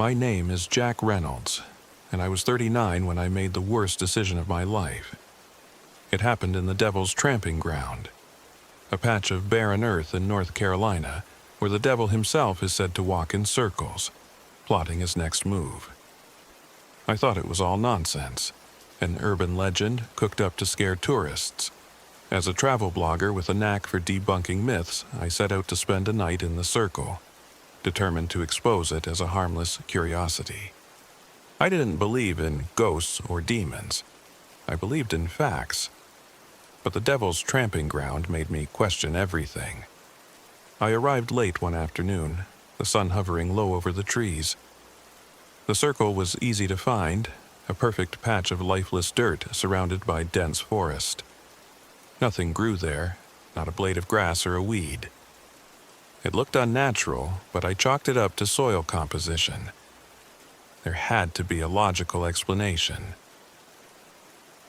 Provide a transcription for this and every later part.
My name is Jack Reynolds, and I was 39 when I made the worst decision of my life. It happened in the Devil's Tramping Ground, a patch of barren earth in North Carolina where the devil himself is said to walk in circles, plotting his next move. I thought it was all nonsense, an urban legend cooked up to scare tourists. As a travel blogger with a knack for debunking myths, I set out to spend a night in the circle, determined to expose it as a harmless curiosity. I didn't believe in ghosts or demons. I believed in facts. But the Devil's Tramping Ground made me question everything. I arrived late one afternoon, the sun hovering low over the trees. The circle was easy to find, a perfect patch of lifeless dirt surrounded by dense forest. Nothing grew there, not a blade of grass or a weed. It looked unnatural, but I chalked it up to soil composition. There had to be a logical explanation.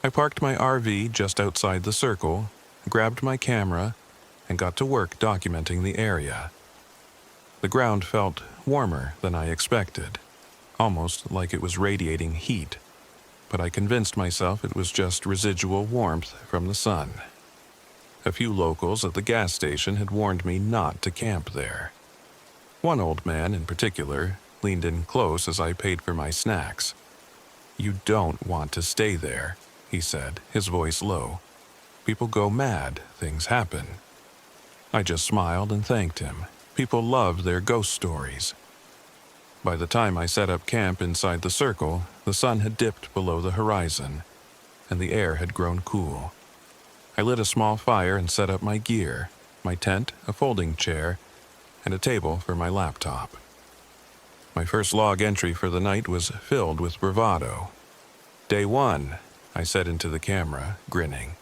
I parked my RV just outside the circle, grabbed my camera, and got to work documenting the area. The ground felt warmer than I expected, almost like it was radiating heat, but I convinced myself it was just residual warmth from the sun. A few locals at the gas station had warned me not to camp there. One old man in particular leaned in close as I paid for my snacks. "You don't want to stay there," he said, his voice low. "People go mad, things happen." I just smiled and thanked him. People love their ghost stories. By the time I set up camp inside the circle, the sun had dipped below the horizon, and the air had grown cool. I lit a small fire and set up my gear, my tent, a folding chair, and a table for my laptop. My first log entry for the night was filled with bravado. "Day 1, I said into the camera, grinning.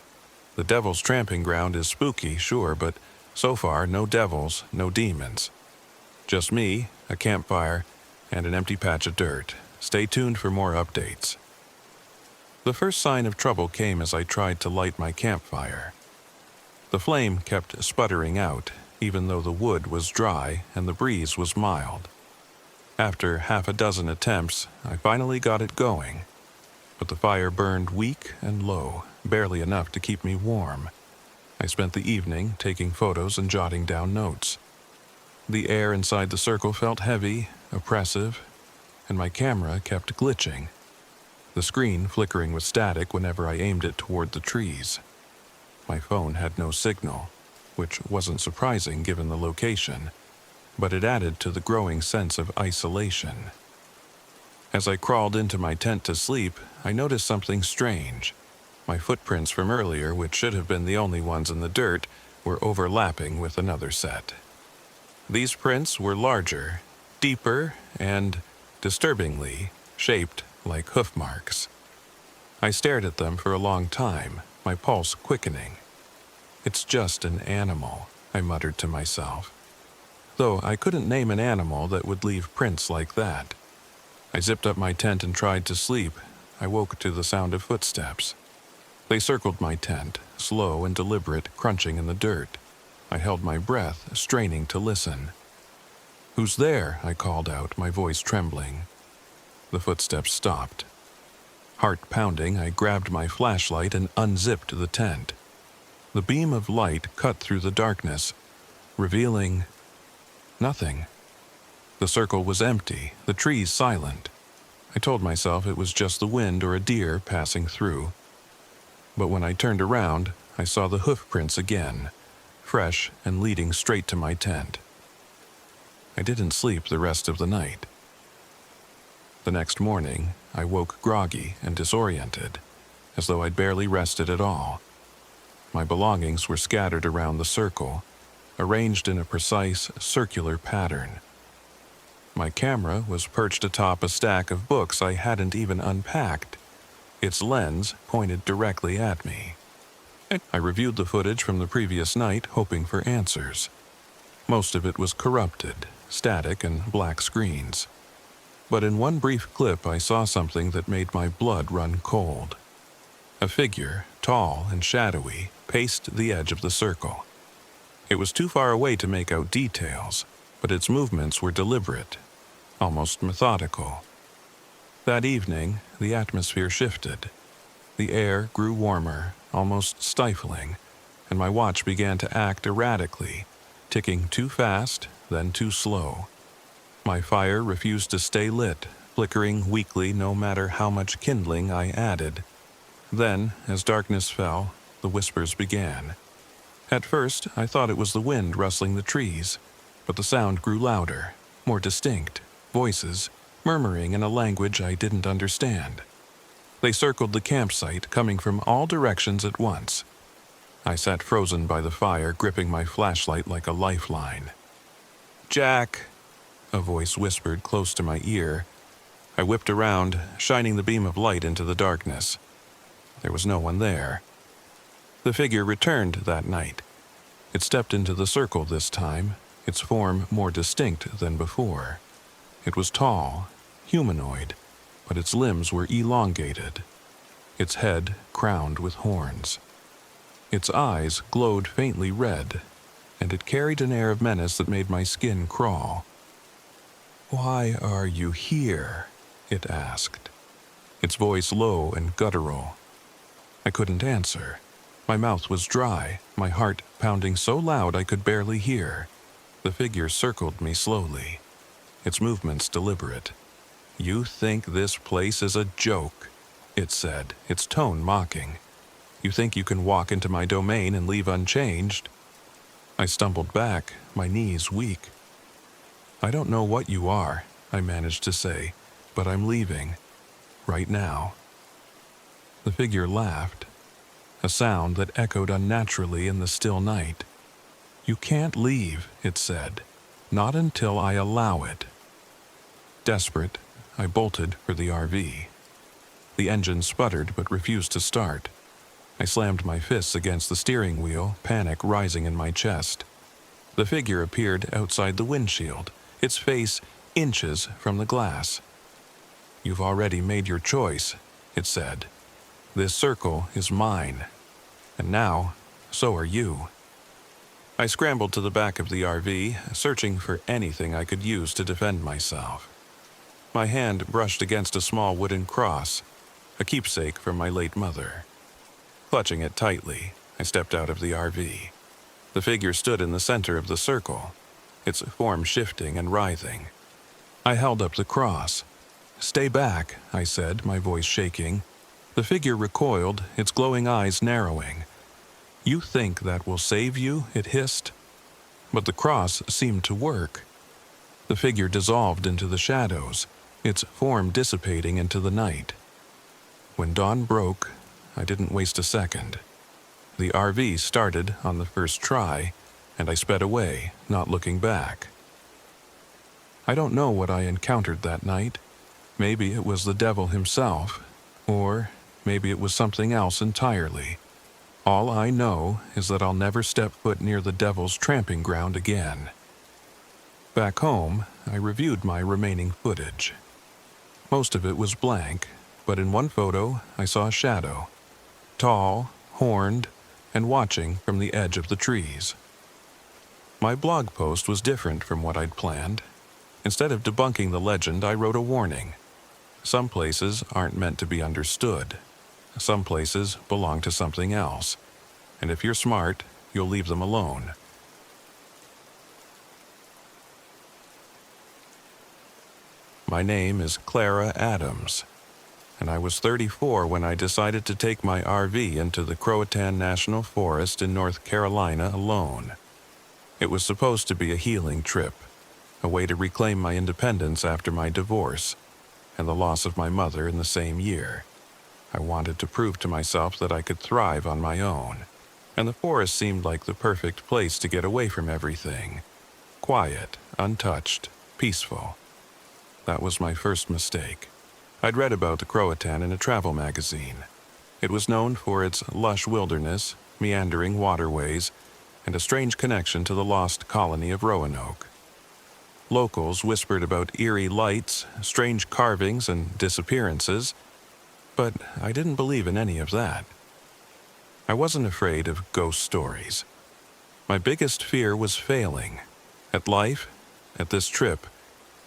"The Devil's Tramping Ground is spooky, sure, but so far no devils, no demons. Just me, a campfire, and an empty patch of dirt. Stay tuned for more updates." The first sign of trouble came as I tried to light my campfire. The flame kept sputtering out, even though the wood was dry and the breeze was mild. After half a dozen attempts, I finally got it going. But the fire burned weak and low, barely enough to keep me warm. I spent the evening taking photos and jotting down notes. The air inside the circle felt heavy, oppressive, and my camera kept glitching, the screen flickering with static whenever I aimed it toward the trees. My phone had no signal, which wasn't surprising given the location, but it added to the growing sense of isolation. As I crawled into my tent to sleep, I noticed something strange. My footprints from earlier, which should have been the only ones in the dirt, were overlapping with another set. These prints were larger, deeper, and, disturbingly, shaped like hoof marks. I stared at them for a long time, my pulse quickening. "It's just an animal," I muttered to myself. Though I couldn't name an animal that would leave prints like that. I zipped up my tent and tried to sleep. I woke to the sound of footsteps. They circled my tent, slow and deliberate, crunching in the dirt. I held my breath, straining to listen. "Who's there?" I called out, my voice trembling. The footsteps stopped. Heart pounding, I grabbed my flashlight and unzipped the tent. The beam of light cut through the darkness, revealing nothing. The circle was empty, the trees silent. I told myself it was just the wind or a deer passing through. But when I turned around, I saw the hoof prints again, fresh and leading straight to my tent. I didn't sleep the rest of the night. The next morning, I woke groggy and disoriented, as though I'd barely rested at all. My belongings were scattered around the circle, arranged in a precise, circular pattern. My camera was perched atop a stack of books I hadn't even unpacked, its lens pointed directly at me. I reviewed the footage from the previous night, hoping for answers. Most of it was corrupted, static, and black screens. But in one brief clip I saw something that made my blood run cold. A figure, tall and shadowy, paced the edge of the circle. It was too far away to make out details, but its movements were deliberate. almost methodical. That evening, the atmosphere shifted. The air grew warmer, almost stifling, and my watch began to act erratically, ticking too fast, then too slow. My fire refused to stay lit, flickering weakly no matter how much kindling I added. Then, as darkness fell, the whispers began. At first, I thought it was the wind rustling the trees, but the sound grew louder, more distinct, voices murmuring in a language I didn't understand. They circled the campsite, coming from all directions at once. I sat frozen by the fire, gripping my flashlight like a lifeline. "Jack," a voice whispered close to my ear. I whipped around, shining the beam of light into the darkness. There was no one there. The figure returned that night. It stepped into the circle this time, its form more distinct than before. It was tall, humanoid, but its limbs were elongated, its head crowned with horns. Its eyes glowed faintly red, and it carried an air of menace that made my skin crawl. "Why are you here?" it asked, its voice low and guttural. I couldn't answer. My mouth was dry, my heart pounding so loud I could barely hear. The figure circled me slowly, its movements deliberate. "You think this place is a joke," it said, its tone mocking. "You think you can walk into my domain and leave unchanged?" I stumbled back, my knees weak. "I don't know what you are," I managed to say, "but I'm leaving. Right now." The figure laughed, a sound that echoed unnaturally in the still night. "You can't leave," it said, "not until I allow it." Desperate, I bolted for the RV. The engine sputtered but refused to start. I slammed my fists against the steering wheel, panic rising in my chest. The figure appeared outside the windshield, its face inches from the glass. "You've already made your choice," it said. "This circle is mine. And now, so are you." I scrambled to the back of the RV, searching for anything I could use to defend myself. My hand brushed against a small wooden cross, a keepsake from my late mother. Clutching it tightly, I stepped out of the RV. The figure stood in the center of the circle, its form shifting and writhing. I held up the cross. "Stay back," I said, my voice shaking. The figure recoiled, its glowing eyes narrowing. "You think that will save you?" it hissed. But the cross seemed to work. The figure dissolved into the shadows, its form dissipating into the night. When dawn broke, I didn't waste a second. The RV started on the first try, and I sped away, not looking back. I don't know what I encountered that night. Maybe it was the devil himself, or maybe it was something else entirely. All I know is that I'll never step foot near the devil's tramping ground again. Back home, I reviewed my remaining footage. Most of it was blank, but in one photo I saw a shadow, tall, horned, and watching from the edge of the trees. My blog post was different from what I'd planned. Instead of debunking the legend, I wrote a warning. Some places aren't meant to be understood. Some places belong to something else, and if you're smart, you'll leave them alone. My name is Clara Adams, and I was 34 when I decided to take my RV into the Croatan National Forest in North Carolina alone. It was supposed to be a healing trip, a way to reclaim my independence after my divorce and the loss of my mother in the same year. I wanted to prove to myself that I could thrive on my own, and the forest seemed like the perfect place to get away from everything. Quiet, untouched, peaceful. That was my first mistake. I'd read about the Croatan in a travel magazine. It was known for its lush wilderness, meandering waterways, and a strange connection to the lost colony of Roanoke. Locals whispered about eerie lights, strange carvings, and disappearances, but I didn't believe in any of that. I wasn't afraid of ghost stories. My biggest fear was failing. At life, at this trip,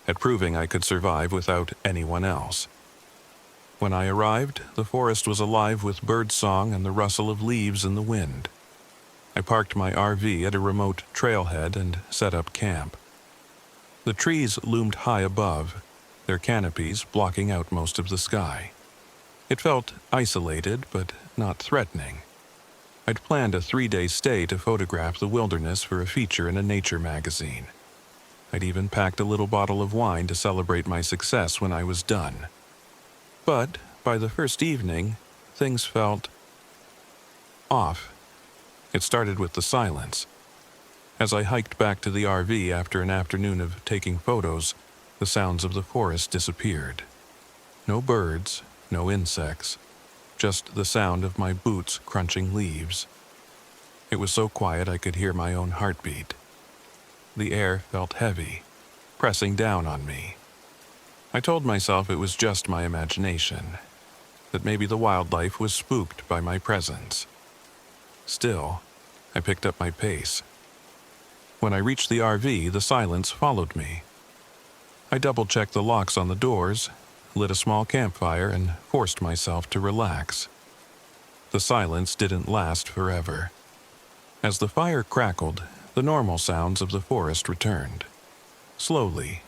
at proving I could survive without anyone else. When I arrived, the forest was alive with birdsong and the rustle of leaves in the wind. I parked my RV at a remote trailhead and set up camp. The trees loomed high above, their canopies blocking out most of the sky. It felt isolated, but not threatening. I'd planned a 3-day stay to photograph the wilderness for a feature in a nature magazine. I'd even packed a little bottle of wine to celebrate my success when I was done. But by the first evening, things felt off. It started with the silence. As I hiked back to the RV after an afternoon of taking photos, the sounds of the forest disappeared. No birds, no insects, just the sound of my boots crunching leaves. It was so quiet I could hear my own heartbeat. The air felt heavy, pressing down on me. I told myself it was just my imagination, that maybe the wildlife was spooked by my presence. Still, I picked up my pace. When I reached the RV, the silence followed me. I double-checked the locks on the doors, lit a small campfire, and forced myself to relax. The silence didn't last forever. As the fire crackled, the normal sounds of the forest returned. Slowly,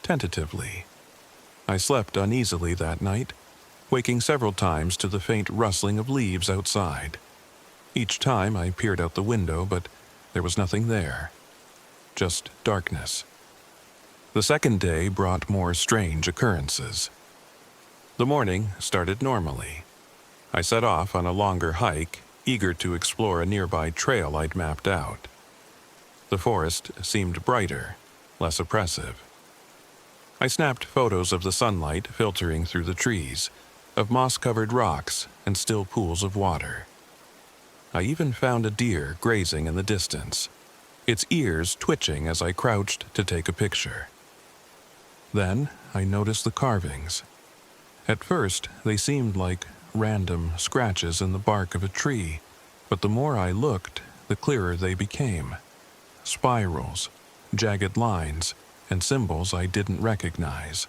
tentatively. I slept uneasily that night, waking several times to the faint rustling of leaves outside. Each time I peered out the window, but there was nothing there. Just darkness. The second day brought more strange occurrences. The morning started normally. I set off on a longer hike, eager to explore a nearby trail I'd mapped out. The forest seemed brighter, less oppressive. I snapped photos of the sunlight filtering through the trees, of moss-covered rocks and still pools of water. I even found a deer grazing in the distance, its ears twitching as I crouched to take a picture. Then I noticed the carvings. At first, they seemed like random scratches in the bark of a tree, but the more I looked, the clearer they became. Spirals, jagged lines, and symbols I didn't recognize.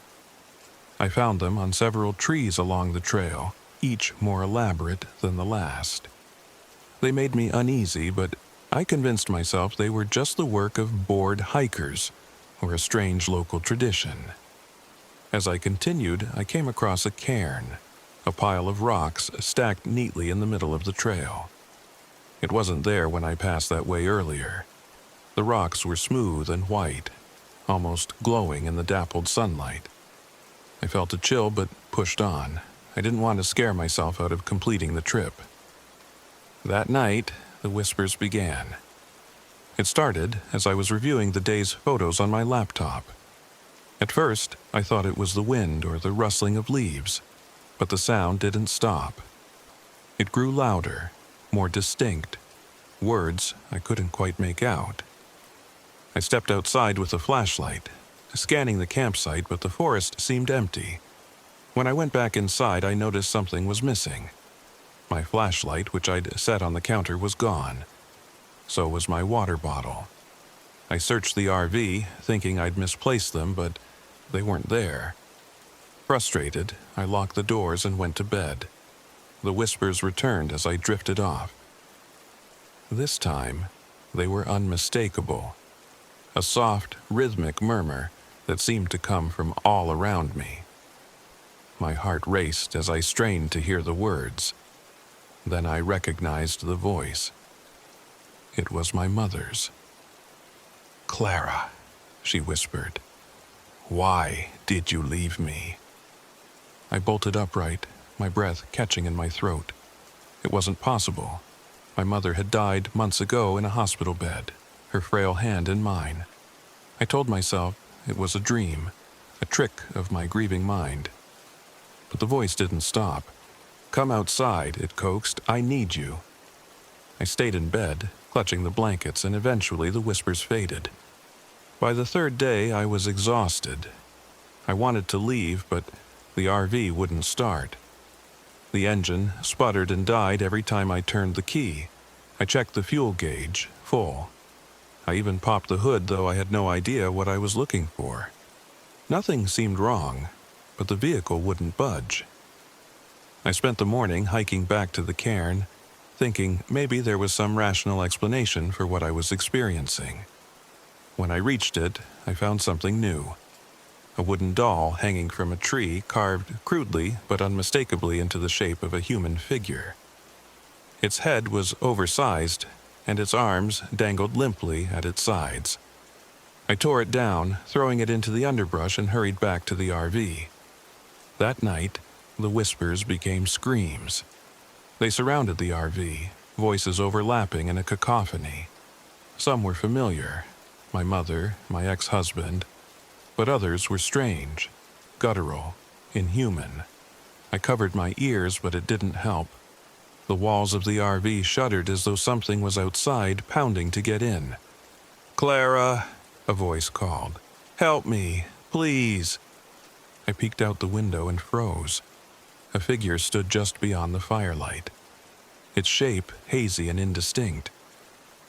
I found them on several trees along the trail, each more elaborate than the last. They made me uneasy, but I convinced myself they were just the work of bored hikers, or a strange local tradition. As I continued, I came across a cairn, a pile of rocks stacked neatly in the middle of the trail. It wasn't there when I passed that way earlier. The rocks were smooth and white, almost glowing in the dappled sunlight. I felt a chill but pushed on. I didn't want to scare myself out of completing the trip. That night, the whispers began. It started as I was reviewing the day's photos on my laptop. At first, I thought it was the wind or the rustling of leaves, but the sound didn't stop. It grew louder, more distinct, words I couldn't quite make out. I stepped outside with a flashlight, scanning the campsite, but the forest seemed empty. When I went back inside, I noticed something was missing. My flashlight, which I'd set on the counter, was gone. So was my water bottle. I searched the RV, thinking I'd misplaced them, but they weren't there. Frustrated, I locked the doors and went to bed. The whispers returned as I drifted off. This time, they were unmistakable. A soft, rhythmic murmur that seemed to come from all around me. My heart raced as I strained to hear the words. Then I recognized the voice. It was my mother's. "Clara," she whispered. "Why did you leave me?" I bolted upright, my breath catching in my throat. It wasn't possible. My mother had died months ago in a hospital bed, her frail hand in mine. I told myself it was a dream, a trick of my grieving mind. But the voice didn't stop. "Come outside," it coaxed. "I need you." I stayed in bed, clutching the blankets, and eventually the whispers faded. By the third day, I was exhausted. I wanted to leave, but the RV wouldn't start. The engine sputtered and died every time I turned the key. I checked the fuel gauge, full. I even popped the hood, though I had no idea what I was looking for. Nothing seemed wrong, but the vehicle wouldn't budge. I spent the morning hiking back to the cairn, thinking maybe there was some rational explanation for what I was experiencing. When I reached it, I found something new. A wooden doll hanging from a tree carved crudely but unmistakably into the shape of a human figure. Its head was oversized, and its arms dangled limply at its sides. I tore it down, throwing it into the underbrush, and hurried back to the RV. That night, the whispers became screams. They surrounded the RV, voices overlapping in a cacophony. Some were familiar, my mother, my ex-husband, but others were strange, guttural, inhuman. I covered my ears, but it didn't help. The walls of the RV shuddered as though something was outside, pounding to get in. "Clara," a voice called. "Help me, please." I peeked out the window and froze. A figure stood just beyond the firelight, its shape hazy and indistinct.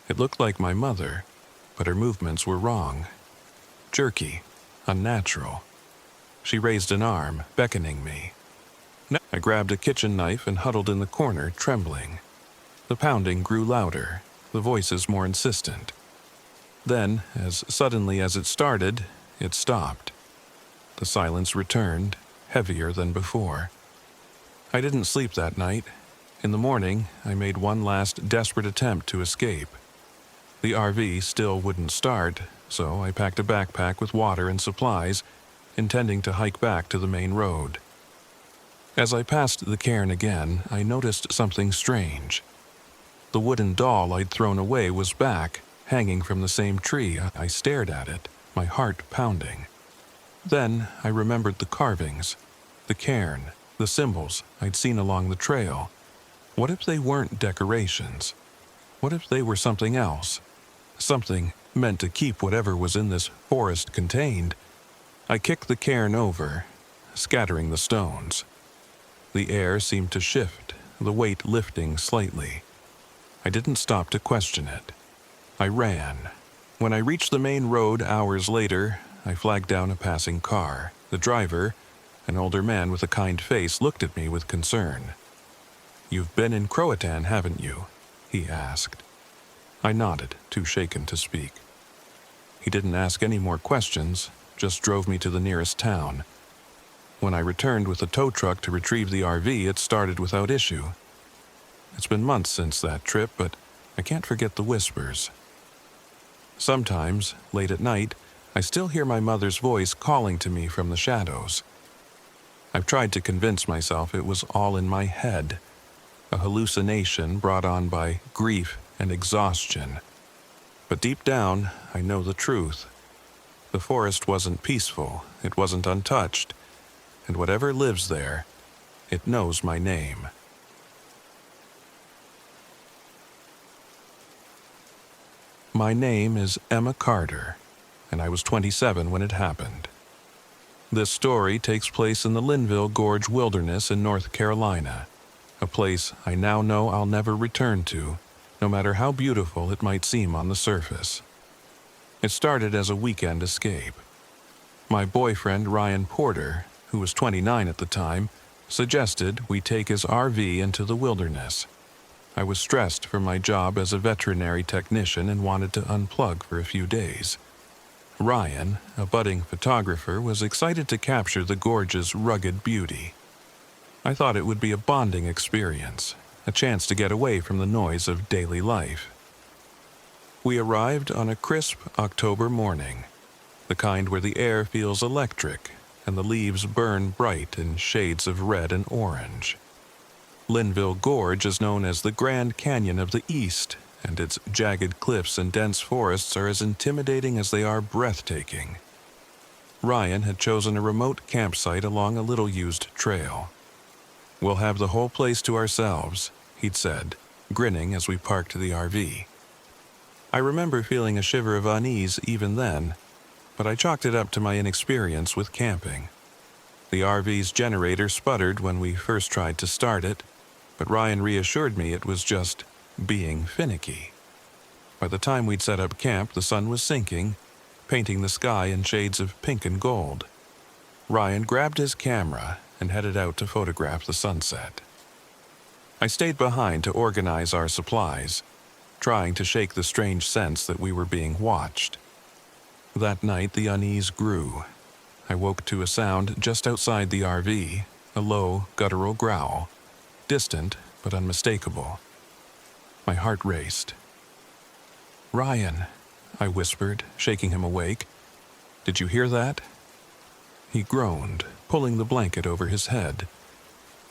It looked like my mother, but her movements were wrong. Jerky, unnatural. She raised an arm, beckoning me. I grabbed a kitchen knife and huddled in the corner, trembling. The pounding grew louder, the voices more insistent. Then, as suddenly as it started, it stopped. The silence returned, heavier than before. I didn't sleep that night. In the morning, I made one last desperate attempt to escape. The RV still wouldn't start, so I packed a backpack with water and supplies, intending to hike back to the main road. As I passed the cairn again, I noticed something strange. The wooden doll I'd thrown away was back, hanging from the same tree. I stared at it, my heart pounding. Then I remembered the carvings, the cairn, the symbols I'd seen along the trail. What if they weren't decorations? What if they were something else? Something meant to keep whatever was in this forest contained. I kicked the cairn over, scattering the stones. The air seemed to shift, the weight lifting slightly. I didn't stop to question it. I ran. When I reached the main road hours later, I flagged down a passing car. The driver, an older man with a kind face, looked at me with concern. "You've been in Croatan, haven't you?" he asked. I nodded, too shaken to speak. He didn't ask any more questions, just drove me to the nearest town. When I returned with a tow truck to retrieve the RV, it started without issue. It's been months since that trip, but I can't forget the whispers. Sometimes, late at night, I still hear my mother's voice calling to me from the shadows. I've tried to convince myself it was all in my head, a hallucination brought on by grief and exhaustion. But deep down, I know the truth. The forest wasn't peaceful, it wasn't untouched, and whatever lives there, it knows my name. My name is Emma Carter, and I was 27 when it happened. This story takes place in the Linville Gorge wilderness in North Carolina, a place I now know I'll never return to, no matter how beautiful it might seem on the surface. It started as a weekend escape. My boyfriend, Ryan Porter, who was 29 at the time, suggested we take his RV into the wilderness. I was stressed from my job as a veterinary technician and wanted to unplug for a few days. Ryan, a budding photographer, was excited to capture the gorge's rugged beauty. I thought it would be a bonding experience, a chance to get away from the noise of daily life. We arrived on a crisp October morning, the kind where the air feels electric and the leaves burn bright in shades of red and orange. Linville Gorge is known as the Grand Canyon of the East, and its jagged cliffs and dense forests are as intimidating as they are breathtaking. Ryan had chosen a remote campsite along a little-used trail. "We'll have the whole place to ourselves," he'd said, grinning as we parked the RV. I remember feeling a shiver of unease even then, but I chalked it up to my inexperience with camping. The RV's generator sputtered when we first tried to start it, but Ryan reassured me it was just being finicky. By the time we'd set up camp, the sun was sinking, painting the sky in shades of pink and gold. Ryan grabbed his camera and headed out to photograph the sunset. I stayed behind to organize our supplies, trying to shake the strange sense that we were being watched. That night, the unease grew. I woke to a sound just outside the RV, a low, guttural growl, distant but unmistakable. My heart raced. "Ryan," I whispered, shaking him awake. "Did you hear that?" He groaned, pulling the blanket over his head.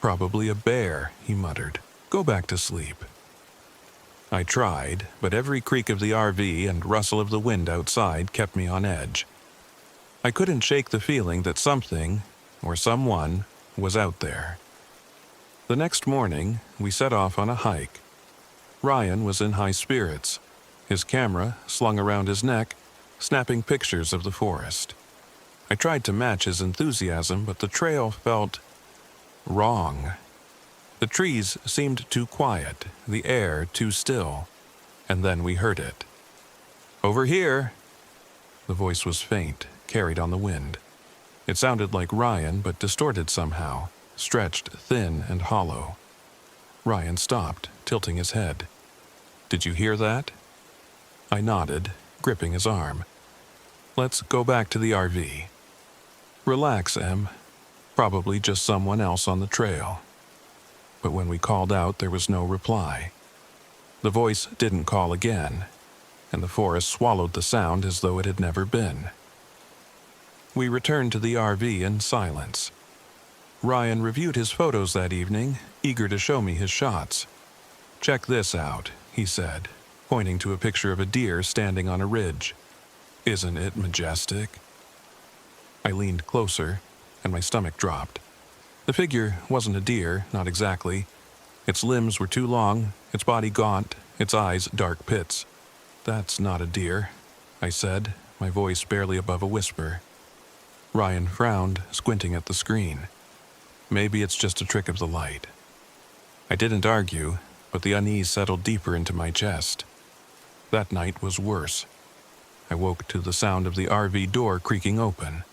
"Probably a bear," he muttered. "Go back to sleep." I tried, but every creak of the RV and rustle of the wind outside kept me on edge. I couldn't shake the feeling that something, or someone, was out there. The next morning, we set off on a hike. Ryan was in high spirits, his camera slung around his neck, snapping pictures of the forest. I tried to match his enthusiasm, but the trail felt wrong. The trees seemed too quiet, the air too still, and then we heard it. "Over here!" The voice was faint, carried on the wind. It sounded like Ryan, but distorted somehow, stretched thin and hollow. Ryan stopped, tilting his head. "Did you hear that?" I nodded, gripping his arm. "Let's go back to the RV." "Relax, Em. Probably just someone else on the trail." But when we called out, there was no reply. The voice didn't call again, and the forest swallowed the sound as though it had never been. We returned to the RV in silence. Ryan reviewed his photos that evening, eager to show me his shots. "Check this out," he said, pointing to a picture of a deer standing on a ridge. "Isn't it majestic?" I leaned closer, and my stomach dropped. The figure wasn't a deer, not exactly. Its limbs were too long, its body gaunt, its eyes dark pits. "That's not a deer," I said, my voice barely above a whisper. Ryan frowned, squinting at the screen. "Maybe it's just a trick of the light." I didn't argue, but the unease settled deeper into my chest. That night was worse. I woke to the sound of the RV door creaking open.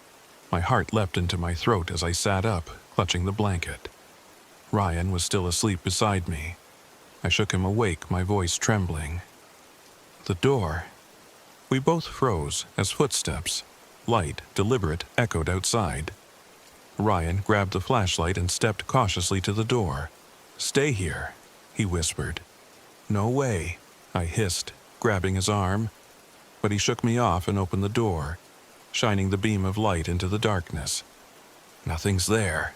My heart leapt into my throat as I sat up, clutching the blanket. Ryan was still asleep beside me. I shook him awake, my voice trembling. "The door." We both froze as footsteps, light, deliberate, echoed outside. Ryan grabbed the flashlight and stepped cautiously to the door. "Stay here," he whispered. "No way," I hissed, grabbing his arm. But he shook me off and opened the door, shining the beam of light into the darkness. "Nothing's there,"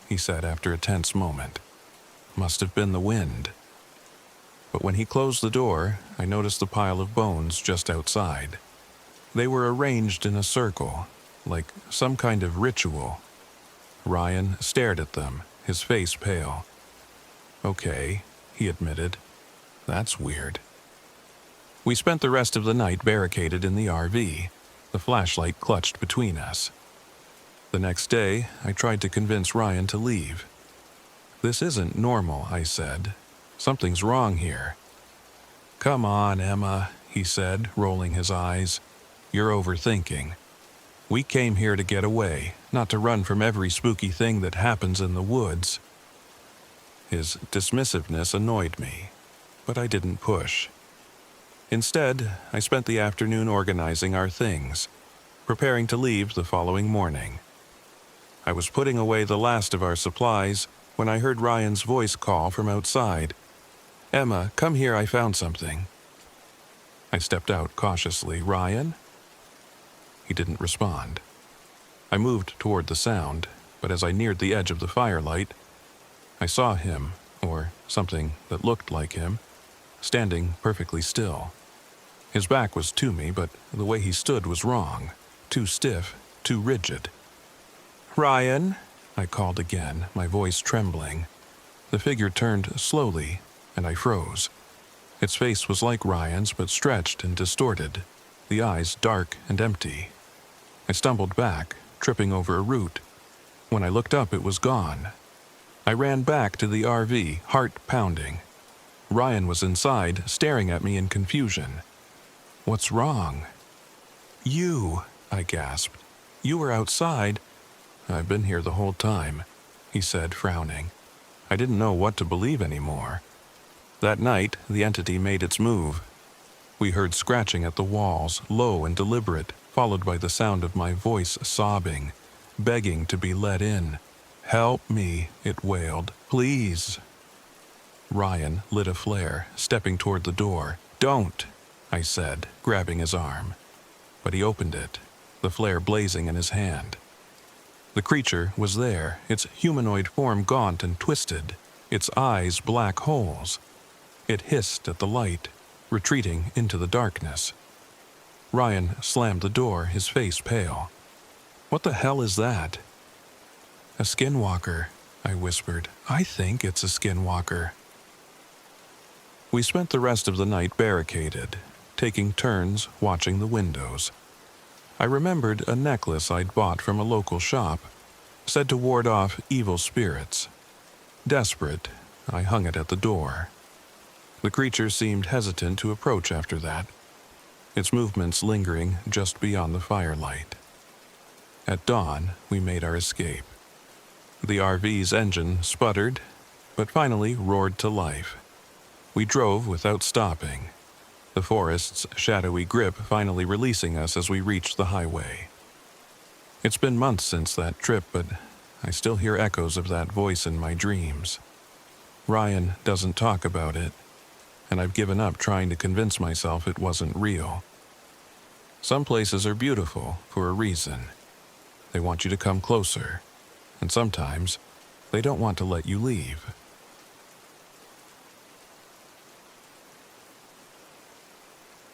he said after a tense moment. "Must have been the wind." But when he closed the door, I noticed the pile of bones just outside. They were arranged in a circle, like some kind of ritual. Ryan stared at them, his face pale. "Okay," he admitted. "That's weird." We spent the rest of the night barricaded in the RV, the flashlight clutched between us. The next day, I tried to convince Ryan to leave. "This isn't normal," I said. "Something's wrong here." "Come on, Emma," he said, rolling his eyes. "You're overthinking. We came here to get away, not to run from every spooky thing that happens in the woods." His dismissiveness annoyed me, but I didn't push. Instead, I spent the afternoon organizing our things, preparing to leave the following morning. I was putting away the last of our supplies when I heard Ryan's voice call from outside. "Emma, come here, I found something." I stepped out cautiously. "Ryan?" He didn't respond. I moved toward the sound, but as I neared the edge of the firelight, I saw him, or something that looked like him, standing perfectly still. His back was to me, but the way he stood was wrong, too stiff, too rigid. "Ryan," I called again, my voice trembling. The figure turned slowly, and I froze. Its face was like Ryan's, but stretched and distorted, the eyes dark and empty. I stumbled back, tripping over a root. When I looked up, it was gone. I ran back to the RV, heart pounding. Ryan was inside, staring at me in confusion. "What's wrong?" "You," I gasped. "You were outside." I've been here the whole time," he said, frowning. I didn't know what to believe anymore. That night, the entity made its move. We heard scratching at the walls, low and deliberate, followed by the sound of my voice sobbing, begging to be let in. "Help me," it wailed. "Please." Ryan lit a flare, stepping toward the door. "Don't," I said, grabbing his arm. But he opened it, the flare blazing in his hand. The creature was there, its humanoid form gaunt and twisted, its eyes black holes. It hissed at the light, retreating into the darkness. Ryan slammed the door, his face pale. "What the hell is that?" "A skinwalker," I whispered. "I think it's a skinwalker." We spent the rest of the night barricaded, taking turns watching the windows. I remembered a necklace I'd bought from a local shop, said to ward off evil spirits. Desperate, I hung it at the door. The creature seemed hesitant to approach after that, its movements lingering just beyond the firelight. At dawn, we made our escape. The RV's engine sputtered, but finally roared to life. We drove without stopping, the forest's shadowy grip finally releasing us as we reached the highway. It's been months since that trip, but I still hear echoes of that voice in my dreams. Ryan doesn't talk about it, and I've given up trying to convince myself it wasn't real. Some places are beautiful for a reason. They want you to come closer, and sometimes they don't want to let you leave.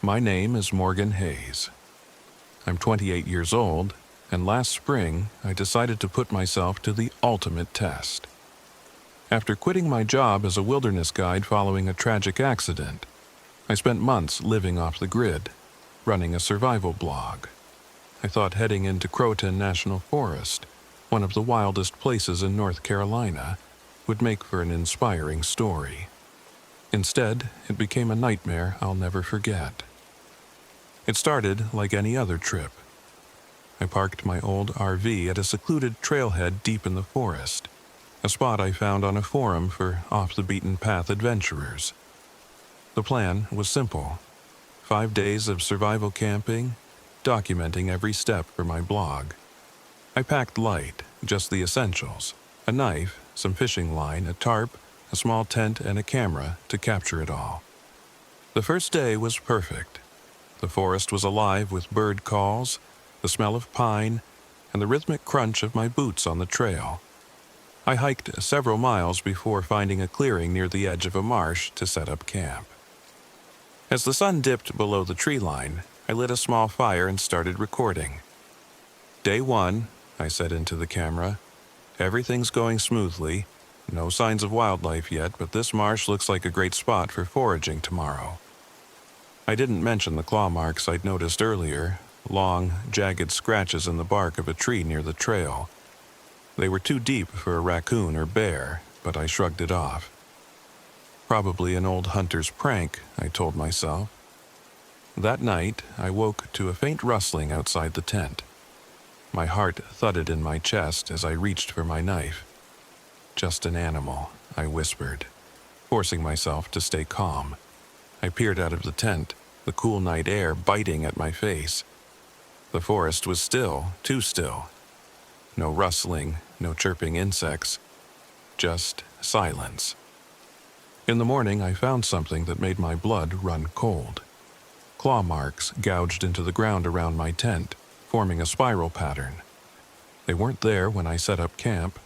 My name is Morgan Hayes. I'm 28 years old, and last spring I decided to put myself to the ultimate test. After quitting my job as a wilderness guide following a tragic accident, I spent months living off the grid, running a survival blog. I thought heading into Croatan National Forest, one of the wildest places in North Carolina, would make for an inspiring story. Instead, it became a nightmare I'll never forget. It started like any other trip. I parked my old RV at a secluded trailhead deep in the forest, a spot I found on a forum for off-the-beaten-path adventurers. The plan was simple: 5 days of survival camping, documenting every step for my blog. I packed light, just the essentials: a knife, some fishing line, a tarp, a small tent, and a camera to capture it all. The first day was perfect. The forest was alive with bird calls, the smell of pine, and the rhythmic crunch of my boots on the trail. I hiked several miles before finding a clearing near the edge of a marsh to set up camp. As the sun dipped below the tree line, I lit a small fire and started recording. "Day 1, I said into the camera. "Everything's going smoothly. No signs of wildlife yet, but this marsh looks like a great spot for foraging tomorrow." I didn't mention the claw marks I'd noticed earlier, long, jagged scratches in the bark of a tree near the trail. They were too deep for a raccoon or bear, but I shrugged it off. Probably an old hunter's prank, I told myself. That night, I woke to a faint rustling outside the tent. My heart thudded in my chest as I reached for my knife. "Just an animal," I whispered, forcing myself to stay calm. I peered out of the tent, the cool night air biting at my face. The forest was still, too still. No rustling, no chirping insects, just silence. In the morning, I found something that made my blood run cold. Claw marks gouged into the ground around my tent, forming a spiral pattern. They weren't there when I set up camp.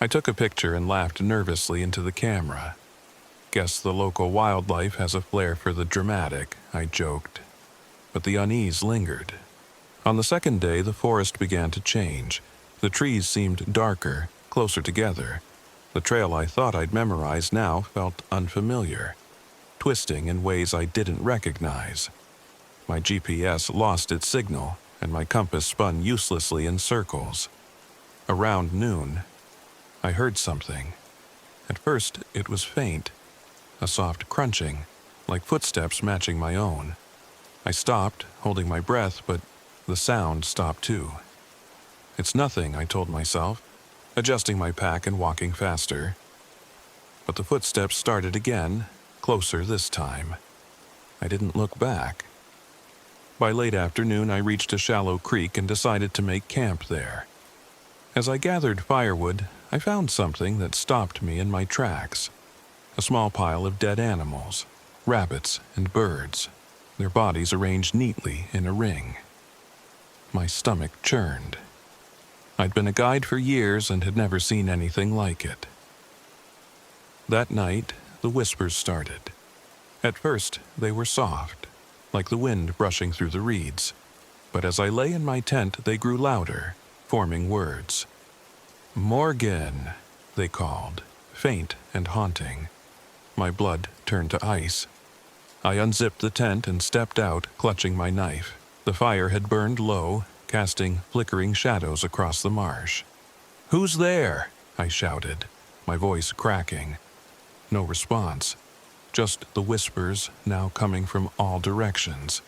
I took a picture and laughed nervously into the camera. "Guess the local wildlife has a flair for the dramatic," I joked. But the unease lingered. On the second day, the forest began to change. The trees seemed darker, closer together. The trail I thought I'd memorized now felt unfamiliar, twisting in ways I didn't recognize. My GPS lost its signal, and my compass spun uselessly in circles. Around noon, I heard something. At first, it was faint, a soft crunching, like footsteps matching my own. I stopped, holding my breath, but the sound stopped too. It's nothing, I told myself, adjusting my pack and walking faster. But the footsteps started again, closer this time. I didn't look back. By late afternoon, I reached a shallow creek and decided to make camp there. As I gathered firewood, I found something that stopped me in my tracks. A small pile of dead animals, rabbits and birds, their bodies arranged neatly in a ring. My stomach churned. I'd been a guide for years and had never seen anything like it. That night, the whispers started. At first, they were soft, like the wind brushing through the reeds. But as I lay in my tent, they grew louder, forming words. "Morgan," they called, faint and haunting. My blood turned to ice. I unzipped the tent and stepped out, clutching my knife. The fire had burned low, casting flickering shadows across the marsh. "Who's there?" I shouted, my voice cracking. No response, just the whispers now coming from all directions.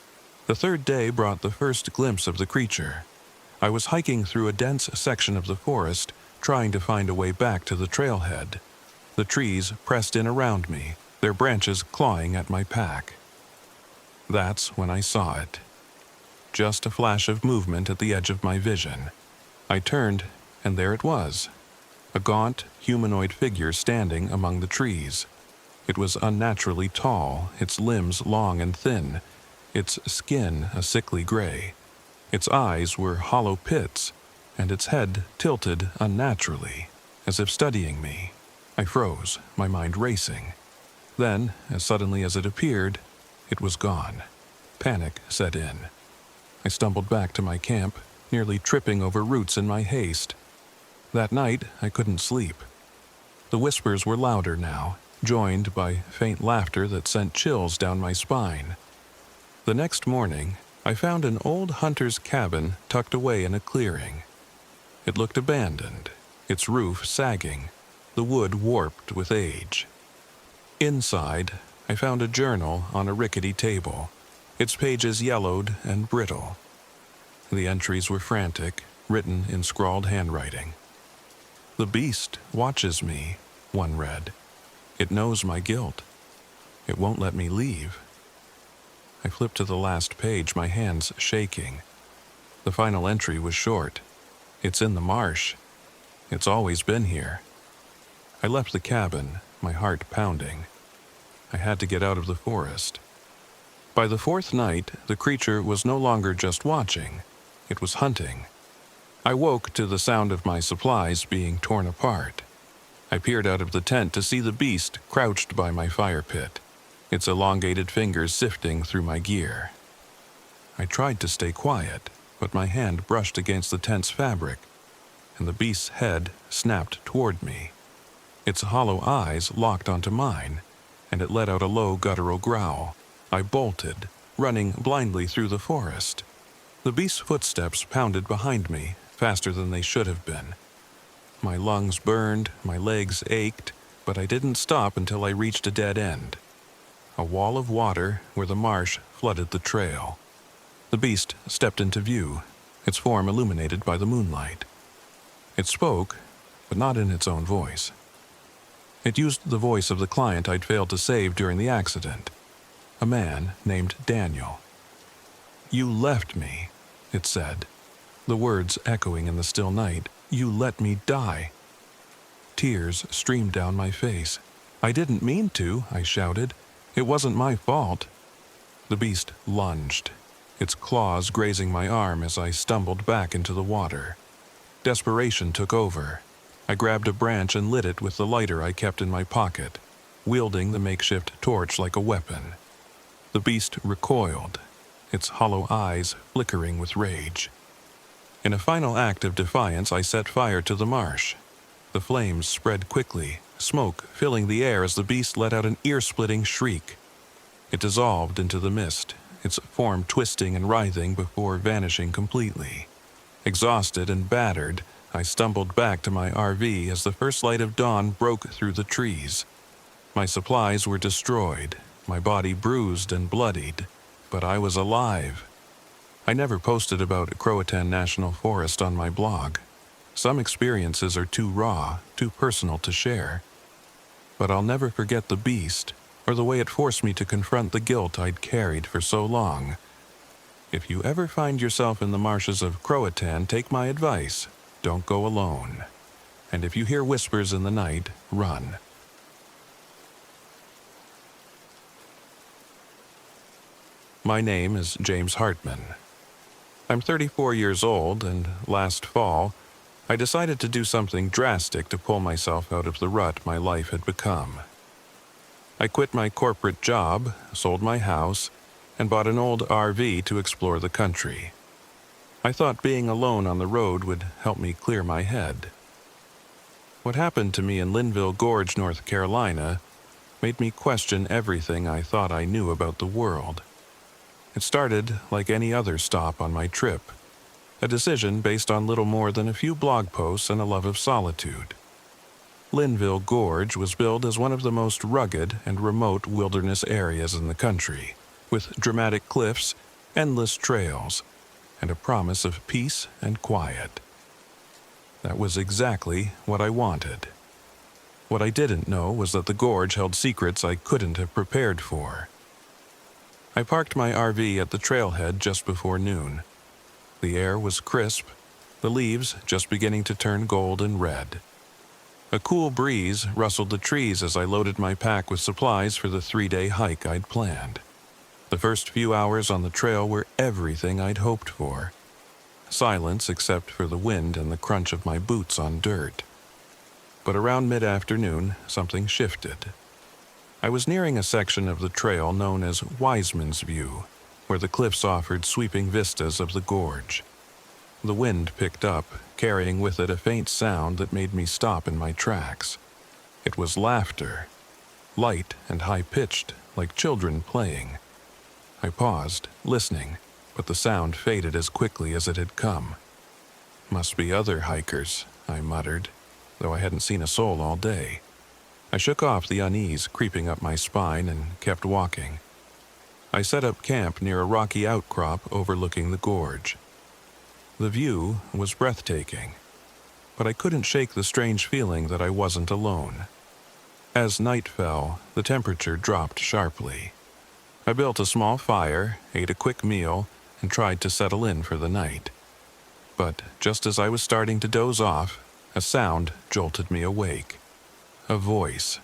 The third day brought the first glimpse of the creature. I was hiking through a dense section of the forest, trying to find a way back to the trailhead. The trees pressed in around me, their branches clawing at my pack. That's when I saw it. Just a flash of movement at the edge of my vision. I turned, and there it was. A gaunt, humanoid figure standing among the trees. It was unnaturally tall, its limbs long and thin, its skin a sickly gray. Its eyes were hollow pits, and its head tilted unnaturally, as if studying me. I froze, my mind racing. Then, as suddenly as it appeared, it was gone. Panic set in. I stumbled back to my camp, nearly tripping over roots in my haste. That night, I couldn't sleep. The whispers were louder now, joined by faint laughter that sent chills down my spine. The next morning, I found an old hunter's cabin tucked away in a clearing. It looked abandoned, its roof sagging, the wood warped with age. Inside, I found a journal on a rickety table, its pages yellowed and brittle. The entries were frantic, written in scrawled handwriting. "The beast watches me," one read. "It knows my guilt. It won't let me leave." I flipped to the last page, my hands shaking. The final entry was short. "It's in the marsh. It's always been here." I left the cabin, my heart pounding. I had to get out of the forest. By the fourth night, the creature was no longer just watching. It was hunting. I woke to the sound of my supplies being torn apart. I peered out of the tent to see the beast crouched by my fire pit, its elongated fingers sifting through my gear. I tried to stay quiet, but my hand brushed against the tent's fabric, and the beast's head snapped toward me. Its hollow eyes locked onto mine, and it let out a low guttural growl. I bolted, running blindly through the forest. The beast's footsteps pounded behind me, faster than they should have been. My lungs burned, my legs ached, but I didn't stop until I reached a dead end. A wall of water where the marsh flooded the trail. The beast stepped into view, its form illuminated by the moonlight. It spoke, but not in its own voice. It used the voice of the client I'd failed to save during the accident, a man named Daniel. "You left me," it said, the words echoing in the still night. "You let me die." Tears streamed down my face. "I didn't mean to," I shouted. "It wasn't my fault." The beast lunged, its claws grazing my arm as I stumbled back into the water. Desperation took over. I grabbed a branch and lit it with the lighter I kept in my pocket, wielding the makeshift torch like a weapon. The beast recoiled, its hollow eyes flickering with rage. In a final act of defiance, I set fire to the marsh. The flames spread quickly, smoke filling the air as the beast let out an ear-splitting shriek. It dissolved into the mist, its form twisting and writhing before vanishing completely. Exhausted and battered, I stumbled back to my RV as the first light of dawn broke through the trees. My supplies were destroyed, my body bruised and bloodied, but I was alive. I never posted about Croatan National Forest on my blog. Some experiences are too raw, too personal to share. But I'll never forget the beast, or the way it forced me to confront the guilt I'd carried for so long. If you ever find yourself in the marshes of Croatan, take my advice. Don't go alone. And if you hear whispers in the night, run. My name is James Hartman. I'm 34 years old, and last fall, I decided to do something drastic to pull myself out of the rut my life had become. I quit my corporate job, sold my house, and bought an old RV to explore the country. I thought being alone on the road would help me clear my head. What happened to me in Linville Gorge, North Carolina, made me question everything I thought I knew about the world. It started like any other stop on my trip, a decision based on little more than a few blog posts and a love of solitude. Linville Gorge was billed as one of the most rugged and remote wilderness areas in the country, with dramatic cliffs, endless trails, and a promise of peace and quiet. That was exactly what I wanted. What I didn't know was that the gorge held secrets I couldn't have prepared for. I parked my RV at the trailhead just before noon. The air was crisp, the leaves just beginning to turn gold and red. A cool breeze rustled the trees as I loaded my pack with supplies for the 3-day hike I'd planned. The first few hours on the trail were everything I'd hoped for. Silence except for the wind and the crunch of my boots on dirt. But around mid-afternoon, something shifted. I was nearing a section of the trail known as Wiseman's View, where the cliffs offered sweeping vistas of the gorge. The wind picked up, carrying with it a faint sound that made me stop in my tracks. It was laughter, light and high-pitched, like children playing. I paused, listening, but the sound faded as quickly as it had come. "Must be other hikers," I muttered, though I hadn't seen a soul all day. I shook off the unease creeping up my spine and kept walking. I set up camp near a rocky outcrop overlooking the gorge. The view was breathtaking, but I couldn't shake the strange feeling that I wasn't alone. As night fell, the temperature dropped sharply. I built a small fire, ate a quick meal, and tried to settle in for the night. But just as I was starting to doze off, a sound jolted me awake. A voice,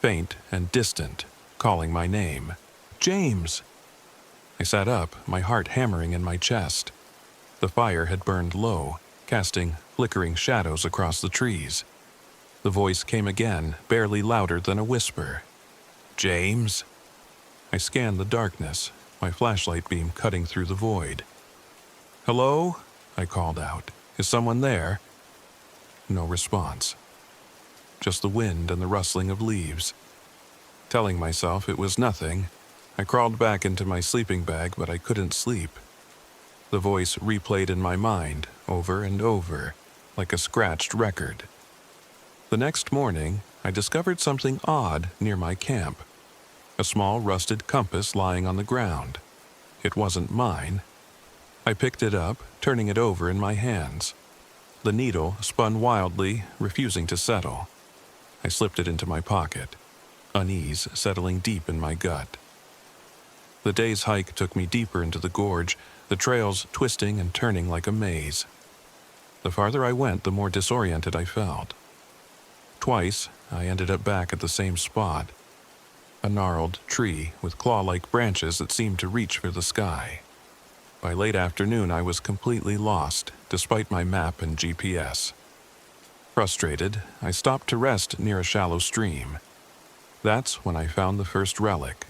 faint and distant, calling my name. "James!" I sat up, my heart hammering in my chest. The fire had burned low, casting flickering shadows across the trees. The voice came again, barely louder than a whisper. "James?" I scanned the darkness, my flashlight beam cutting through the void. "Hello?" I called out. "Is someone there?" No response. Just the wind and the rustling of leaves. Telling myself it was nothing, I crawled back into my sleeping bag, but I couldn't sleep. The voice replayed in my mind, over and over, like a scratched record. The next morning, I discovered something odd near my camp. A small rusted compass lying on the ground. It wasn't mine. I picked it up, turning it over in my hands. The needle spun wildly, refusing to settle. I slipped it into my pocket, unease settling deep in my gut. The day's hike took me deeper into the gorge, the trails twisting and turning like a maze. The farther I went, the more disoriented I felt. Twice, I ended up back at the same spot, a gnarled tree with claw-like branches that seemed to reach for the sky. By late afternoon, I was completely lost, despite my map and GPS. Frustrated, I stopped to rest near a shallow stream. That's when I found the first relic,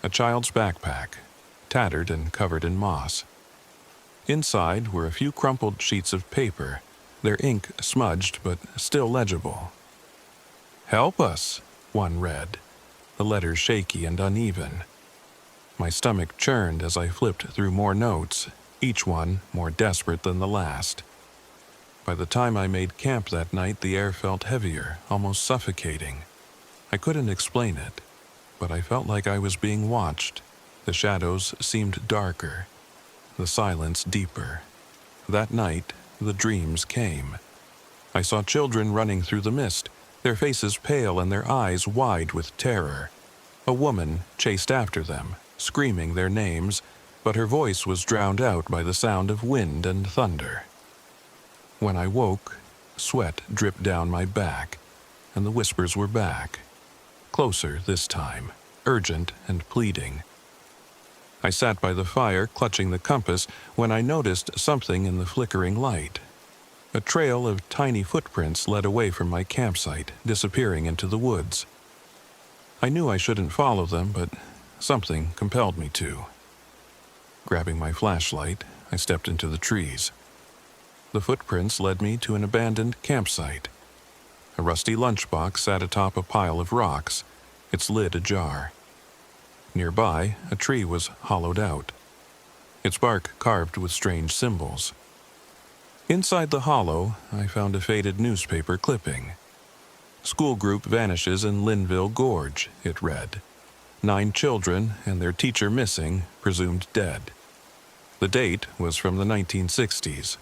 a child's backpack, tattered and covered in moss. Inside were a few crumpled sheets of paper, their ink smudged but still legible. "Help us," one read, the letters shaky and uneven. My stomach churned as I flipped through more notes, each one more desperate than the last. By the time I made camp that night, the air felt heavier, almost suffocating. I couldn't explain it, but I felt like I was being watched. The shadows seemed darker. the silence deeper. That night, the dreams came. I saw children running through the mist, their faces pale and their eyes wide with terror. A woman chased after them, screaming their names, but her voice was drowned out by the sound of wind and thunder. When I woke, sweat dripped down my back, and the whispers were back. Closer this time, urgent and pleading. I sat by the fire, clutching the compass, when I noticed something in the flickering light. A trail of tiny footprints led away from my campsite, disappearing into the woods. I knew I shouldn't follow them, but something compelled me to. Grabbing my flashlight, I stepped into the trees. The footprints led me to an abandoned campsite. A rusty lunchbox sat atop a pile of rocks, its lid ajar. Nearby, a tree was hollowed out, its bark carved with strange symbols. Inside the hollow, I found a faded newspaper clipping. "School group vanishes in Linville Gorge," it read. 9 children and their teacher missing, presumed dead. The date was from the 1960s.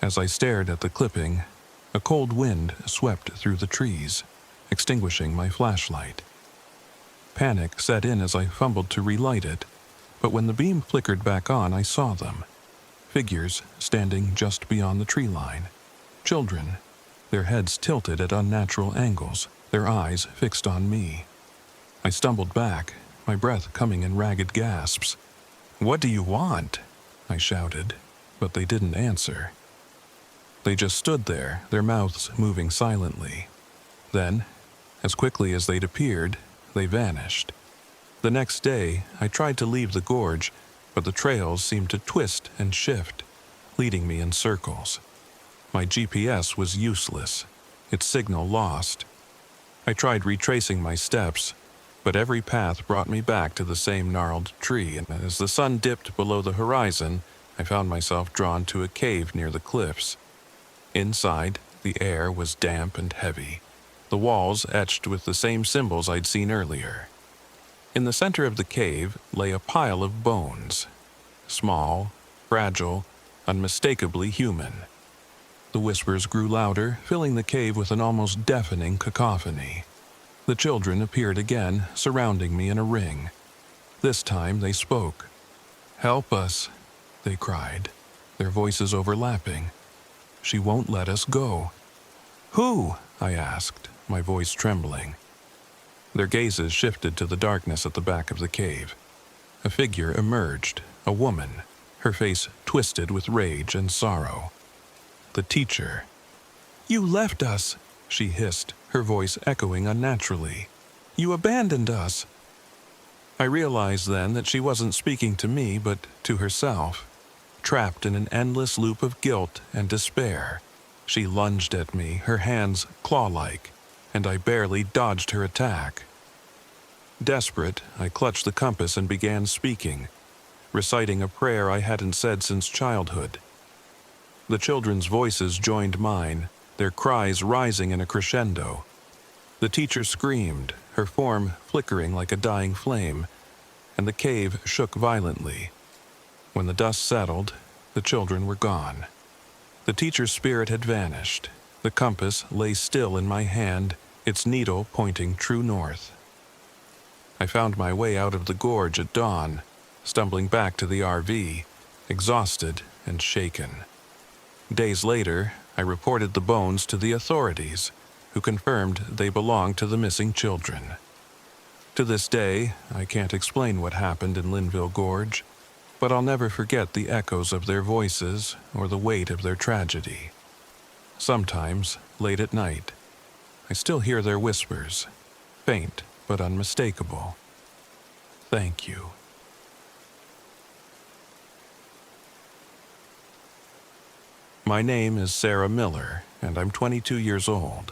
As I stared at the clipping, a cold wind swept through the trees, extinguishing my flashlight. Panic set in as I fumbled to relight it, but when the beam flickered back on, I saw them. Figures standing just beyond the tree line. Children, their heads tilted at unnatural angles, their eyes fixed on me. I stumbled back, my breath coming in ragged gasps. "What do you want?" I shouted, but they didn't answer. They just stood there, their mouths moving silently. Then, as quickly as they'd appeared, they vanished. The next day, I tried to leave the gorge, but the trails seemed to twist and shift, leading me in circles. My GPS was useless, its signal lost. I tried retracing my steps, but every path brought me back to the same gnarled tree, and as the sun dipped below the horizon, I found myself drawn to a cave near the cliffs. Inside, the air was damp and heavy, the walls etched with the same symbols I'd seen earlier. In the center of the cave lay a pile of bones, small, fragile, unmistakably human. The whispers grew louder, filling the cave with an almost deafening cacophony. The children appeared again, surrounding me in a ring. This time they spoke. "Help us," they cried, their voices overlapping. "She won't let us go." "Who?" I asked, my voice trembling. Their gazes shifted to the darkness at the back of the cave. A figure emerged, a woman, her face twisted with rage and sorrow. The teacher. "You left us," she hissed, her voice echoing unnaturally. "You abandoned us." I realized then that she wasn't speaking to me, but to herself. Trapped in an endless loop of guilt and despair, she lunged at me, her hands claw-like, and I barely dodged her attack. Desperate, I clutched the compass and began speaking, reciting a prayer I hadn't said since childhood. The children's voices joined mine, their cries rising in a crescendo. The teacher screamed, her form flickering like a dying flame, and the cave shook violently. When the dust settled, the children were gone. The teacher's spirit had vanished. The compass lay still in my hand, its needle pointing true north. I found my way out of the gorge at dawn, stumbling back to the RV, exhausted and shaken. Days later, I reported the bones to the authorities, who confirmed they belonged to the missing children. To this day, I can't explain what happened in Linville Gorge, but I'll never forget the echoes of their voices or the weight of their tragedy. Sometimes, late at night, I still hear their whispers, faint but unmistakable. Thank you. My name is Sarah Miller, and I'm 22 years old.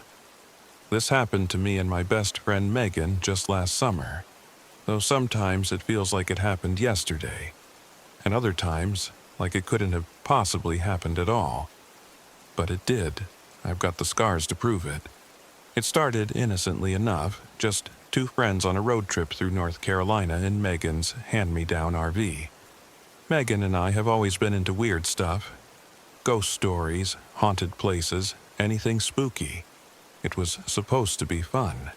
This happened to me and my best friend Megan just last summer, though sometimes it feels like it happened yesterday, and other times like it couldn't have possibly happened at all. But it did. I've got the scars to prove it. It started innocently enough, just 2 friends on a road trip through North Carolina in Megan's hand-me-down RV. Megan and I have always been into weird stuff. Ghost stories, haunted places, anything spooky. It was supposed to be fun.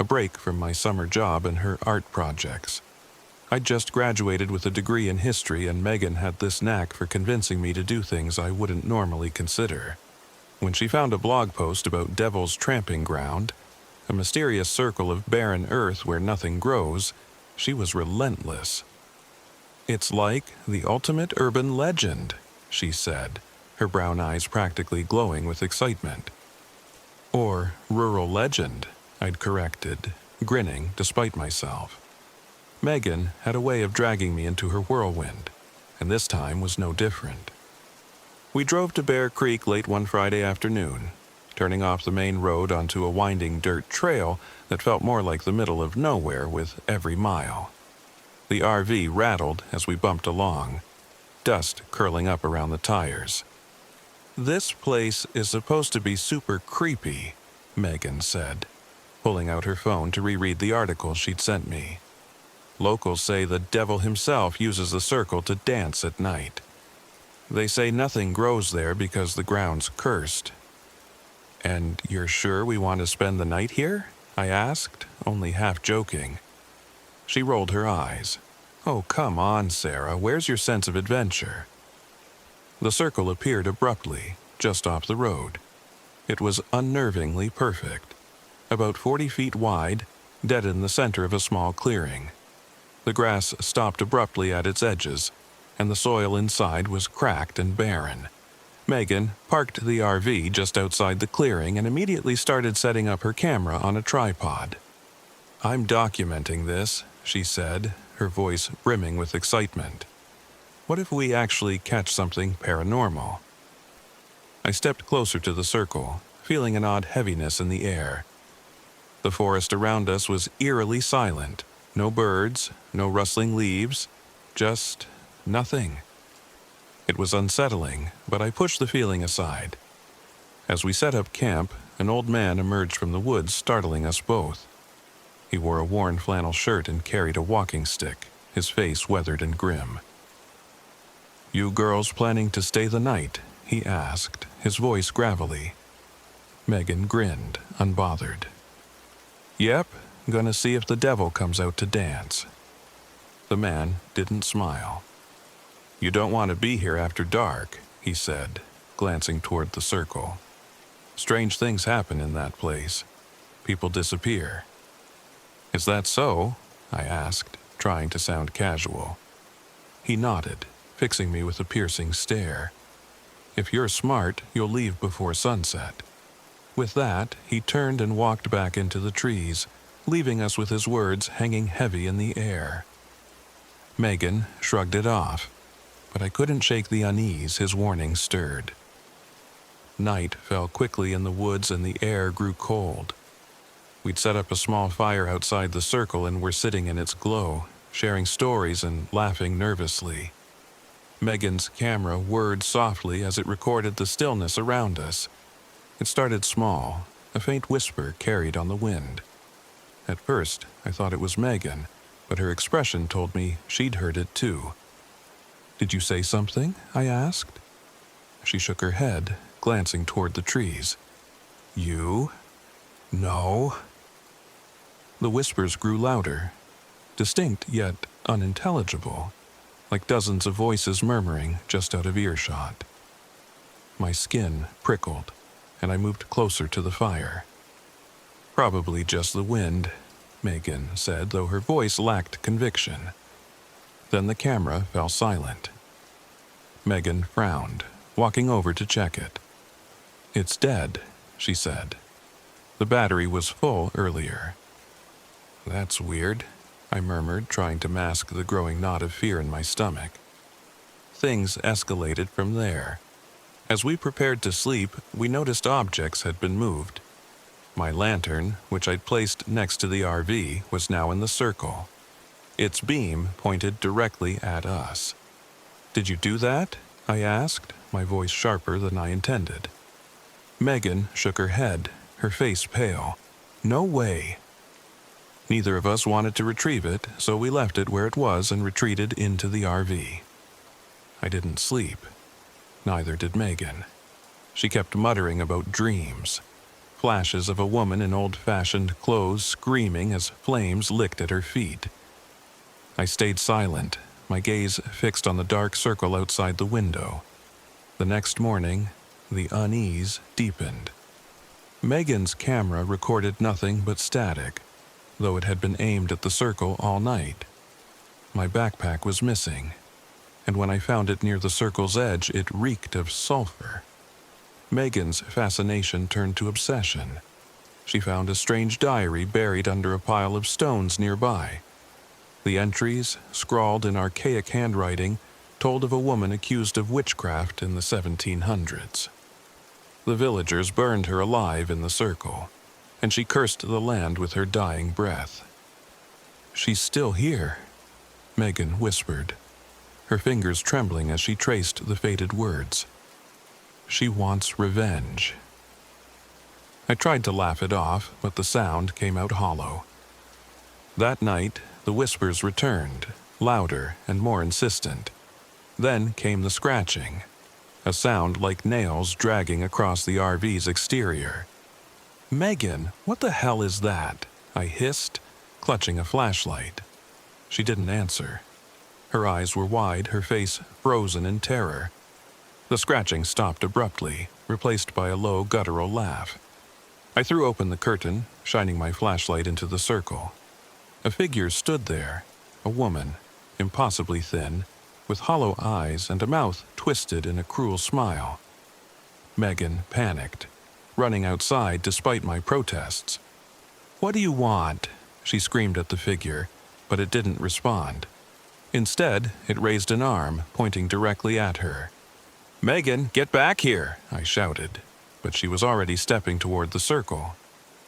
A break from my summer job and her art projects. I'd just graduated with a degree in history, and Megan had this knack for convincing me to do things I wouldn't normally consider. When she found a blog post about Devil's Tramping Ground, a mysterious circle of barren earth where nothing grows, she was relentless. "It's like the ultimate urban legend," she said, her brown eyes practically glowing with excitement. "Or rural legend," I'd corrected, grinning despite myself. Megan had a way of dragging me into her whirlwind, and this time was no different. We drove to Bear Creek late one Friday afternoon, turning off the main road onto a winding dirt trail that felt more like the middle of nowhere with every mile. The RV rattled as we bumped along, dust curling up around the tires. "This place is supposed to be super creepy," Megan said, pulling out her phone to reread the article she'd sent me. "Locals say the devil himself uses the circle to dance at night. They say nothing grows there because the ground's cursed." "And you're sure we want to spend the night here?" I asked, only half joking. She rolled her eyes. "Oh, come on, Sarah, where's your sense of adventure?" The circle appeared abruptly, just off the road. It was unnervingly perfect. About 40 feet wide, dead in the center of a small clearing. The grass stopped abruptly at its edges, and the soil inside was cracked and barren. Megan parked the RV just outside the clearing and immediately started setting up her camera on a tripod. "I'm documenting this," she said, her voice brimming with excitement. "What if we actually catch something paranormal?" I stepped closer to the circle, feeling an odd heaviness in the air. The forest around us was eerily silent. No birds, no rustling leaves, just nothing. It was unsettling, but I pushed the feeling aside. As we set up camp, an old man emerged from the woods, startling us both. He wore a worn flannel shirt and carried a walking stick, his face weathered and grim. "You girls planning to stay the night?" he asked, his voice gravelly. Megan grinned, unbothered. "Yep, gonna see if the devil comes out to dance." The man didn't smile. "You don't want to be here after dark," he said, glancing toward the circle. "Strange things happen in that place. People disappear." "Is that so?" I asked, trying to sound casual. He nodded, fixing me with a piercing stare. "If you're smart, you'll leave before sunset." With that, he turned and walked back into the trees, leaving us with his words hanging heavy in the air. Megan shrugged it off, but I couldn't shake the unease his warning stirred. Night fell quickly in the woods and the air grew cold. We'd set up a small fire outside the circle and were sitting in its glow, sharing stories and laughing nervously. Megan's camera whirred softly as it recorded the stillness around us. It started small, a faint whisper carried on the wind. At first, I thought it was Megan, but her expression told me she'd heard it too. "Did you say something?" I asked. She shook her head, glancing toward the trees. "You? No." The whispers grew louder, distinct yet unintelligible, like dozens of voices murmuring just out of earshot. My skin prickled, and I moved closer to the fire. "Probably just the wind," Megan said, though her voice lacked conviction. Then the camera fell silent. Megan frowned, walking over to check it. "It's dead," she said. "The battery was full earlier." "That's weird," I murmured, trying to mask the growing knot of fear in my stomach. Things escalated from there. As we prepared to sleep, we noticed objects had been moved. My lantern, which I'd placed next to the RV, was now in the circle. Its beam pointed directly at us. "Did you do that?" I asked, my voice sharper than I intended. Megan shook her head, her face pale. "No way." Neither of us wanted to retrieve it, so we left it where it was and retreated into the RV. I didn't sleep. Neither did Megan. She kept muttering about dreams, flashes of a woman in old-fashioned clothes screaming as flames licked at her feet. I stayed silent, my gaze fixed on the dark circle outside the window. The next morning, the unease deepened. Megan's camera recorded nothing but static, though it had been aimed at the circle all night. My backpack was missing, and when I found it near the circle's edge, it reeked of sulfur. Megan's fascination turned to obsession. She found a strange diary buried under a pile of stones nearby. The entries, scrawled in archaic handwriting, told of a woman accused of witchcraft in the 1700s. The villagers burned her alive in the circle, and she cursed the land with her dying breath. "She's still here," Megan whispered, her fingers trembling as she traced the faded words. "She wants revenge." I tried to laugh it off, but the sound came out hollow. That night, the whispers returned, louder and more insistent. Then came the scratching, a sound like nails dragging across the RV's exterior. "Megan, what the hell is that?" I hissed, clutching a flashlight. She didn't answer. Her eyes were wide, her face frozen in terror. The scratching stopped abruptly, replaced by a low, guttural laugh. I threw open the curtain, shining my flashlight into the circle. A figure stood there, a woman, impossibly thin, with hollow eyes and a mouth twisted in a cruel smile. Megan panicked, running outside despite my protests. "What do you want?" she screamed at the figure, but it didn't respond. Instead, it raised an arm, pointing directly at her. "Megan, get back here!" I shouted, but she was already stepping toward the circle.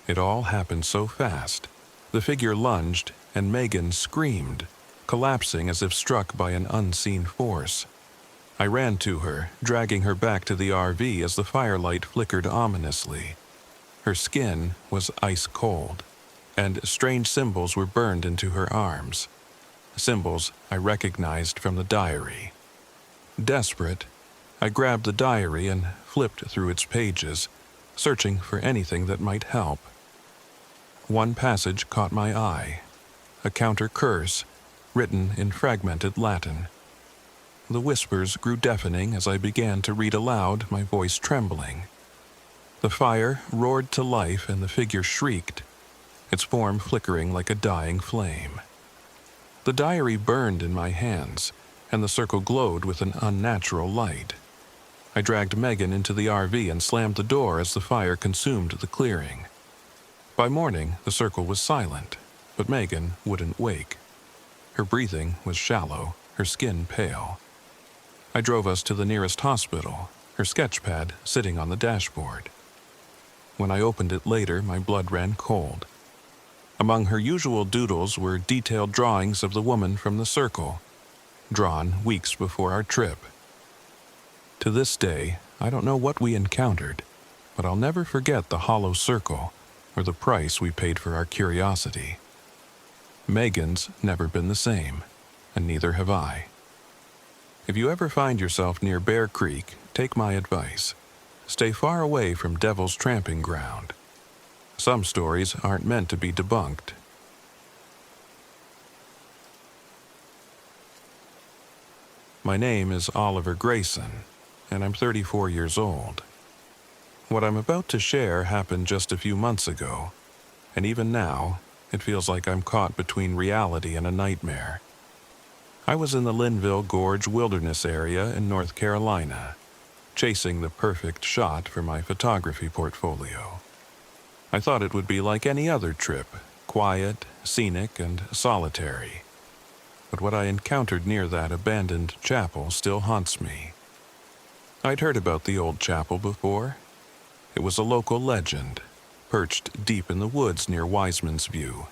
It all happened so fast. The figure lunged, and Megan screamed, collapsing as if struck by an unseen force. I ran to her, dragging her back to the RV as the firelight flickered ominously. Her skin was ice cold, and strange symbols were burned into her arms. Symbols I recognized from the diary. Desperate, I grabbed the diary and flipped through its pages, searching for anything that might help. One passage caught my eye, a counter curse written in fragmented Latin. The whispers grew deafening as I began to read aloud, my voice trembling. The fire roared to life and the figure shrieked, its form flickering like a dying flame. The diary burned in my hands, and the circle glowed with an unnatural light. I dragged Megan into the RV and slammed the door as the fire consumed the clearing. By morning, the circle was silent, but Megan wouldn't wake. Her breathing was shallow, her skin pale. I drove us to the nearest hospital, her sketchpad sitting on the dashboard. When I opened it later, my blood ran cold. Among her usual doodles were detailed drawings of the woman from the circle, drawn weeks before our trip. To this day, I don't know what we encountered, but I'll never forget the hollow circle or the price we paid for our curiosity. Megan's never been the same, and neither have I. If you ever find yourself near Bear Creek, take my advice. Stay far away from Devil's Tramping Ground. Some stories aren't meant to be debunked. My name is Oliver Grayson, and I'm 34 years old. What I'm about to share happened just a few months ago, and even now, it feels like I'm caught between reality and a nightmare. I was in the Linville Gorge wilderness area in North Carolina, chasing the perfect shot for my photography portfolio. I thought it would be like any other trip, quiet, scenic, and solitary. But what I encountered near that abandoned chapel still haunts me. I'd heard about the old chapel before. It was a local legend, perched deep in the woods near Wiseman's View.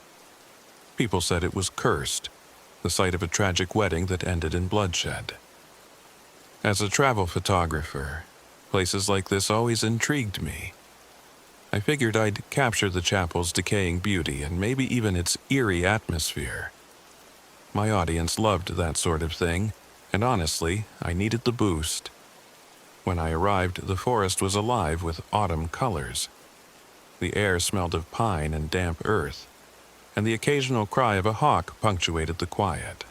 People said it was cursed, the site of a tragic wedding that ended in bloodshed. As a travel photographer, places like this always intrigued me. I figured I'd capture the chapel's decaying beauty and maybe even its eerie atmosphere. My audience loved that sort of thing, and honestly, I needed the boost. When I arrived, the forest was alive with autumn colors. The air smelled of pine and damp earth, and the occasional cry of a hawk punctuated the quiet.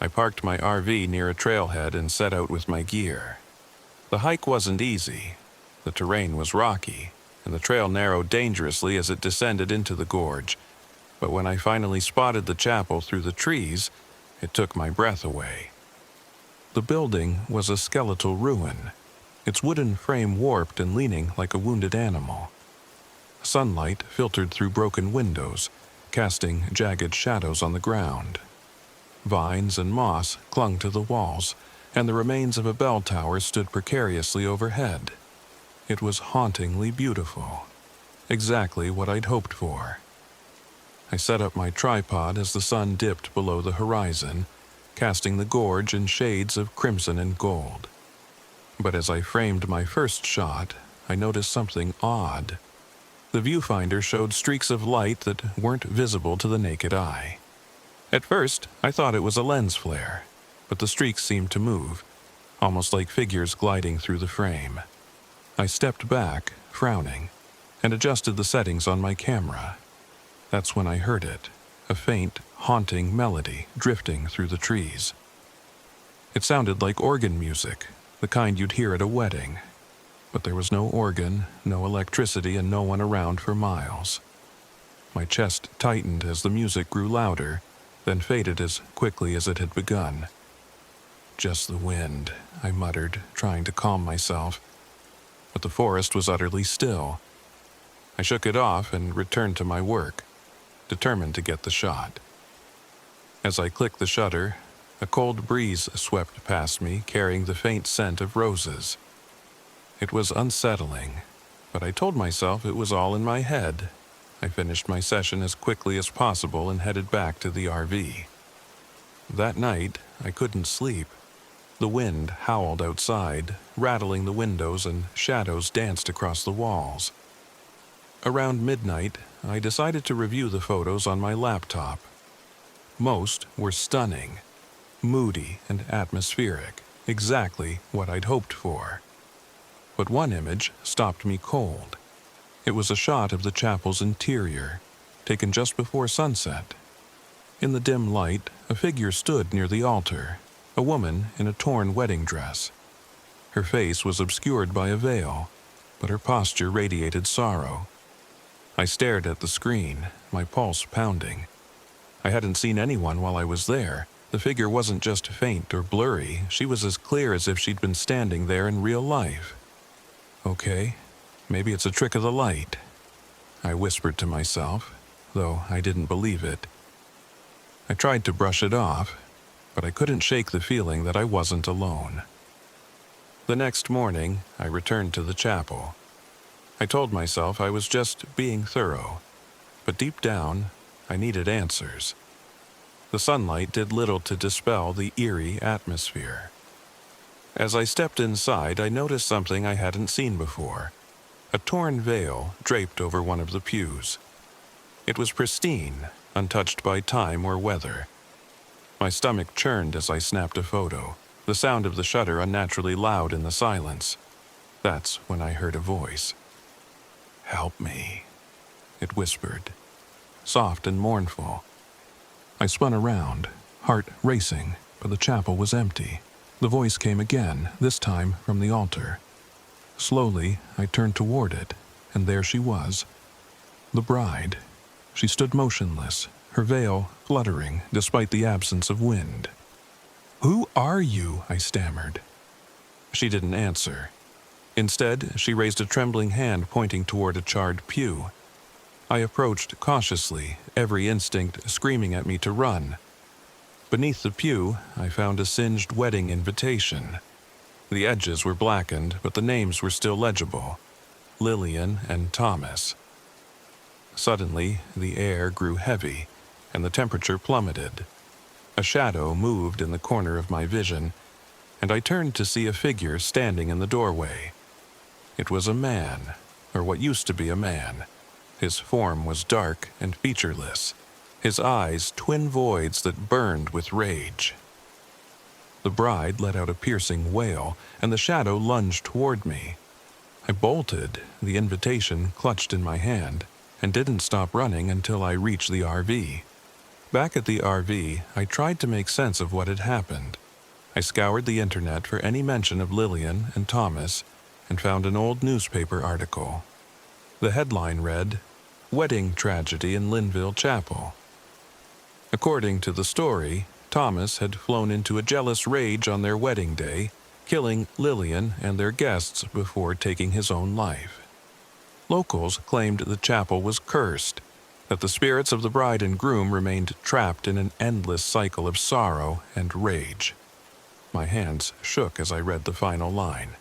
I parked my RV near a trailhead and set out with my gear. The hike wasn't easy. The terrain was rocky, and the trail narrowed dangerously as it descended into the gorge. But when I finally spotted the chapel through the trees, it took my breath away. The building was a skeletal ruin, its wooden frame warped and leaning like a wounded animal. Sunlight filtered through broken windows, casting jagged shadows on the ground. Vines and moss clung to the walls, and the remains of a bell tower stood precariously overhead. It was hauntingly beautiful, exactly what I'd hoped for. I set up my tripod as the sun dipped below the horizon, casting the gorge in shades of crimson and gold. But as I framed my first shot, I noticed something odd. The viewfinder showed streaks of light that weren't visible to the naked eye. At first, I thought it was a lens flare, but the streaks seemed to move, almost like figures gliding through the frame. I stepped back, frowning, and adjusted the settings on my camera. That's when I heard it, a faint, haunting melody drifting through the trees. It sounded like organ music, the kind you'd hear at a wedding. But there was no organ, no electricity, and no one around for miles. My chest tightened as the music grew louder, then faded as quickly as it had begun. Just the wind, I muttered, trying to calm myself. But the forest was utterly still. I shook it off and returned to my work, determined to get the shot. As I clicked the shutter, a cold breeze swept past me, carrying the faint scent of roses. It was unsettling, but I told myself it was all in my head. I finished my session as quickly as possible and headed back to the RV. That night, I couldn't sleep. The wind howled outside, rattling the windows, and shadows danced across the walls. Around midnight, I decided to review the photos on my laptop. Most were stunning, moody and atmospheric, exactly what I'd hoped for. But one image stopped me cold. It was a shot of the chapel's interior, taken just before sunset. In the dim light, a figure stood near the altar, a woman in a torn wedding dress. Her face was obscured by a veil, but her posture radiated sorrow. I stared at the screen, my pulse pounding. I hadn't seen anyone while I was there. The figure wasn't just faint or blurry, she was as clear as if she'd been standing there in real life. Okay, maybe it's a trick of the light, I whispered to myself, though I didn't believe it. I tried to brush it off, but I couldn't shake the feeling that I wasn't alone. The next morning, I returned to the chapel. I told myself I was just being thorough, but deep down, I needed answers. The sunlight did little to dispel the eerie atmosphere. As I stepped inside, I noticed something I hadn't seen before. A torn veil draped over one of the pews. It was pristine, untouched by time or weather. My stomach churned as I snapped a photo, the sound of the shutter unnaturally loud in the silence. That's when I heard a voice. "Help me," it whispered, soft and mournful. I spun around, heart racing, but the chapel was empty. The voice came again, this time from the altar. Slowly, I turned toward it, and there she was. The bride. She stood motionless, her veil fluttering despite the absence of wind. "Who are you?" I stammered. She didn't answer. Instead, she raised a trembling hand pointing toward a charred pew. I approached cautiously, every instinct screaming at me to run. Beneath the pew, I found a singed wedding invitation. The edges were blackened, but the names were still legible: Lillian and Thomas. Suddenly, the air grew heavy, and the temperature plummeted. A shadow moved in the corner of my vision, and I turned to see a figure standing in the doorway. It was a man, or what used to be a man. His form was dark and featureless, his eyes twin voids that burned with rage. The bride let out a piercing wail, and the shadow lunged toward me. I bolted, the invitation clutched in my hand, and didn't stop running until I reached the RV. Back at the RV, I tried to make sense of what had happened. I scoured the internet for any mention of Lillian and Thomas and found an old newspaper article. The headline read, "Wedding Tragedy in Linville Chapel." According to the story, Thomas had flown into a jealous rage on their wedding day, killing Lillian and their guests before taking his own life. Locals claimed the chapel was cursed, that the spirits of the bride and groom remained trapped in an endless cycle of sorrow and rage. My hands shook as I read the final line.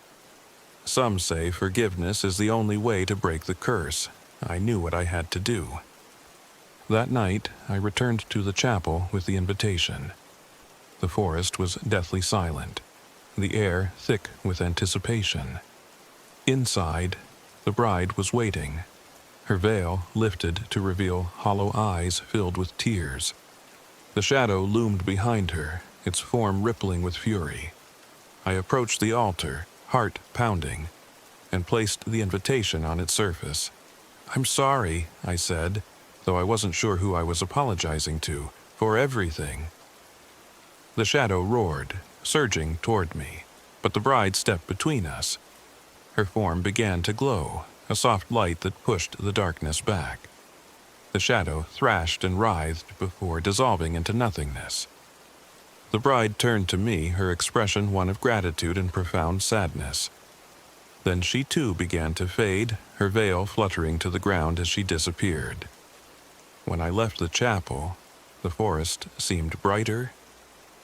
Some say forgiveness is the only way to break the curse. I knew what I had to do. That night, I returned to the chapel with the invitation. The forest was deathly silent, the air thick with anticipation. Inside, the bride was waiting, her veil lifted to reveal hollow eyes filled with tears. The shadow loomed behind her, its form rippling with fury. I approached the altar, heart pounding, and placed the invitation on its surface. "I'm sorry," I said, though I wasn't sure who I was apologizing to, "for everything." The shadow roared, surging toward me, but the bride stepped between us. Her form began to glow, a soft light that pushed the darkness back. The shadow thrashed and writhed before dissolving into nothingness. The bride turned to me, her expression one of gratitude and profound sadness. Then she too began to fade, her veil fluttering to the ground as she disappeared. When I left the chapel, the forest seemed brighter,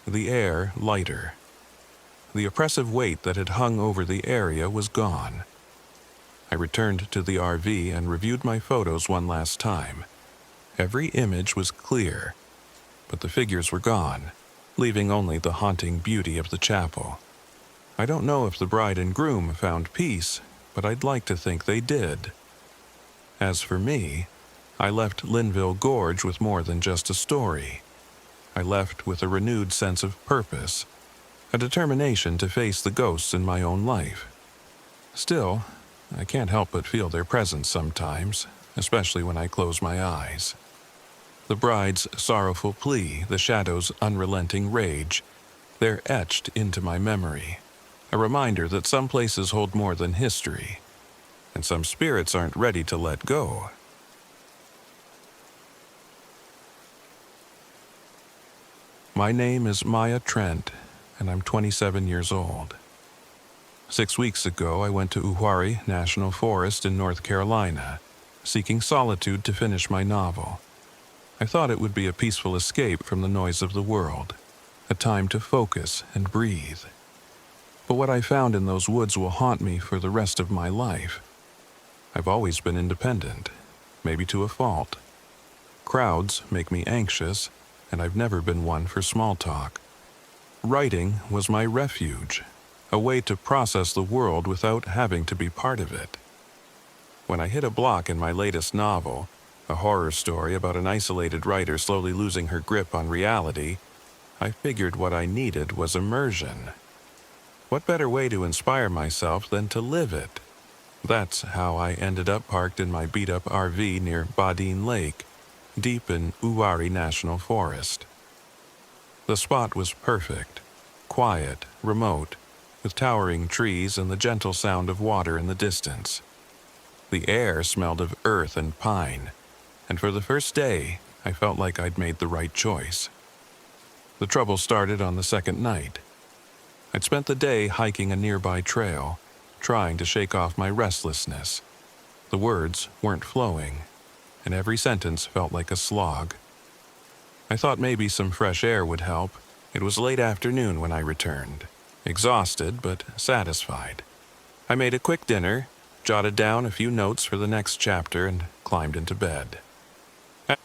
the air lighter. The oppressive weight that had hung over the area was gone. I returned to the RV and reviewed my photos one last time. Every image was clear, but the figures were gone, leaving only the haunting beauty of the chapel. I don't know if the bride and groom found peace, but I'd like to think they did. As for me, I left Linville Gorge with more than just a story. I left with a renewed sense of purpose, a determination to face the ghosts in my own life. Still, I can't help but feel their presence sometimes, especially when I close my eyes. The bride's sorrowful plea, the shadow's unrelenting rage, they're etched into my memory, a reminder that some places hold more than history, and some spirits aren't ready to let go. My name is Maya Trent, and I'm 27 years old. 6 weeks ago, I went to Uwharrie National Forest in North Carolina, seeking solitude to finish my novel. I thought it would be a peaceful escape from the noise of the world, a time to focus and breathe. But what I found in those woods will haunt me for the rest of my life. I've always been independent, maybe to a fault. Crowds make me anxious, and I've never been one for small talk. Writing was my refuge, a way to process the world without having to be part of it. When I hit a block in my latest novel, a horror story about an isolated writer slowly losing her grip on reality, I figured what I needed was immersion. What better way to inspire myself than to live it? That's how I ended up parked in my beat-up RV near Badine Lake, deep in Uwharrie National Forest. The spot was perfect, quiet, remote, with towering trees and the gentle sound of water in the distance. The air smelled of earth and pine, and for the first day, I felt like I'd made the right choice. The trouble started on the second night. I'd spent the day hiking a nearby trail, trying to shake off my restlessness. The words weren't flowing, and every sentence felt like a slog. I thought maybe some fresh air would help. It was late afternoon when I returned, exhausted but satisfied. I made a quick dinner, jotted down a few notes for the next chapter, and climbed into bed.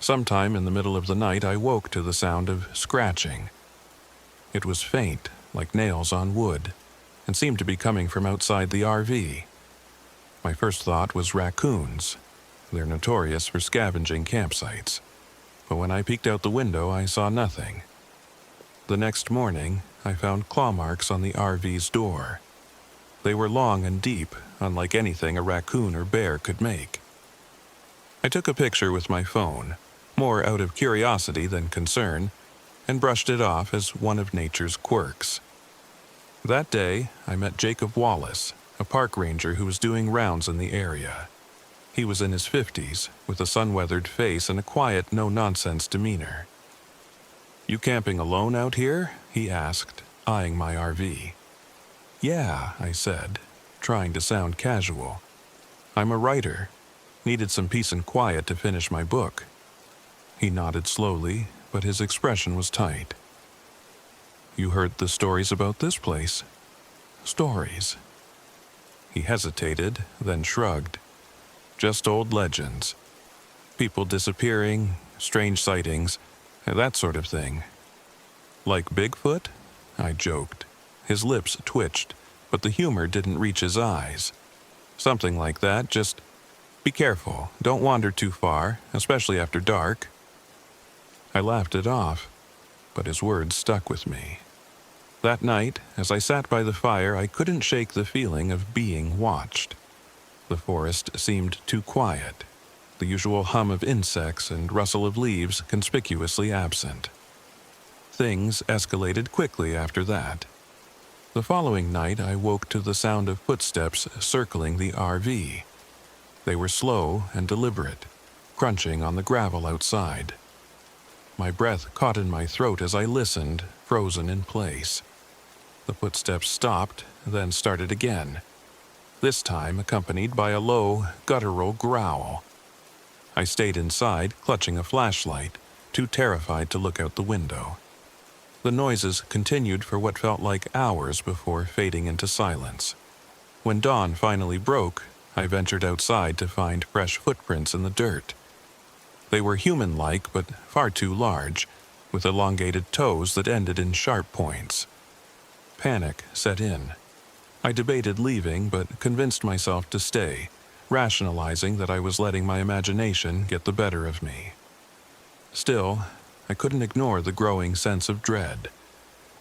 Sometime in the middle of the night, I woke to the sound of scratching. It was faint, like nails on wood, and seemed to be coming from outside the RV. My first thought was raccoons. They're notorious for scavenging campsites. But when I peeked out the window, I saw nothing. The next morning, I found claw marks on the RV's door. They were long and deep, unlike anything a raccoon or bear could make. I took a picture with my phone, more out of curiosity than concern, and brushed it off as one of nature's quirks. That day, I met Jacob Wallace, a park ranger who was doing rounds in the area. He was in his 50s, with a sun-weathered face and a quiet, no-nonsense demeanor. "You camping alone out here?" he asked, eyeing my RV. "Yeah," I said, trying to sound casual. "I'm a writer. Needed some peace and quiet to finish my book." He nodded slowly, but his expression was tight. "You heard the stories about this place?" "Stories?" He hesitated, then shrugged. "Just old legends. People disappearing, strange sightings, that sort of thing." "Like Bigfoot?" I joked. His lips twitched, but the humor didn't reach his eyes. "Something like that, just be careful, don't wander too far, especially after dark." I laughed it off, but his words stuck with me. That night, as I sat by the fire, I couldn't shake the feeling of being watched. The forest seemed too quiet, the usual hum of insects and rustle of leaves conspicuously absent. Things escalated quickly after that. The following night, I woke to the sound of footsteps circling the RV. They were slow and deliberate, crunching on the gravel outside. My breath caught in my throat as I listened, frozen in place. The footsteps stopped, then started again, this time accompanied by a low, guttural growl. I stayed inside, clutching a flashlight, too terrified to look out the window. The noises continued for what felt like hours before fading into silence. When dawn finally broke, I ventured outside to find fresh footprints in the dirt. They were human-like but far too large, with elongated toes that ended in sharp points. Panic set in. I debated leaving, but convinced myself to stay, rationalizing that I was letting my imagination get the better of me. Still, I couldn't ignore the growing sense of dread.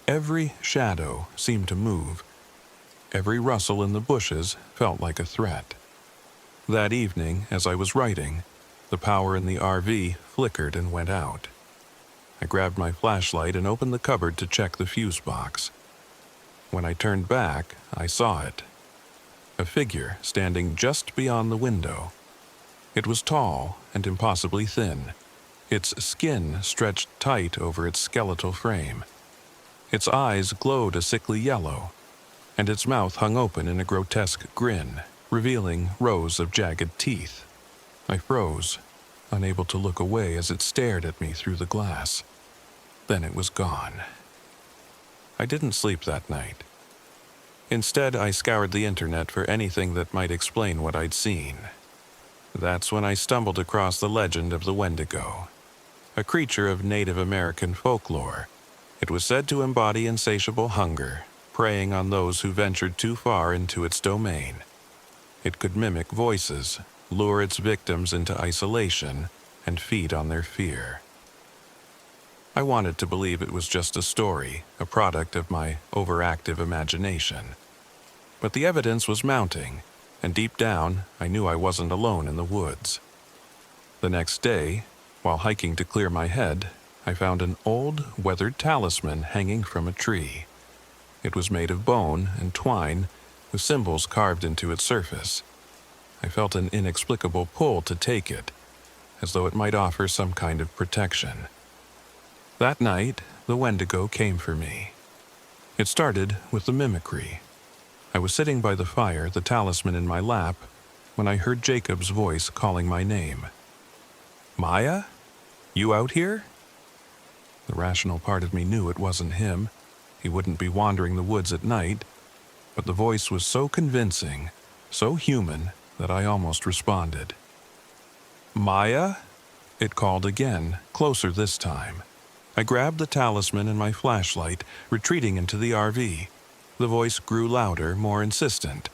Every shadow seemed to move. Every rustle in the bushes felt like a threat. That evening, as I was writing, the power in the RV flickered and went out. I grabbed my flashlight and opened the cupboard to check the fuse box. When I turned back, I saw it. A figure standing just beyond the window. It was tall and impossibly thin. Its skin stretched tight over its skeletal frame. Its eyes glowed a sickly yellow, and its mouth hung open in a grotesque grin, revealing rows of jagged teeth. I froze, unable to look away as it stared at me through the glass. Then it was gone. I didn't sleep that night. Instead, I scoured the internet for anything that might explain what I'd seen. That's when I stumbled across the legend of the Wendigo, a creature of Native American folklore. It was said to embody insatiable hunger, preying on those who ventured too far into its domain. It could mimic voices, lure its victims into isolation, and feed on their fear. I wanted to believe it was just a story, a product of my overactive imagination. But the evidence was mounting, and deep down, I knew I wasn't alone in the woods. The next day, while hiking to clear my head, I found an old, weathered talisman hanging from a tree. It was made of bone and twine, with symbols carved into its surface. I felt an inexplicable pull to take it, as though it might offer some kind of protection. That night, the Wendigo came for me. It started with the mimicry. I was sitting by the fire, the talisman in my lap, when I heard Jacob's voice calling my name. "Maya? You out here?" The rational part of me knew it wasn't him. He wouldn't be wandering the woods at night, but the voice was so convincing, so human, that I almost responded. "Maya?" It called again, closer this time. I grabbed the talisman and my flashlight, retreating into the RV. The voice grew louder, more insistent,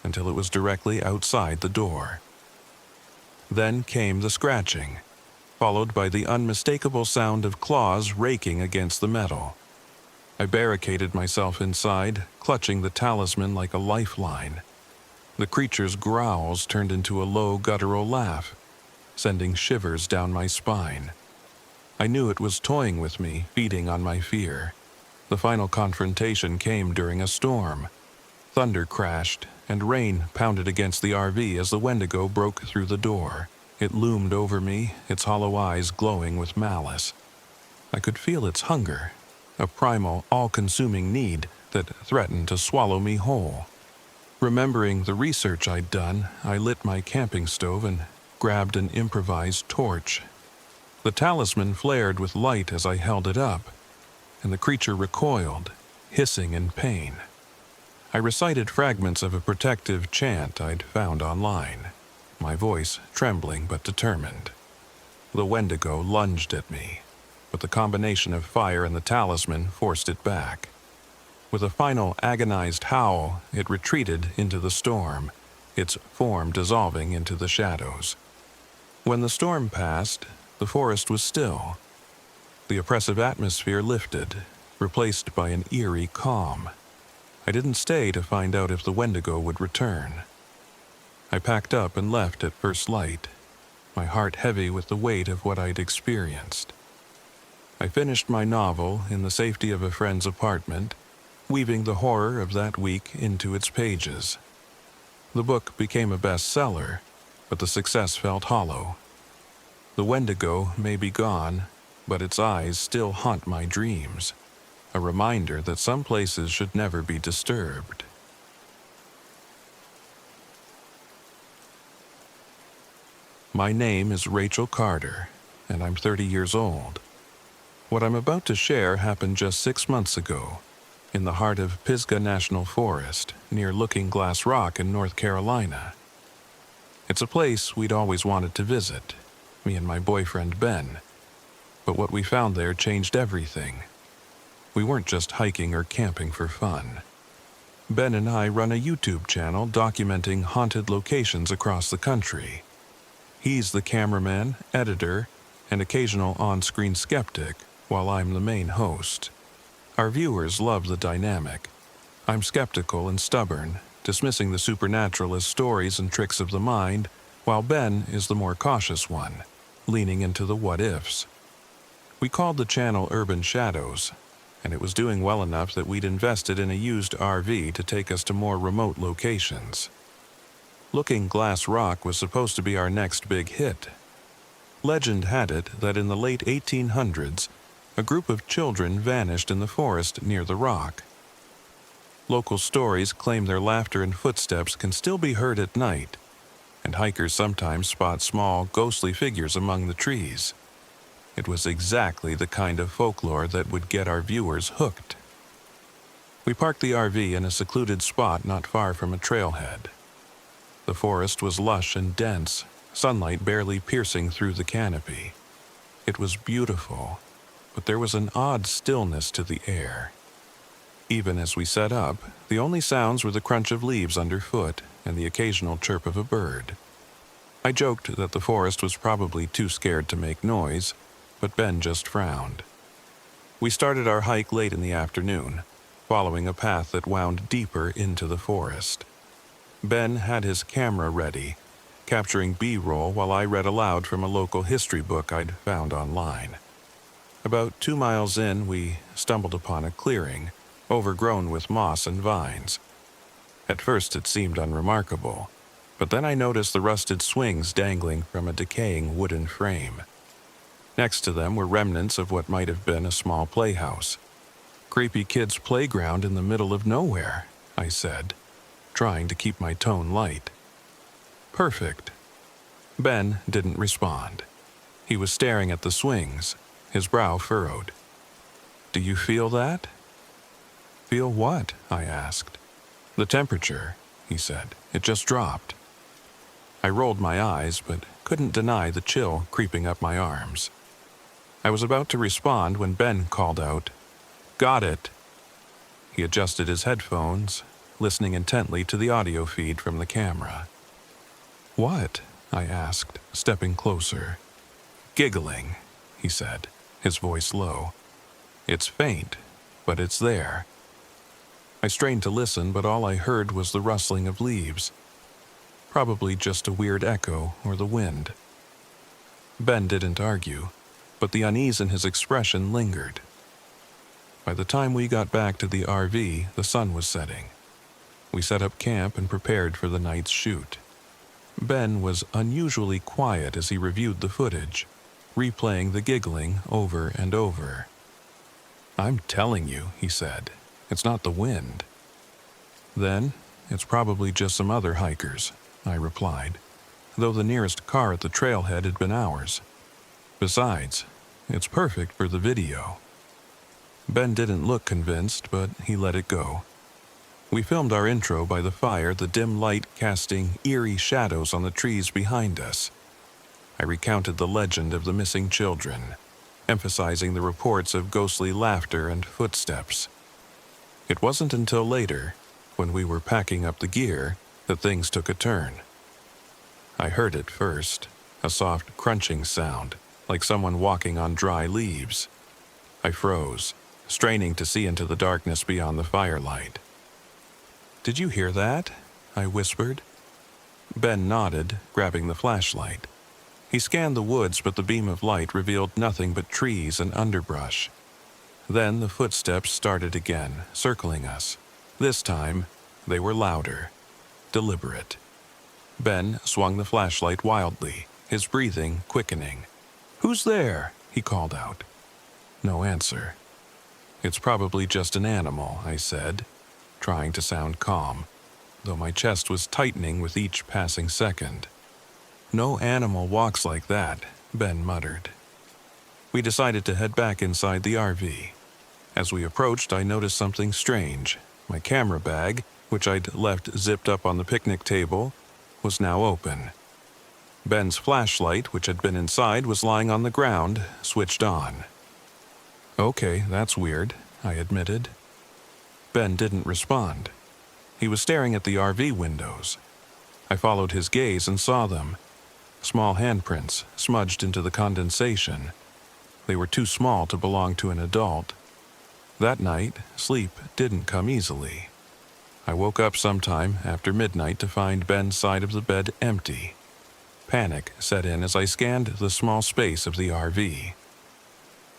until it was directly outside the door. Then came the scratching, followed by the unmistakable sound of claws raking against the metal. I barricaded myself inside, clutching the talisman like a lifeline. The creature's growls turned into a low, guttural laugh, sending shivers down my spine. I knew it was toying with me, feeding on my fear. The final confrontation came during a storm. Thunder crashed, and rain pounded against the RV as the Wendigo broke through the door. It loomed over me, its hollow eyes glowing with malice. I could feel its hunger, a primal, all-consuming need that threatened to swallow me whole. Remembering the research I'd done, I lit my camping stove and grabbed an improvised torch. The talisman flared with light as I held it up, and the creature recoiled, hissing in pain. I recited fragments of a protective chant I'd found online, my voice trembling but determined. The Wendigo lunged at me, but the combination of fire and the talisman forced it back. With a final agonized howl, it retreated into the storm, its form dissolving into the shadows. When the storm passed, the forest was still. The oppressive atmosphere lifted, replaced by an eerie calm. I didn't stay to find out if the Wendigo would return. I packed up and left at first light, my heart heavy with the weight of what I'd experienced. I finished my novel in the safety of a friend's apartment, weaving the horror of that week into its pages. The book became a bestseller, but the success felt hollow. The Wendigo may be gone, but its eyes still haunt my dreams, a reminder that some places should never be disturbed. My name is Rachel Carter, and I'm 30 years old. What I'm about to share happened just 6 months ago, in the heart of Pisgah National Forest, near Looking Glass Rock in North Carolina. It's a place we'd always wanted to visit, me and my boyfriend Ben. But what we found there changed everything. We weren't just hiking or camping for fun. Ben and I run a YouTube channel documenting haunted locations across the country. He's the cameraman, editor, and occasional on-screen skeptic, while I'm the main host. Our viewers love the dynamic. I'm skeptical and stubborn, dismissing the supernatural as stories and tricks of the mind, while Ben is the more cautious one, leaning into the what-ifs. We called the channel Urban Shadows, and it was doing well enough that we'd invested in a used RV to take us to more remote locations. Looking Glass Rock was supposed to be our next big hit. Legend had it that in the late 1800s, a group of children vanished in the forest near the rock. Local stories claim their laughter and footsteps can still be heard at night, and hikers sometimes spot small, ghostly figures among the trees. It was exactly the kind of folklore that would get our viewers hooked. We parked the RV in a secluded spot not far from a trailhead. The forest was lush and dense, sunlight barely piercing through the canopy. It was beautiful, but there was an odd stillness to the air. Even as we set up, the only sounds were the crunch of leaves underfoot and the occasional chirp of a bird. I joked that the forest was probably too scared to make noise, but Ben just frowned. We started our hike late in the afternoon, following a path that wound deeper into the forest. Ben had his camera ready, capturing B-roll while I read aloud from a local history book I'd found online. About 2 miles in, we stumbled upon a clearing, overgrown with moss and vines. At first it seemed unremarkable, but then I noticed the rusted swings dangling from a decaying wooden frame. Next to them were remnants of what might have been a small playhouse. "Creepy kid's playground in the middle of nowhere," I said, trying to keep my tone light. "Perfect." Ben didn't respond. He was staring at the swings, his brow furrowed. "Do you feel that?" "Feel what?" I asked. "The temperature," he said. "It just dropped." I rolled my eyes, but couldn't deny the chill creeping up my arms. I was about to respond when Ben called out, "Got it." He adjusted his headphones, listening intently to the audio feed from the camera. "What?" I asked, stepping closer. "Giggling," he said, his voice low. "It's faint, but it's there. I strained to listen, but all I heard was the rustling of leaves. Probably just a weird echo or the wind. Ben didn't argue, but the unease in his expression lingered. By the time we got back to the RV, the sun was setting. We set up camp and prepared for the night's shoot. Ben was unusually quiet as he reviewed the footage, replaying the giggling over and over. "I'm telling you," he said, "it's not the wind." "Then, it's probably just some other hikers," I replied, though the nearest car at the trailhead had been ours. "Besides, it's perfect for the video." Ben didn't look convinced, but he let it go. We filmed our intro by the fire, the dim light casting eerie shadows on the trees behind us. I recounted the legend of the missing children, emphasizing the reports of ghostly laughter and footsteps. It wasn't until later, when we were packing up the gear, that things took a turn. I heard it first, a soft crunching sound, like someone walking on dry leaves. I froze, straining to see into the darkness beyond the firelight. "Did you hear that?" I whispered. Ben nodded, grabbing the flashlight. He scanned the woods, but the beam of light revealed nothing but trees and underbrush. Then the footsteps started again, circling us. This time, they were louder, deliberate. Ben swung the flashlight wildly, his breathing quickening. "Who's there?" he called out. No answer. "It's probably just an animal," I said, trying to sound calm, though my chest was tightening with each passing second. "No animal walks like that," Ben muttered. We decided to head back inside the RV. As we approached, I noticed something strange. My camera bag, which I'd left zipped up on the picnic table, was now open. Ben's flashlight, which had been inside, was lying on the ground, switched on. "Okay, that's weird," I admitted. Ben didn't respond. He was staring at the RV windows. I followed his gaze and saw them. Small handprints smudged into the condensation. They were too small to belong to an adult. That night, sleep didn't come easily. I woke up sometime after midnight to find Ben's side of the bed empty. Panic set in as I scanned the small space of the RV.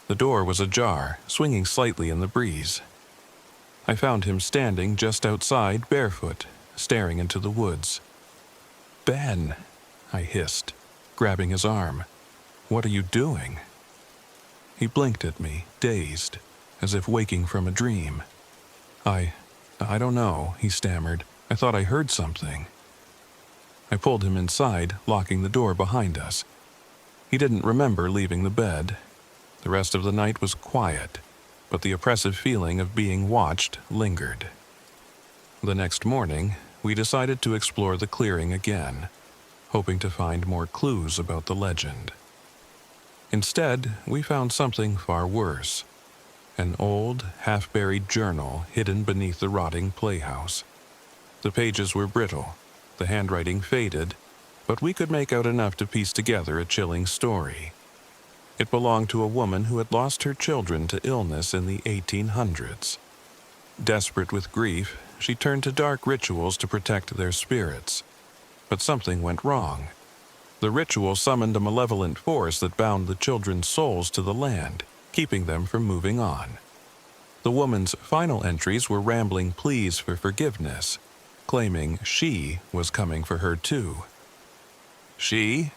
The door was ajar, swinging slightly in the breeze. I found him standing just outside, barefoot, staring into the woods. "Ben," I hissed, grabbing his arm. "What are you doing?" He blinked at me, dazed, as if waking from a dream. I don't know," he stammered. "I thought I heard something." I pulled him inside, locking the door behind us. He didn't remember leaving the bed. The rest of the night was quiet, but the oppressive feeling of being watched lingered. The next morning, we decided to explore the clearing again, hoping to find more clues about the legend. Instead, we found something far worse. An old, half-buried journal hidden beneath the rotting playhouse. The pages were brittle, the handwriting faded, but we could make out enough to piece together a chilling story. It belonged to a woman who had lost her children to illness in the 1800s. Desperate with grief, she turned to dark rituals to protect their spirits. But something went wrong. The ritual summoned a malevolent force that bound the children's souls to the land, keeping them from moving on. The woman's final entries were rambling pleas for forgiveness, claiming she was coming for her too. "She?"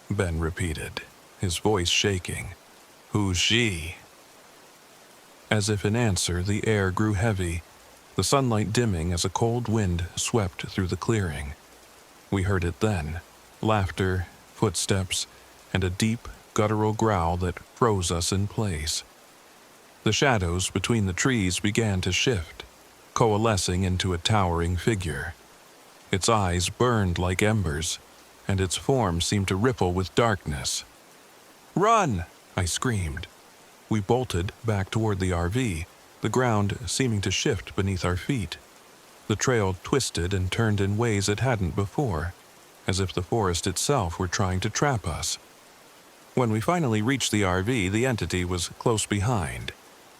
Ben repeated, his voice shaking. "Who's she?" As if in answer, the air grew heavy, the sunlight dimming as a cold wind swept through the clearing. We heard it then, laughter, footsteps, and a deep, guttural growl that froze us in place. The shadows between the trees began to shift, coalescing into a towering figure. Its eyes burned like embers, and its form seemed to ripple with darkness. "Run!" I screamed. We bolted back toward the RV, the ground seeming to shift beneath our feet. The trail twisted and turned in ways it hadn't before, as if the forest itself were trying to trap us. When we finally reached the RV, the entity was close behind,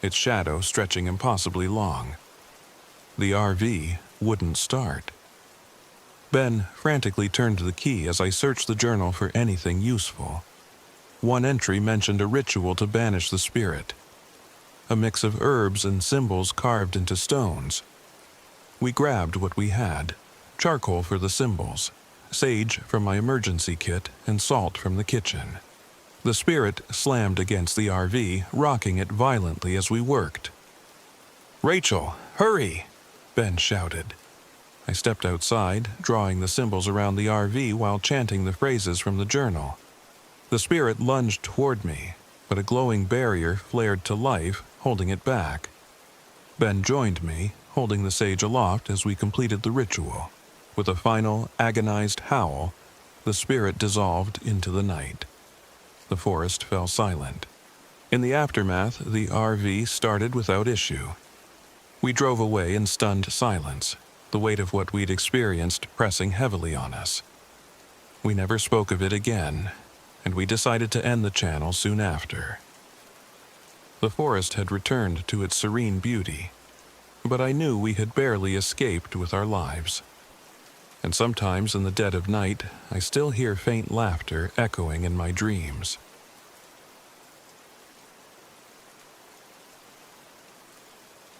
its shadow stretching impossibly long. The RV wouldn't start. Ben frantically turned to the key as I searched the journal for anything useful. One entry mentioned a ritual to banish the spirit. A mix of herbs and symbols carved into stones. We grabbed what we had: charcoal for the symbols, sage from my emergency kit, and salt from the kitchen. The spirit slammed against the RV, rocking it violently as we worked. "Rachel, hurry!" Ben shouted. I stepped outside, drawing the symbols around the RV while chanting the phrases from the journal. The spirit lunged toward me, but a glowing barrier flared to life, holding it back. Ben joined me, holding the sage aloft as we completed the ritual. With a final, agonized howl, the spirit dissolved into the night. The forest fell silent. In the aftermath, the RV started without issue. We drove away in stunned silence, the weight of what we'd experienced pressing heavily on us. We never spoke of it again, and we decided to end the channel soon after. The forest had returned to its serene beauty, but I knew we had barely escaped with our lives. And sometimes in the dead of night, I still hear faint laughter echoing in my dreams.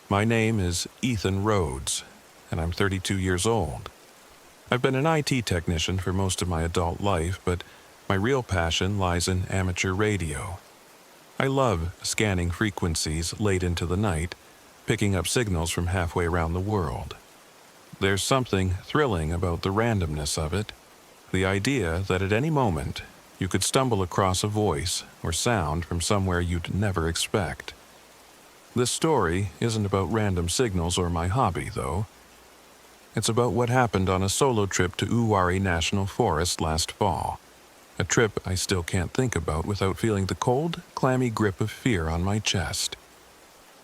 My name is Ethan Rhodes, and I'm 32 years old. I've been an IT technician for most of my adult life, but my real passion lies in amateur radio. I love scanning frequencies late into the night, picking up signals from halfway around the world. There's something thrilling about the randomness of it, the idea that at any moment you could stumble across a voice or sound from somewhere you'd never expect. This story isn't about random signals or my hobby, though. It's about what happened on a solo trip to Uwharrie National Forest last fall. A trip I still can't think about without feeling the cold, clammy grip of fear on my chest.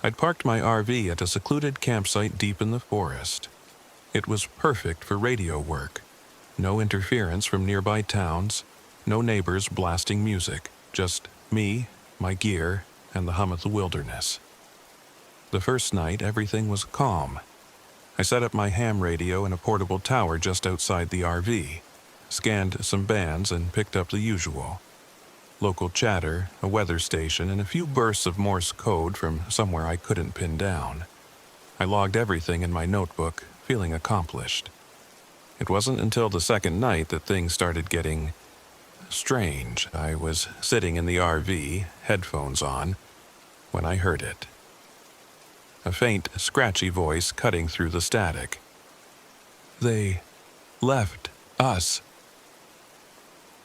I'd parked my RV at a secluded campsite deep in the forest. It was perfect for radio work. No interference from nearby towns, no neighbors blasting music, just me, my gear, and the hum of the wilderness. The first night, everything was calm. I set up my ham radio in a portable tower just outside the RV, scanned some bands, and picked up the usual. Local chatter, a weather station, and a few bursts of Morse code from somewhere I couldn't pin down. I logged everything in my notebook, feeling accomplished. It wasn't until the second night that things started getting strange. I was sitting in the RV, headphones on, when I heard it. A faint, scratchy voice cutting through the static. "They left us."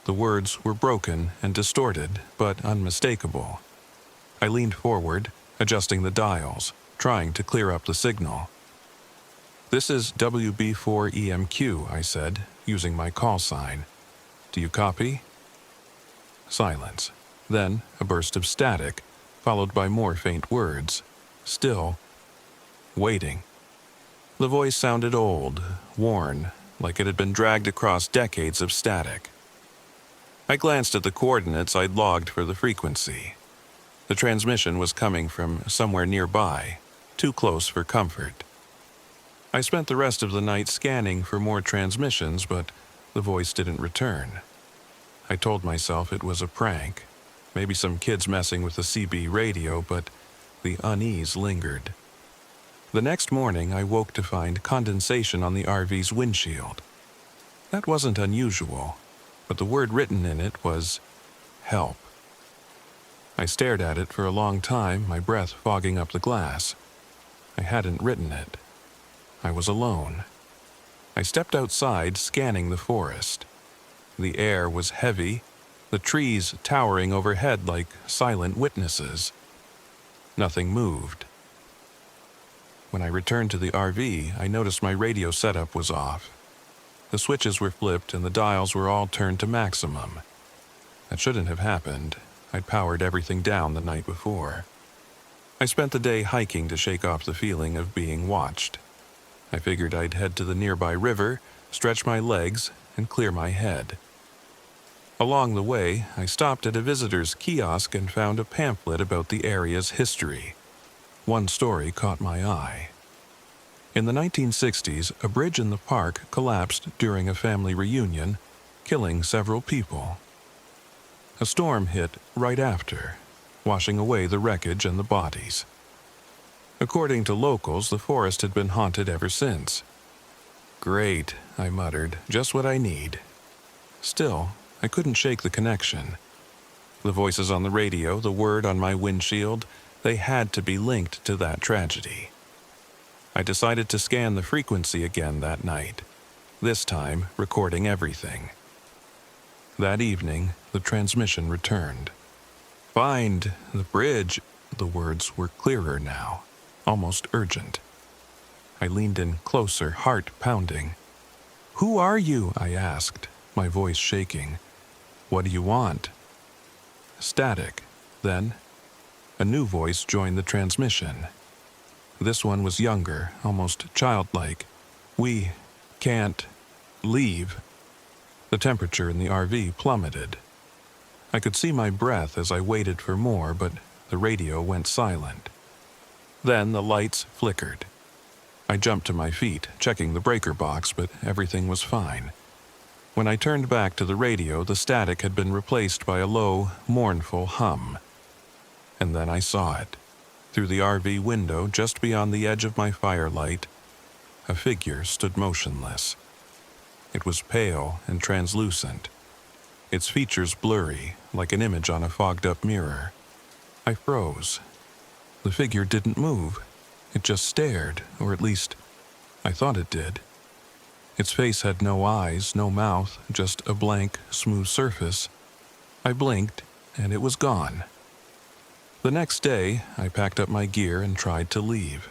The words were broken and distorted, but unmistakable. I leaned forward, adjusting the dials, trying to clear up the signal. "This is WB4EMQ, I said, using my call sign. "Do you copy?" Silence. Then a burst of static, followed by more faint words. Still waiting. The voice sounded old, worn, like it had been dragged across decades of static. I glanced at the coordinates I'd logged for the frequency. The transmission was coming from somewhere nearby, too close for comfort. I spent the rest of the night scanning for more transmissions, but the voice didn't return. I told myself it was a prank, maybe some kids messing with the CB radio, but the unease lingered. The next morning, I woke to find condensation on the RV's windshield. That wasn't unusual, but the word written in it was help. I stared at it for a long time, my breath fogging up the glass. I hadn't written it. I was alone. I stepped outside, scanning the forest. The air was heavy, the trees towering overhead like silent witnesses. Nothing moved. When I returned to the RV, I noticed my radio setup was off. The switches were flipped and the dials were all turned to maximum. That shouldn't have happened. I'd powered everything down the night before. I spent the day hiking to shake off the feeling of being watched. I figured I'd head to the nearby river, stretch my legs, and clear my head. Along the way, I stopped at a visitor's kiosk and found a pamphlet about the area's history. one story caught my eye. In the 1960s, a bridge in the park collapsed during a family reunion, killing several people. A storm hit right after, washing away the wreckage and the bodies. According to locals, the forest had been haunted ever since. "Great," I muttered, "just what I need." Still, I couldn't shake the connection. The voices on the radio, the word on my windshield, they had to be linked to that tragedy. I decided to scan the frequency again that night, this time recording everything. That evening, the transmission returned. "Find the bridge." The words were clearer now, almost urgent. I leaned in closer, heart pounding. "Who are you?" I asked, my voice shaking. "What do you want?" Static. Then, a new voice joined the transmission. This one was younger, almost childlike. "We can't leave." The temperature in the RV plummeted. I could see my breath as I waited for more, but the radio went silent. Then the lights flickered. I jumped to my feet, checking the breaker box, but everything was fine. When I turned back to the radio, the static had been replaced by a low, mournful hum. And then I saw it. Through the RV window, just beyond the edge of my firelight, a figure stood motionless. It was pale and translucent, its features blurry, like an image on a fogged-up mirror. I froze. The figure didn't move. It just stared, or at least, I thought it did. Its face had no eyes, no mouth, just a blank, smooth surface. I blinked, and it was gone. The next day, I packed up my gear and tried to leave.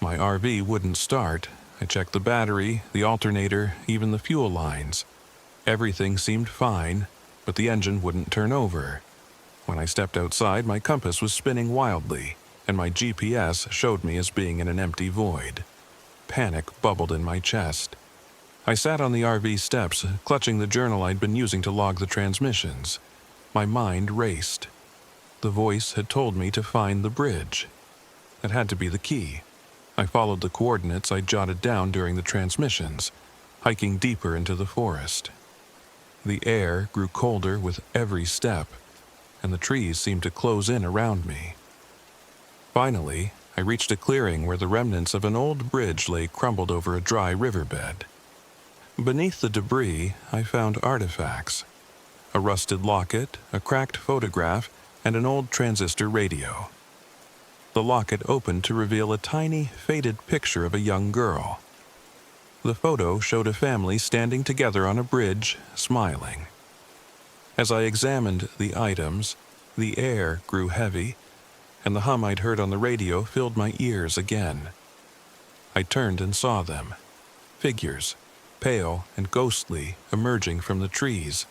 My RV wouldn't start. I checked the battery, the alternator, even the fuel lines. Everything seemed fine, but the engine wouldn't turn over. When I stepped outside, my compass was spinning wildly, and my GPS showed me as being in an empty void. Panic bubbled in my chest. I sat on the RV steps, clutching the journal I'd been using to log the transmissions. My mind raced. The voice had told me to find the bridge. That had to be the key. I followed the coordinates I jotted down during the transmissions, hiking deeper into the forest. The air grew colder with every step, and the trees seemed to close in around me. Finally, I reached a clearing where the remnants of an old bridge lay crumbled over a dry riverbed. Beneath the debris, I found artifacts: a rusted locket, a cracked photograph, and an old transistor radio. The locket opened to reveal a tiny, faded picture of a young girl. The photo showed a family standing together on a bridge, smiling. As I examined the items, the air grew heavy, and the hum I'd heard on the radio filled my ears again. I turned and saw them. Figures, pale and ghostly, emerging from the trees.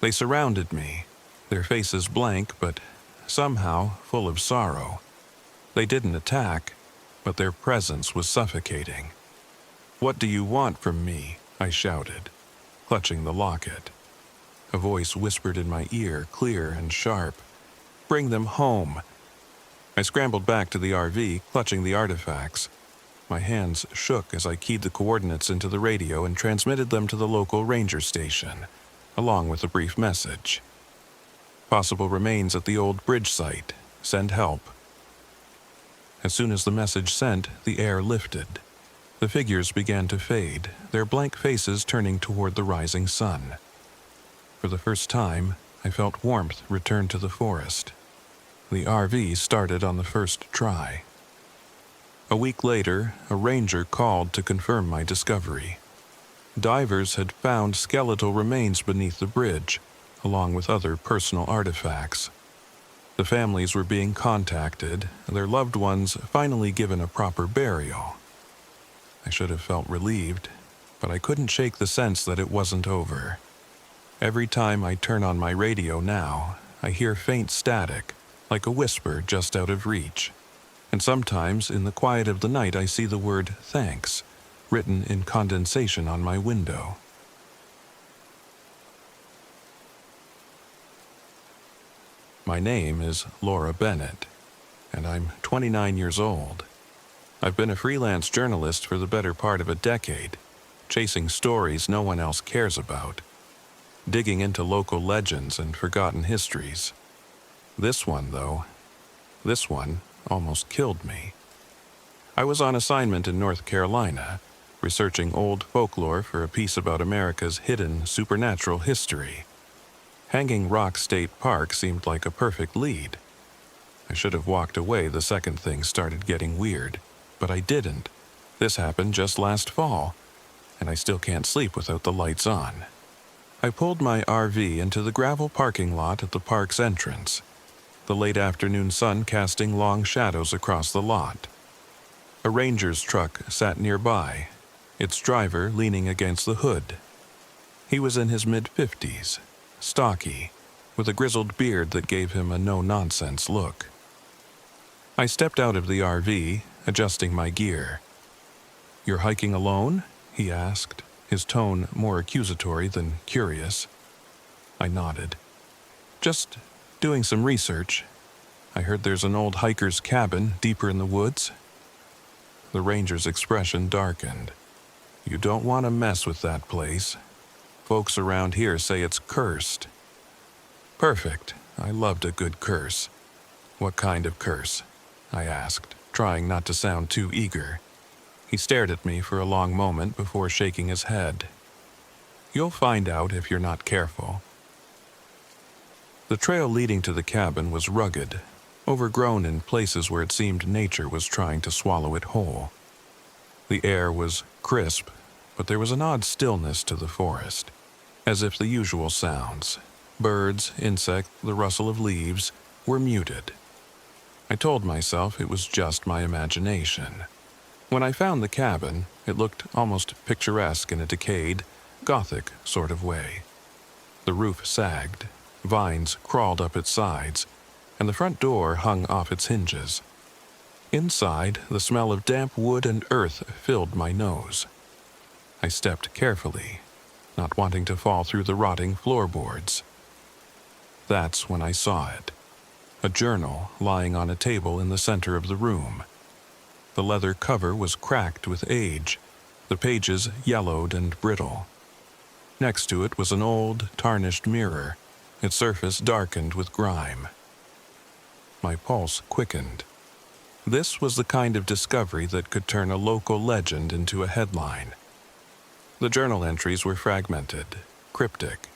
They surrounded me, their faces blank but somehow full of sorrow. They didn't attack, but their presence was suffocating. "What do you want from me?" I shouted, clutching the locket. A voice whispered in my ear, clear and sharp. "Bring them home." I scrambled back to the RV, clutching the artifacts. My hands shook as I keyed the coordinates into the radio and transmitted them to the local ranger station, along with a brief message. "Possible remains at the old bridge site. Send help." As soon as the message sent, the air lifted. The figures began to fade, their blank faces turning toward the rising sun. For the first time, I felt warmth return to the forest. The RV started on the first try. A week later, a ranger called to confirm my discovery. Divers had found skeletal remains beneath the bridge, along with other personal artifacts. The families were being contacted, their loved ones finally given a proper burial. I should have felt relieved, but I couldn't shake the sense that it wasn't over. Every time I turn on my radio now, I hear faint static, like a whisper just out of reach. And sometimes, in the quiet of the night, I see the word "thanks" written in condensation on my window. My name is Laura Bennett. and I'm 29 years old. I've been a freelance journalist for the better part of a decade, chasing stories no one else cares about, digging into local legends and forgotten histories. This one almost killed me. I was on assignment in North Carolina, researching old folklore for a piece about America's hidden supernatural history. Hanging Rock State Park seemed like a perfect lead. I should have walked away the second things started getting weird, but I didn't. This happened just last fall, and I still can't sleep without the lights on. I pulled my RV into the gravel parking lot at the park's entrance, the late afternoon sun casting long shadows across the lot. A ranger's truck sat nearby, its driver leaning against the hood. He was in his mid-50s, stocky, with a grizzled beard that gave him a no-nonsense look. I stepped out of the RV, adjusting my gear. "You're hiking alone?" he asked, his tone more accusatory than curious. I nodded. "Just doing some research. I heard there's an old hiker's cabin deeper in the woods." The ranger's expression darkened. "You don't want to mess with that place. Folks around here say it's cursed." "Perfect. I loved a good curse." "What kind of curse?" I asked, trying not to sound too eager. He stared at me for a long moment before shaking his head. "You'll find out if you're not careful." The trail leading to the cabin was rugged, overgrown in places where it seemed nature was trying to swallow it whole. The air was crisp, but there was an odd stillness to the forest, as if the usual sounds, birds, insects, the rustle of leaves, were muted. I told myself it was just my imagination. When I found the cabin, it looked almost picturesque in a decayed, Gothic sort of way. The roof sagged, vines crawled up its sides, and the front door hung off its hinges. Inside, the smell of damp wood and earth filled my nose. I stepped carefully, not wanting to fall through the rotting floorboards. That's when I saw it. A journal lying on a table in the center of the room. The leather cover was cracked with age, the pages yellowed and brittle. Next to it was an old, tarnished mirror, its surface darkened with grime. My pulse quickened. This was the kind of discovery that could turn a local legend into a headline. The journal entries were fragmented, cryptic.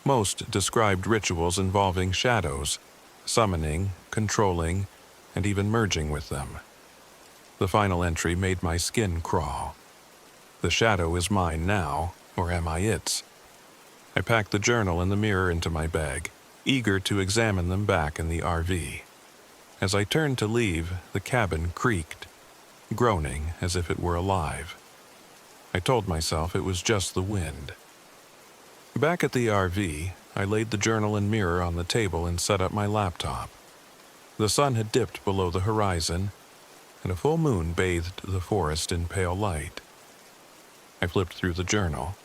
Most described rituals involving shadows, summoning, controlling, and even merging with them. The final entry made my skin crawl. The shadow is mine now, or am I its? I packed the journal and the mirror into my bag, eager to examine them back in the RV. As I turned to leave, the cabin creaked, groaning as if it were alive. I told myself it was just the wind. Back at the RV, I laid the journal and mirror on the table and set up my laptop. The sun had dipped below the horizon, and a full moon bathed the forest in pale light. I flipped through the journal,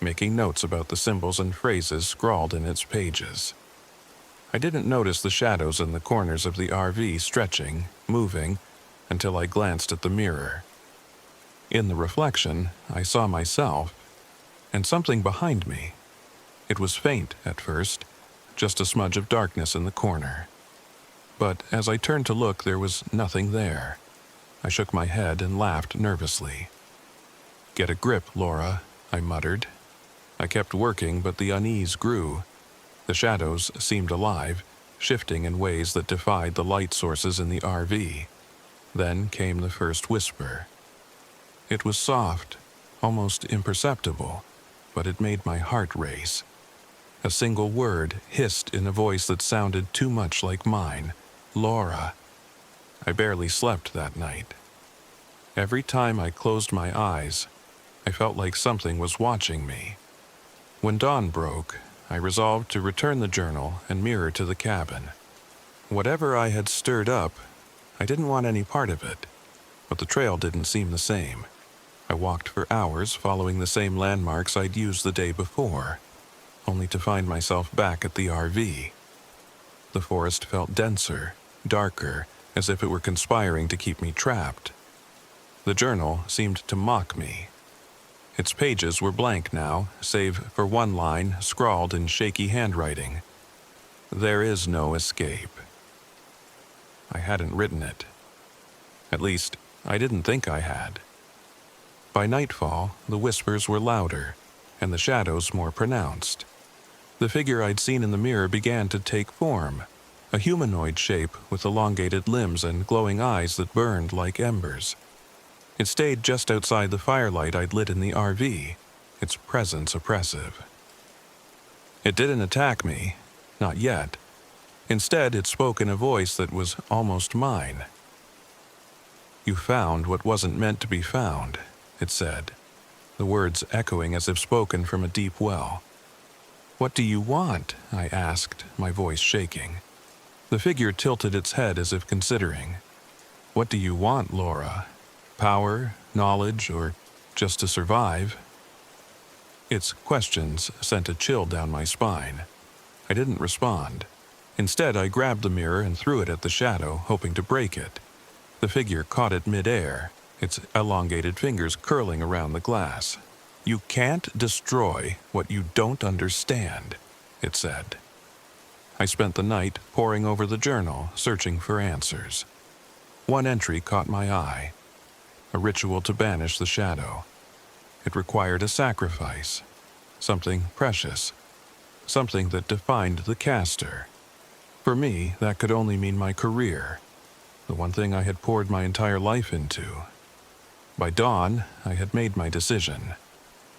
making notes about the symbols and phrases scrawled in its pages. I didn't notice the shadows in the corners of the RV stretching, moving, until I glanced at the mirror. In the reflection, I saw myself, and something behind me. It was faint at first, just a smudge of darkness in the corner. But as I turned to look, there was nothing there. I shook my head and laughed nervously. "Get a grip, Laura," I muttered. I kept working, but the unease grew. The shadows seemed alive, shifting in ways that defied the light sources in the RV. Then came the first whisper. It was soft, almost imperceptible, but it made my heart race. A single word hissed in a voice that sounded too much like mine. "Laura." I barely slept that night. Every time I closed my eyes, I felt like something was watching me. When dawn broke, I resolved to return the journal and mirror to the cabin. Whatever I had stirred up, I didn't want any part of it, but the trail didn't seem the same. I walked for hours following the same landmarks I'd used the day before, only to find myself back at the RV. The forest felt denser, darker, as if it were conspiring to keep me trapped. The journal seemed to mock me. Its pages were blank now, save for one line scrawled in shaky handwriting. "There is no escape." I hadn't written it. At least, I didn't think I had. By nightfall, the whispers were louder, and the shadows more pronounced. The figure I'd seen in the mirror began to take form, a humanoid shape with elongated limbs and glowing eyes that burned like embers. It stayed just outside the firelight I'd lit in the RV, its presence oppressive. It didn't attack me, not yet. Instead, it spoke in a voice that was almost mine. "You found what wasn't meant to be found," it said, the words echoing as if spoken from a deep well. "What do you want?" I asked, my voice shaking. The figure tilted its head as if considering. "What do you want, Laura? Power, knowledge, or just to survive?" Its questions sent a chill down my spine. I didn't respond. Instead, I grabbed the mirror and threw it at the shadow, hoping to break it. The figure caught it mid-air, its elongated fingers curling around the glass. "You can't destroy what you don't understand," it said. I spent the night poring over the journal, searching for answers. One entry caught my eye. A ritual to banish the shadow. It required a sacrifice, something precious, something that defined the caster. For me, that could only mean my career, the one thing I had poured my entire life into. By dawn, I had made my decision.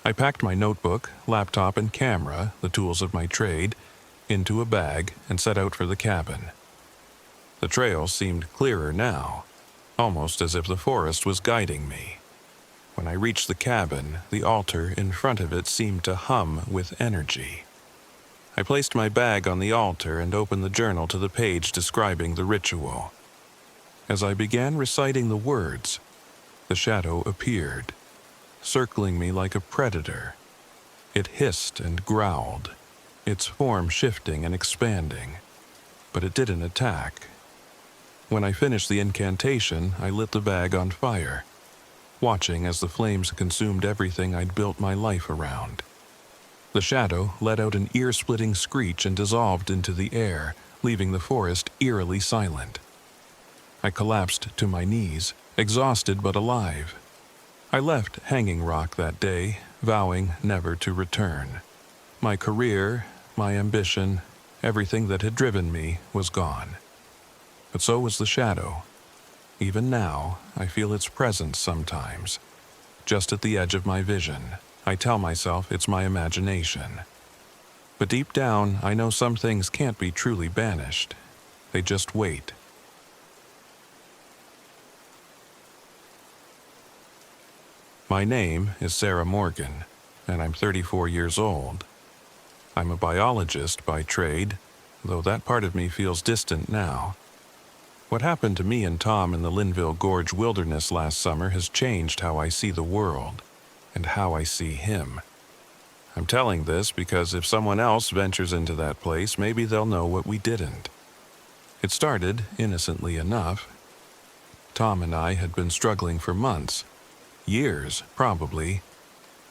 I packed my notebook, laptop, and camera, the tools of my trade, into a bag and set out for the cabin. The trail seemed clearer now, almost as if the forest was guiding me. When I reached the cabin, the altar in front of it seemed to hum with energy. I placed my bag on the altar and opened the journal to the page describing the ritual. As I began reciting the words, the shadow appeared, circling me like a predator. It hissed and growled, its form shifting and expanding, but it didn't attack. When I finished the incantation, I lit the bag on fire, watching as the flames consumed everything I'd built my life around. The shadow let out an ear-splitting screech and dissolved into the air, leaving the forest eerily silent. I collapsed to my knees, exhausted but alive. I left Hanging Rock that day, vowing never to return. My career, my ambition, everything that had driven me was gone. But so was the shadow. Even now, I feel its presence sometimes, just at the edge of my vision. I tell myself it's my imagination. But deep down, I know some things can't be truly banished. They just wait. My name is Sarah Morgan, and I'm 34 years old. I'm a biologist by trade, though that part of me feels distant now. What happened to me and Tom in the Linville Gorge wilderness last summer has changed how I see the world, and how I see him. I'm telling this because if someone else ventures into that place, maybe they'll know what we didn't. It started innocently enough. Tom and I had been struggling for months, years probably.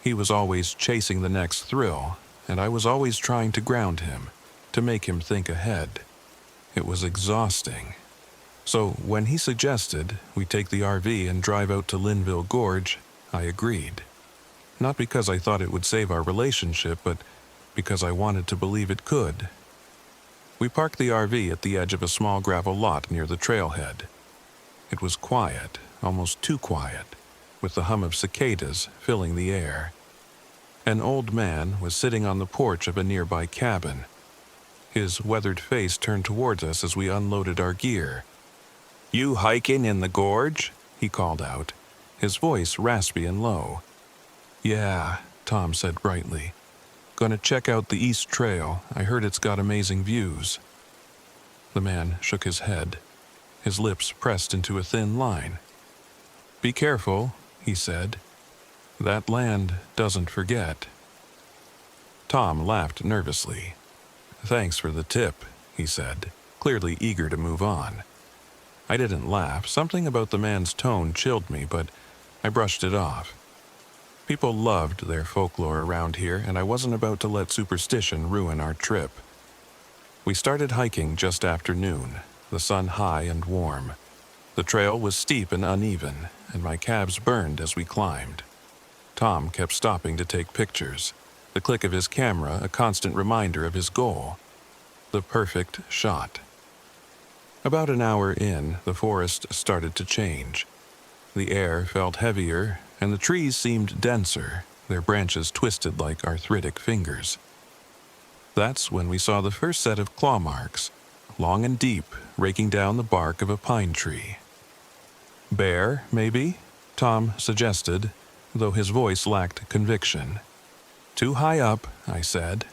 He was always chasing the next thrill, and I was always trying to ground him, to make him think ahead. It was exhausting. So when he suggested we take the RV and drive out to Linville Gorge, I agreed. Not because I thought it would save our relationship, but because I wanted to believe it could. We parked the RV at the edge of a small gravel lot near the trailhead. It was quiet, almost too quiet, with the hum of cicadas filling the air. An old man was sitting on the porch of a nearby cabin. His weathered face turned towards us as we unloaded our gear. "You hiking in the gorge?" he called out, his voice raspy and low. "Yeah," Tom said brightly. "Gonna check out the East Trail. I heard it's got amazing views." The man shook his head, his lips pressed into a thin line. "Be careful," he said. "That land doesn't forget." Tom laughed nervously. "Thanks for the tip," he said, clearly eager to move on. I didn't laugh. Something about the man's tone chilled me, but I brushed it off. People loved their folklore around here, and I wasn't about to let superstition ruin our trip. We started hiking just after noon, the sun high and warm. The trail was steep and uneven, and my calves burned as we climbed. Tom kept stopping to take pictures, the click of his camera a constant reminder of his goal, the perfect shot. About an hour in, the forest started to change. The air felt heavier, and the trees seemed denser, their branches twisted like arthritic fingers. That's when we saw the first set of claw marks, long and deep, raking down the bark of a pine tree. "Bear, maybe?" Tom suggested, though his voice lacked conviction. "Too high up," I said.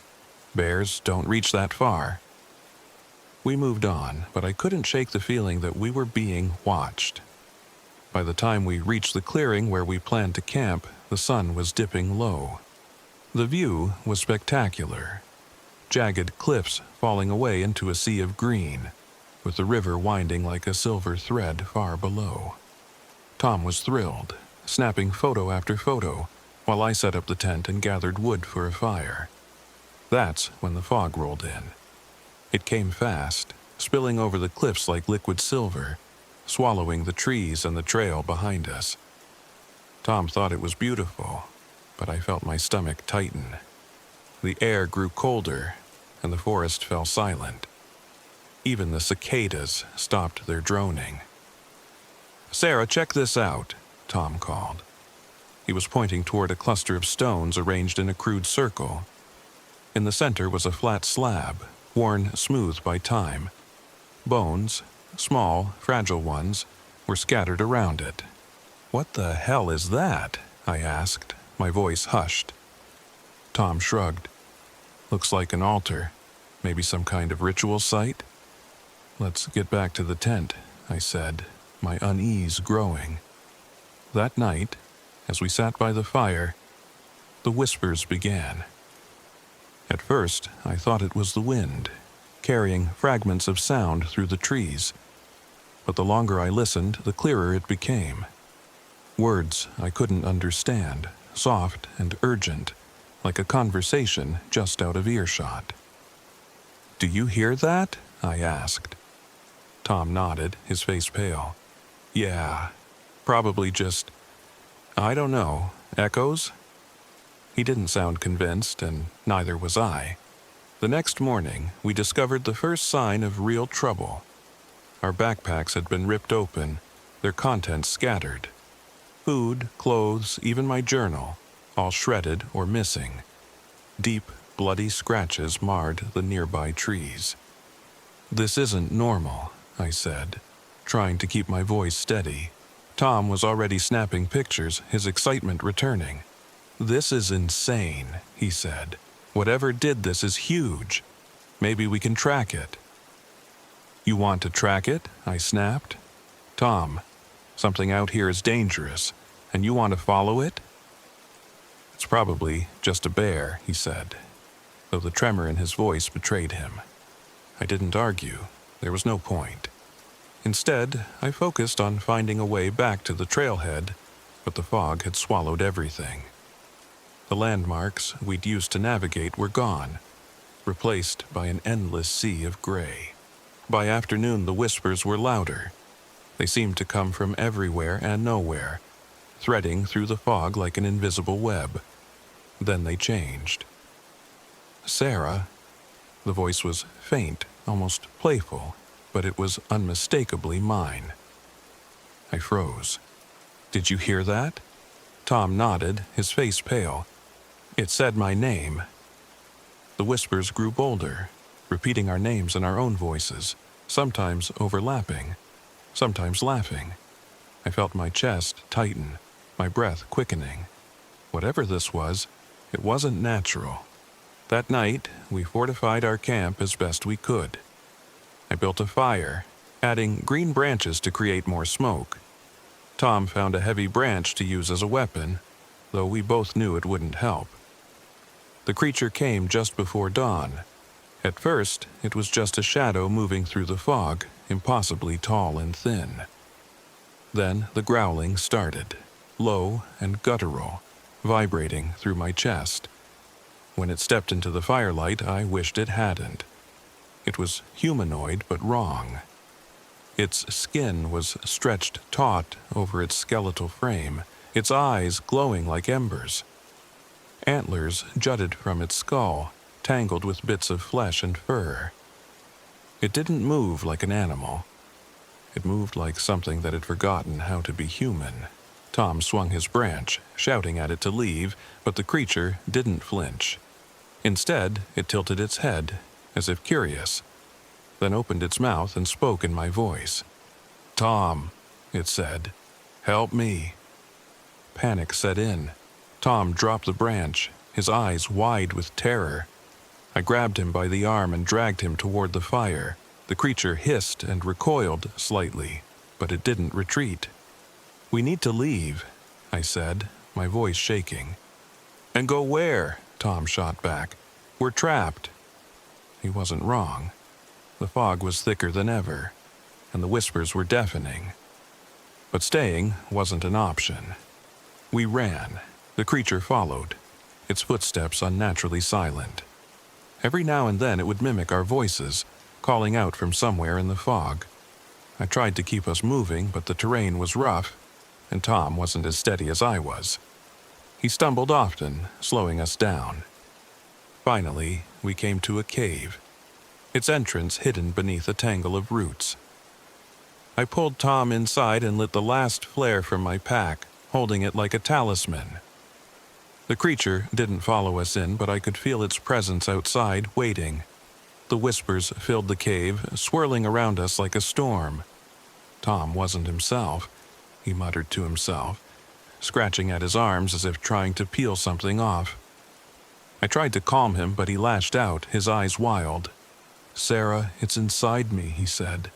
"Bears don't reach that far." We moved on, but I couldn't shake the feeling that we were being watched. By the time we reached the clearing where we planned to camp, the sun was dipping low. The view was spectacular. Jagged cliffs falling away into a sea of green, with the river winding like a silver thread far below. Tom was thrilled, snapping photo after photo, while I set up the tent and gathered wood for a fire. That's when the fog rolled in. It came fast, spilling over the cliffs like liquid silver, swallowing the trees and the trail behind us. Tom thought it was beautiful, but I felt my stomach tighten. The air grew colder, and the forest fell silent. Even the cicadas stopped their droning. "Sarah, check this out," Tom called. He was pointing toward a cluster of stones arranged in a crude circle. In the center was a flat slab, worn smooth by time. Bones, small, fragile ones, were scattered around it. "What the hell is that?" I asked, my voice hushed. Tom shrugged. "Looks like an altar, maybe some kind of ritual site." "Let's get back to the tent," I said, my unease growing. That night, as we sat by the fire, the whispers began. At first, I thought it was the wind, carrying fragments of sound through the trees. But the longer I listened, the clearer it became. Words I couldn't understand, soft and urgent, like a conversation just out of earshot. "Do you hear that?" I asked. Tom nodded, his face pale. "Yeah, probably just, I don't know, echoes?" He didn't sound convinced, and neither was I. The next morning, we discovered the first sign of real trouble. Our backpacks had been ripped open, their contents scattered. Food, clothes, even my journal, all shredded or missing. Deep, bloody scratches marred the nearby trees. "This isn't normal," I said, trying to keep my voice steady. Tom was already snapping pictures, his excitement returning. "This is insane," he said. "Whatever did this is huge. Maybe we can track it." "You want to track it?" I snapped. "Tom, something out here is dangerous, and you want to follow it?" "It's probably just a bear," he said, though the tremor in his voice betrayed him. I didn't argue. There was no point. Instead, I focused on finding a way back to the trailhead, but the fog had swallowed everything. The landmarks we'd used to navigate were gone, replaced by an endless sea of gray. By afternoon, the whispers were louder. They seemed to come from everywhere and nowhere, threading through the fog like an invisible web. Then they changed. "Sarah," the voice was faint, almost playful, but it was unmistakably mine. I froze. "Did you hear that?" Tom nodded, his face pale. "It said my name." The whispers grew bolder, repeating our names in our own voices, sometimes overlapping, sometimes laughing. I felt my chest tighten, my breath quickening. Whatever this was, it wasn't natural. That night, we fortified our camp as best we could. I built a fire, adding green branches to create more smoke. Tom found a heavy branch to use as a weapon, though we both knew it wouldn't help. The creature came just before dawn. At first, it was just a shadow moving through the fog, impossibly tall and thin. Then the growling started, low and guttural, vibrating through my chest. When it stepped into the firelight, I wished it hadn't. It was humanoid but wrong. Its skin was stretched taut over its skeletal frame, its eyes glowing like embers. Antlers jutted from its skull, tangled with bits of flesh and fur. It didn't move like an animal. It moved like something that had forgotten how to be human. Tom swung his branch, shouting at it to leave, but the creature didn't flinch. Instead, it tilted its head, as if curious, then opened its mouth and spoke in my voice. "Tom," it said, "help me." Panic set in. Tom dropped the branch, his eyes wide with terror. I grabbed him by the arm and dragged him toward the fire. The creature hissed and recoiled slightly, but it didn't retreat. "We need to leave," I said, my voice shaking. "And go where?" Tom shot back. "We're trapped." He wasn't wrong. The fog was thicker than ever, and the whispers were deafening. But staying wasn't an option. We ran. The creature followed, its footsteps unnaturally silent. Every now and then it would mimic our voices, calling out from somewhere in the fog. I tried to keep us moving, but the terrain was rough, and Tom wasn't as steady as I was. He stumbled often, slowing us down. Finally, we came to a cave, its entrance hidden beneath a tangle of roots. I pulled Tom inside and lit the last flare from my pack, holding it like a talisman. The creature didn't follow us in, but I could feel its presence outside, waiting. The whispers filled the cave, swirling around us like a storm. Tom wasn't himself, he muttered to himself, scratching at his arms as if trying to peel something off. I tried to calm him, but he lashed out, his eyes wild. "Sarah, it's inside me," he said,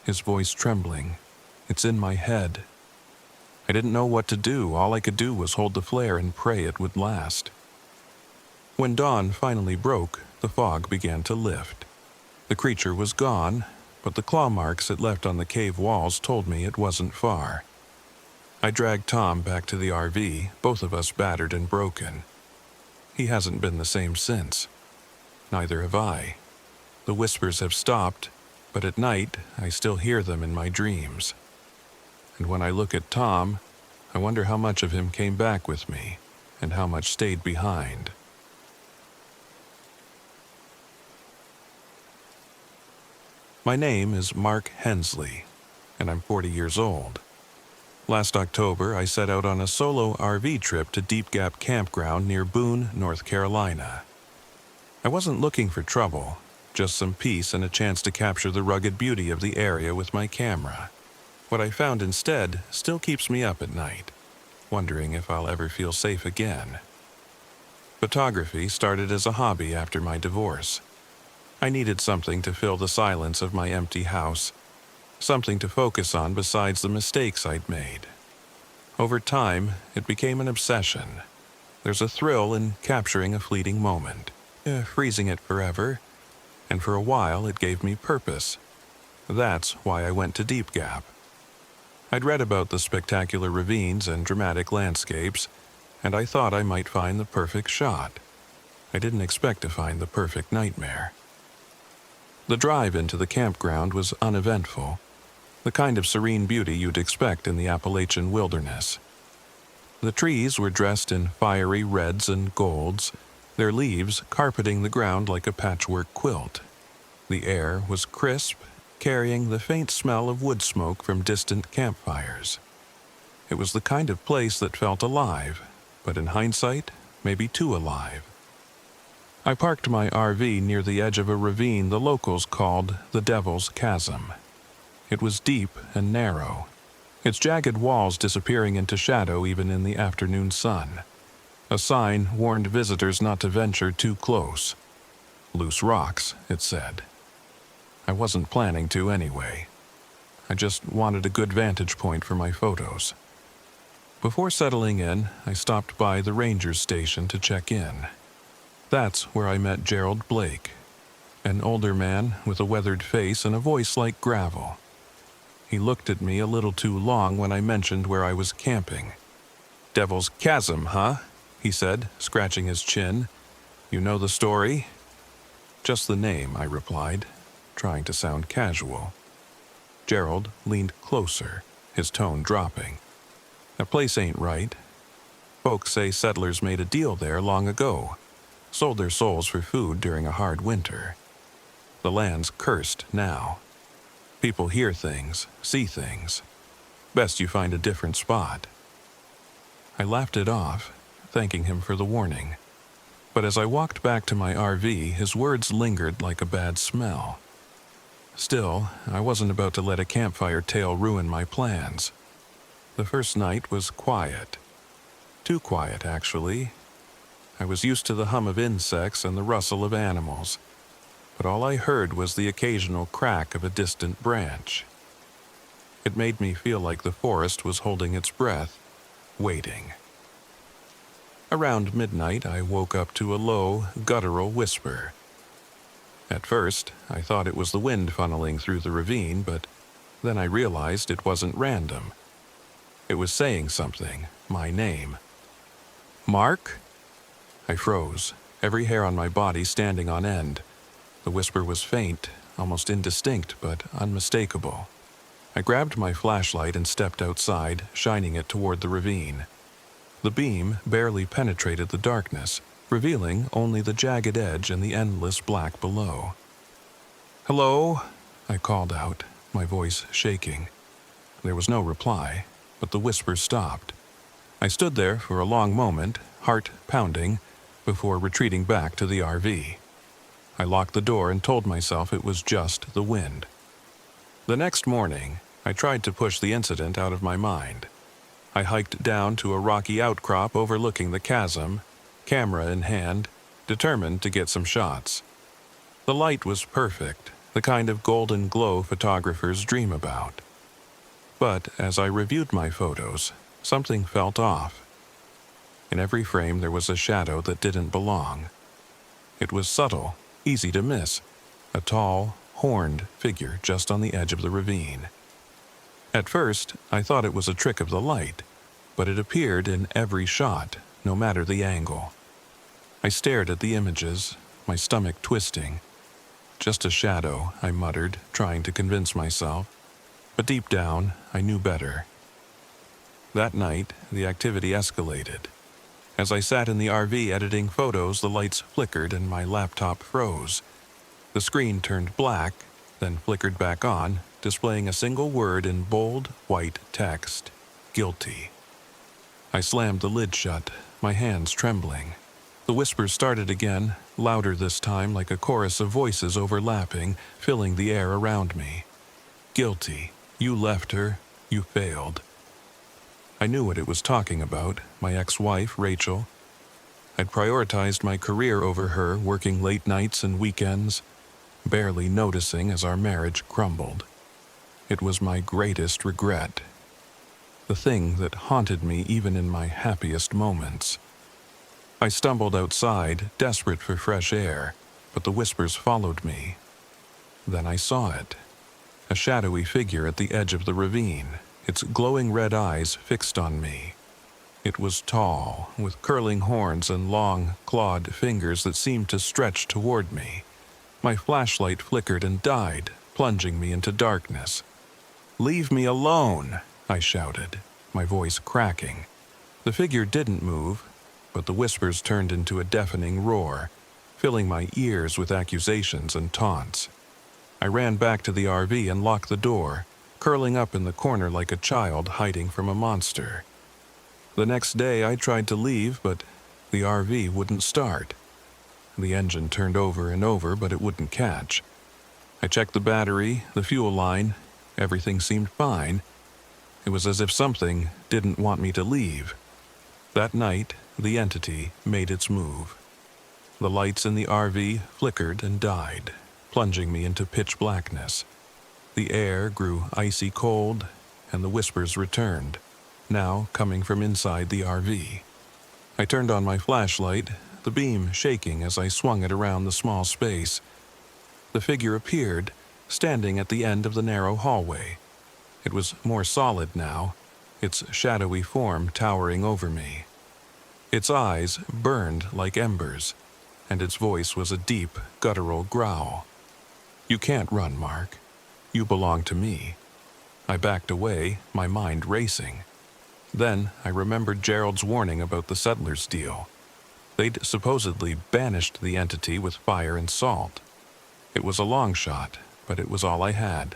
his voice trembling. "It's in my head." I didn't know what to do. All I could do was hold the flare and pray it would last. When dawn finally broke, the fog began to lift. The creature was gone, but the claw marks it left on the cave walls told me it wasn't far. I dragged Tom back to the RV, both of us battered and broken. He hasn't been the same since. Neither have I. The whispers have stopped, but at night I still hear them in my dreams. And when I look at Tom, I wonder how much of him came back with me, and how much stayed behind. My name is Mark Hensley, and I'm 40 years old. Last October, I set out on a solo RV trip to Deep Gap Campground near Boone, North Carolina. I wasn't looking for trouble, just some peace and a chance to capture the rugged beauty of the area with my camera. What I found instead still keeps me up at night, wondering if I'll ever feel safe again. Photography started as a hobby after my divorce. I needed something to fill the silence of my empty house, something to focus on besides the mistakes I'd made. Over time, it became an obsession. There's a thrill in capturing a fleeting moment, freezing it forever, and for a while it gave me purpose. That's why I went to Deep Gap. I'd read about the spectacular ravines and dramatic landscapes, and I thought I might find the perfect shot. I didn't expect to find the perfect nightmare. The drive into the campground was uneventful, the kind of serene beauty you'd expect in the Appalachian wilderness. The trees were dressed in fiery reds and golds, their leaves carpeting the ground like a patchwork quilt. The air was crisp, carrying the faint smell of wood smoke from distant campfires. It was the kind of place that felt alive, but in hindsight, maybe too alive. I parked my RV near the edge of a ravine the locals called the Devil's Chasm. It was deep and narrow, its jagged walls disappearing into shadow even in the afternoon sun. A sign warned visitors not to venture too close. "Loose rocks," it said. I wasn't planning to anyway. I just wanted a good vantage point for my photos. Before settling in, I stopped by the ranger's station to check in. That's where I met Gerald Blake. An older man with a weathered face and a voice like gravel. He looked at me a little too long when I mentioned where I was camping. "Devil's Chasm, huh?" he said, scratching his chin. "You know the story?" "Just the name," I replied, trying to sound casual. Gerald leaned closer, his tone dropping. "That place ain't right. Folks say settlers made a deal there long ago, sold their souls for food during a hard winter. The land's cursed now. People hear things, see things. Best you find a different spot." I laughed it off, thanking him for the warning. But as I walked back to my RV, his words lingered like a bad smell. Still, I wasn't about to let a campfire tale ruin my plans. The first night was quiet. Too quiet, actually. I was used to the hum of insects and the rustle of animals, but all I heard was the occasional crack of a distant branch. It made me feel like the forest was holding its breath, waiting. Around midnight, I woke up to a low, guttural whisper. At first, I thought it was the wind funneling through the ravine, but then I realized it wasn't random. It was saying something, my name. "Mark?" I froze, every hair on my body standing on end. The whisper was faint, almost indistinct, but unmistakable. I grabbed my flashlight and stepped outside, shining it toward the ravine. The beam barely penetrated the darkness, revealing only the jagged edge and the endless black below. "Hello?" I called out, my voice shaking. There was no reply, but the whisper stopped. I stood there for a long moment, heart pounding, before retreating back to the RV. I locked the door and told myself it was just the wind. The next morning, I tried to push the incident out of my mind. I hiked down to a rocky outcrop overlooking the chasm, camera in hand, determined to get some shots. The light was perfect, the kind of golden glow photographers dream about. But as I reviewed my photos, something felt off. In every frame there was a shadow that didn't belong. It was subtle, easy to miss, a tall, horned figure just on the edge of the ravine. At first, I thought it was a trick of the light, but it appeared in every shot, no matter the angle. I stared at the images, my stomach twisting. "Just a shadow," I muttered, trying to convince myself. But deep down, I knew better. That night, the activity escalated. As I sat in the RV editing photos, the lights flickered and my laptop froze. The screen turned black, then flickered back on, displaying a single word in bold, white text: "Guilty." I slammed the lid shut, my hands trembling. The whispers started again, louder this time, like a chorus of voices overlapping, filling the air around me. "Guilty. You left her. You failed." I knew what it was talking about, my ex-wife, Rachel. I'd prioritized my career over her, working late nights and weekends, barely noticing as our marriage crumbled. It was my greatest regret. The thing that haunted me even in my happiest moments. I stumbled outside, desperate for fresh air, but the whispers followed me. Then I saw it. A shadowy figure at the edge of the ravine, its glowing red eyes fixed on me. It was tall, with curling horns and long, clawed fingers that seemed to stretch toward me. My flashlight flickered and died, plunging me into darkness. "Leave me alone!" I shouted, my voice cracking. The figure didn't move, but the whispers turned into a deafening roar, filling my ears with accusations and taunts. I ran back to the RV and locked the door, curling up in the corner like a child hiding from a monster. The next day I tried to leave, but the RV wouldn't start. The engine turned over and over, but it wouldn't catch. I checked the battery, the fuel line. Everything seemed fine. It was as if something didn't want me to leave. That night, the entity made its move. The lights in the RV flickered and died, plunging me into pitch blackness. The air grew icy cold, and the whispers returned, now coming from inside the RV. I turned on my flashlight, the beam shaking as I swung it around the small space. The figure appeared, standing at the end of the narrow hallway. It was more solid now, its shadowy form towering over me. Its eyes burned like embers, and its voice was a deep, guttural growl. "You can't run, Mark. You belong to me." I backed away, my mind racing. Then I remembered Gerald's warning about the settlers' deal. They'd supposedly banished the entity with fire and salt. It was a long shot, but it was all I had.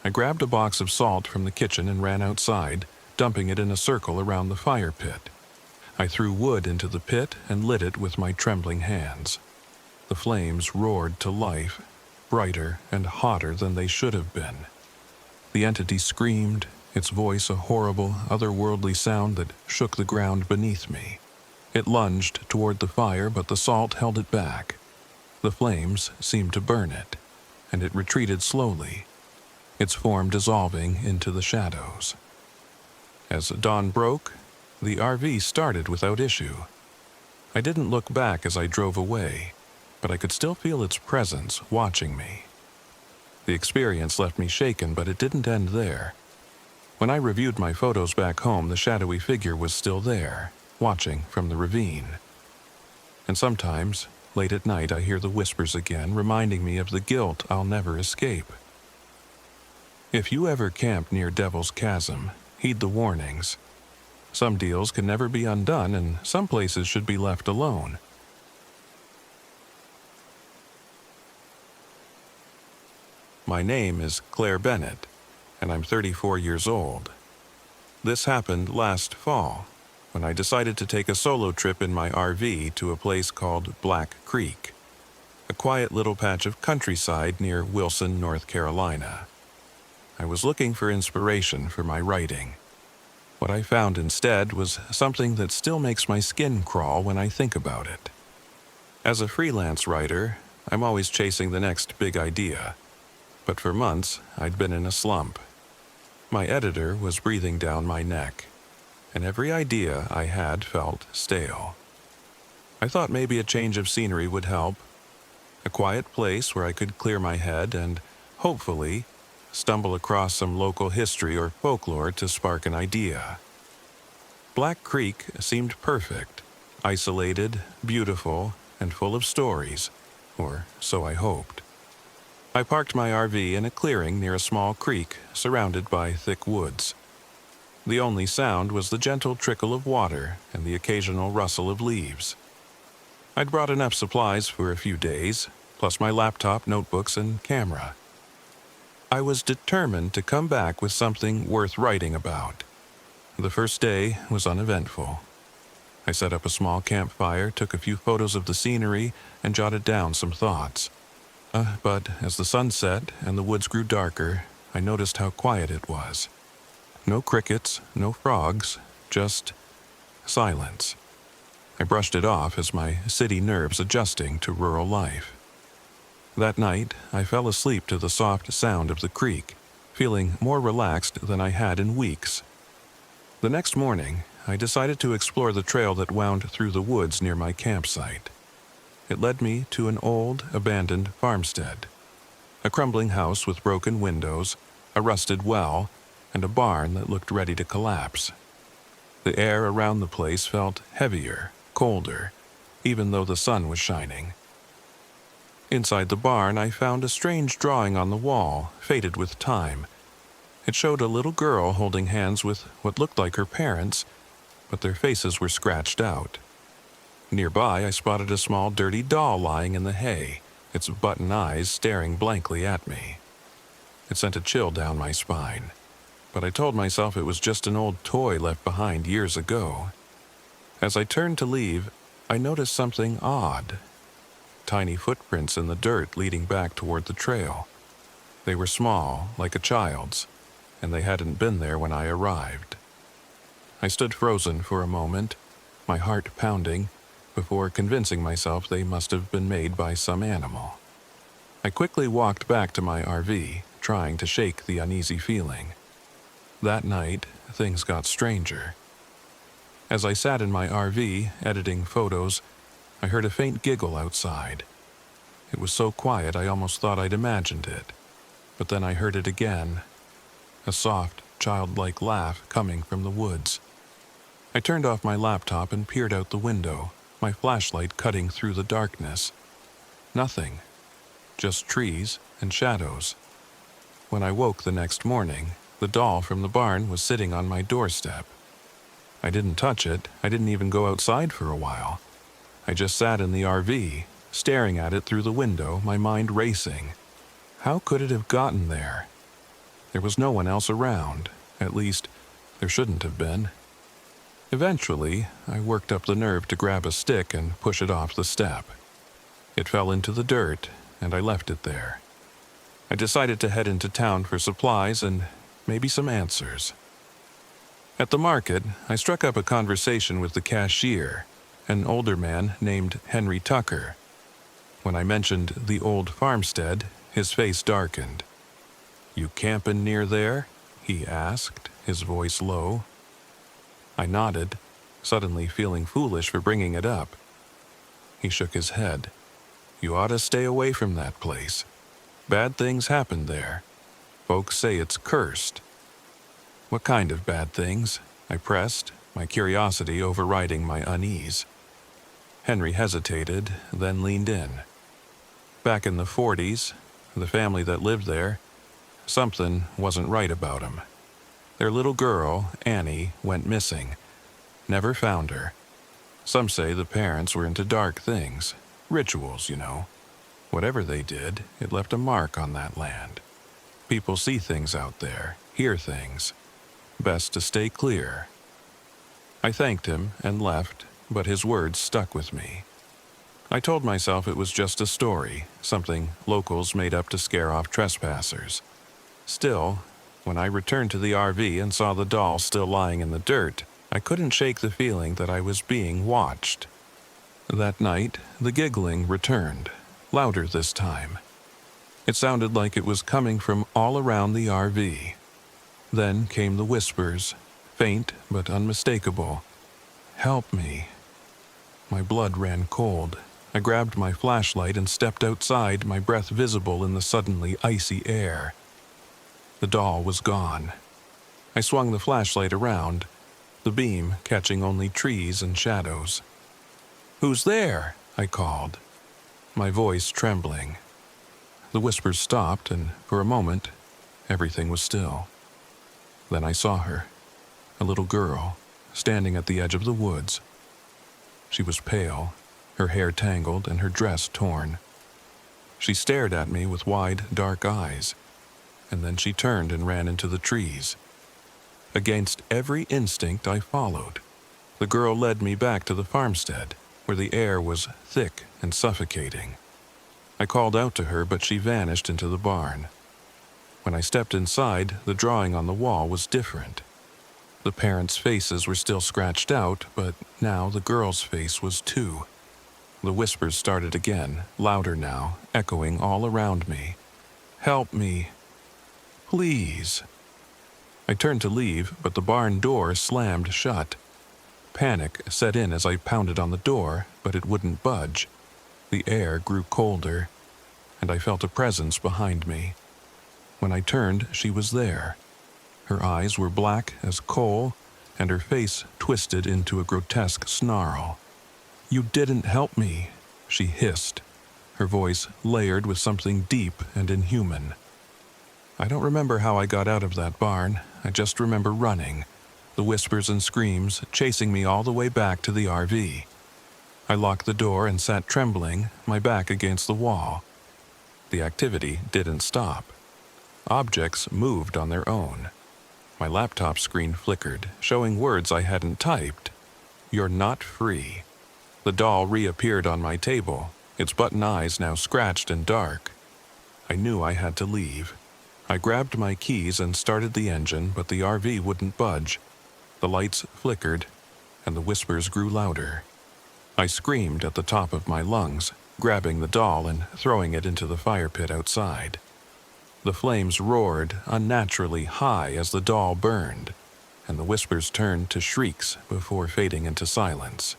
I grabbed a box of salt from the kitchen and ran outside, dumping it in a circle around the fire pit. I threw wood into the pit and lit it with my trembling hands. The flames roared to life, brighter and hotter than they should have been. The entity screamed, its voice a horrible, otherworldly sound that shook the ground beneath me. It lunged toward the fire, but the salt held it back. The flames seemed to burn it, and it retreated slowly, its form dissolving into the shadows. As dawn broke, the RV started without issue. I didn't look back as I drove away, but I could still feel its presence watching me. The experience left me shaken, but it didn't end there. When I reviewed my photos back home, the shadowy figure was still there, watching from the ravine. And sometimes, late at night, I hear the whispers again, reminding me of the guilt I'll never escape. If you ever camp near Devil's Chasm, heed the warnings. Some deals can never be undone, and some places should be left alone. My name is Claire Bennett, and I'm 34 years old. This happened last fall, when I decided to take a solo trip in my RV to a place called Black Creek, a quiet little patch of countryside near Wilson, North Carolina. I was looking for inspiration for my writing. What I found instead was something that still makes my skin crawl when I think about it. As a freelance writer, I'm always chasing the next big idea. But for months, I'd been in a slump. My editor was breathing down my neck, and every idea I had felt stale. I thought maybe a change of scenery would help, a quiet place where I could clear my head and, hopefully, stumble across some local history or folklore to spark an idea. Black Creek seemed perfect, isolated, beautiful, and full of stories, or so I hoped. I parked my RV in a clearing near a small creek surrounded by thick woods. The only sound was the gentle trickle of water and the occasional rustle of leaves. I'd brought enough supplies for a few days, plus my laptop, notebooks, and camera. I was determined to come back with something worth writing about. The first day was uneventful. I set up a small campfire, took a few photos of the scenery, and jotted down some thoughts. But as the sun set and the woods grew darker, I noticed how quiet it was. No crickets, no frogs, just silence. I brushed it off as my city nerves adjusting to rural life. That night, I fell asleep to the soft sound of the creek, feeling more relaxed than I had in weeks. The next morning, I decided to explore the trail that wound through the woods near my campsite. It led me to an old, abandoned farmstead. A crumbling house with broken windows, a rusted well, and a barn that looked ready to collapse. The air around the place felt heavier, colder, even though the sun was shining. Inside the barn, I found a strange drawing on the wall, faded with time. It showed a little girl holding hands with what looked like her parents, but their faces were scratched out. Nearby, I spotted a small dirty doll lying in the hay, its button eyes staring blankly at me. It sent a chill down my spine, but I told myself it was just an old toy left behind years ago. As I turned to leave, I noticed something odd. Tiny footprints in the dirt leading back toward the trail. They were small, like a child's, and they hadn't been there when I arrived. I stood frozen for a moment, my heart pounding, before convincing myself they must have been made by some animal. I quickly walked back to my RV, trying to shake the uneasy feeling. That night, things got stranger. As I sat in my RV, editing photos, I heard a faint giggle outside. It was so quiet I almost thought I'd imagined it. But then I heard it again, a soft, childlike laugh coming from the woods. I turned off my laptop and peered out the window, my flashlight cutting through the darkness. Nothing, just trees and shadows. When I woke the next morning, the doll from the barn was sitting on my doorstep. I didn't touch it, I didn't even go outside for a while. I just sat in the RV, staring at it through the window, my mind racing. How could it have gotten there? There was no one else around, at least, there shouldn't have been. Eventually, I worked up the nerve to grab a stick and push it off the step. It fell into the dirt, and I left it there. I decided to head into town for supplies and maybe some answers. At the market, I struck up a conversation with the cashier, an older man named Henry Tucker. When I mentioned the old farmstead, his face darkened. "You campin' near there?" he asked, his voice low. I nodded, suddenly feeling foolish for bringing it up. He shook his head. "You ought to stay away from that place. Bad things happen there. Folks say it's cursed." "What kind of bad things?" I pressed, my curiosity overriding my unease. Henry hesitated, then leaned in. Back in the 40s, the family that lived there, something wasn't right about them. Their little girl, Annie, went missing. Never found her. Some say the parents were into dark things. Rituals, you know. Whatever they did, it left a mark on that land. People see things out there, hear things. Best to stay clear. I thanked him and left, but his words stuck with me. I told myself it was just a story, something locals made up to scare off trespassers. Still, when I returned to the RV and saw the doll still lying in the dirt, I couldn't shake the feeling that I was being watched. That night, the giggling returned, louder this time. It sounded like it was coming from all around the RV. Then came the whispers, faint but unmistakable. "Help me." My blood ran cold. I grabbed my flashlight and stepped outside, my breath visible in the suddenly icy air. The doll was gone. I swung the flashlight around, the beam catching only trees and shadows. "Who's there?" I called, my voice trembling. The whispers stopped, and for a moment, everything was still. Then I saw her, a little girl, standing at the edge of the woods. She was pale, her hair tangled and her dress torn. She stared at me with wide, dark eyes, and then she turned and ran into the trees. Against every instinct, I followed. The girl led me back to the farmstead, where the air was thick and suffocating. I called out to her, but she vanished into the barn. When I stepped inside, the drawing on the wall was different. The parents' faces were still scratched out, but now the girl's face was too. The whispers started again, louder now, echoing all around me. "Help me. Please." I turned to leave, but the barn door slammed shut. Panic set in as I pounded on the door, but it wouldn't budge. The air grew colder, and I felt a presence behind me. When I turned, she was there. Her eyes were black as coal, and her face twisted into a grotesque snarl. "You didn't help me," she hissed, her voice layered with something deep and inhuman. I don't remember how I got out of that barn. I just remember running, the whispers and screams chasing me all the way back to the RV. I locked the door and sat trembling, my back against the wall. The activity didn't stop. Objects moved on their own. My laptop screen flickered, showing words I hadn't typed. "You're not free." The doll reappeared on my table, its button eyes now scratched and dark. I knew I had to leave. I grabbed my keys and started the engine, but the RV wouldn't budge. The lights flickered, and the whispers grew louder. I screamed at the top of my lungs, grabbing the doll and throwing it into the fire pit outside. The flames roared unnaturally high as the doll burned, and the whispers turned to shrieks before fading into silence.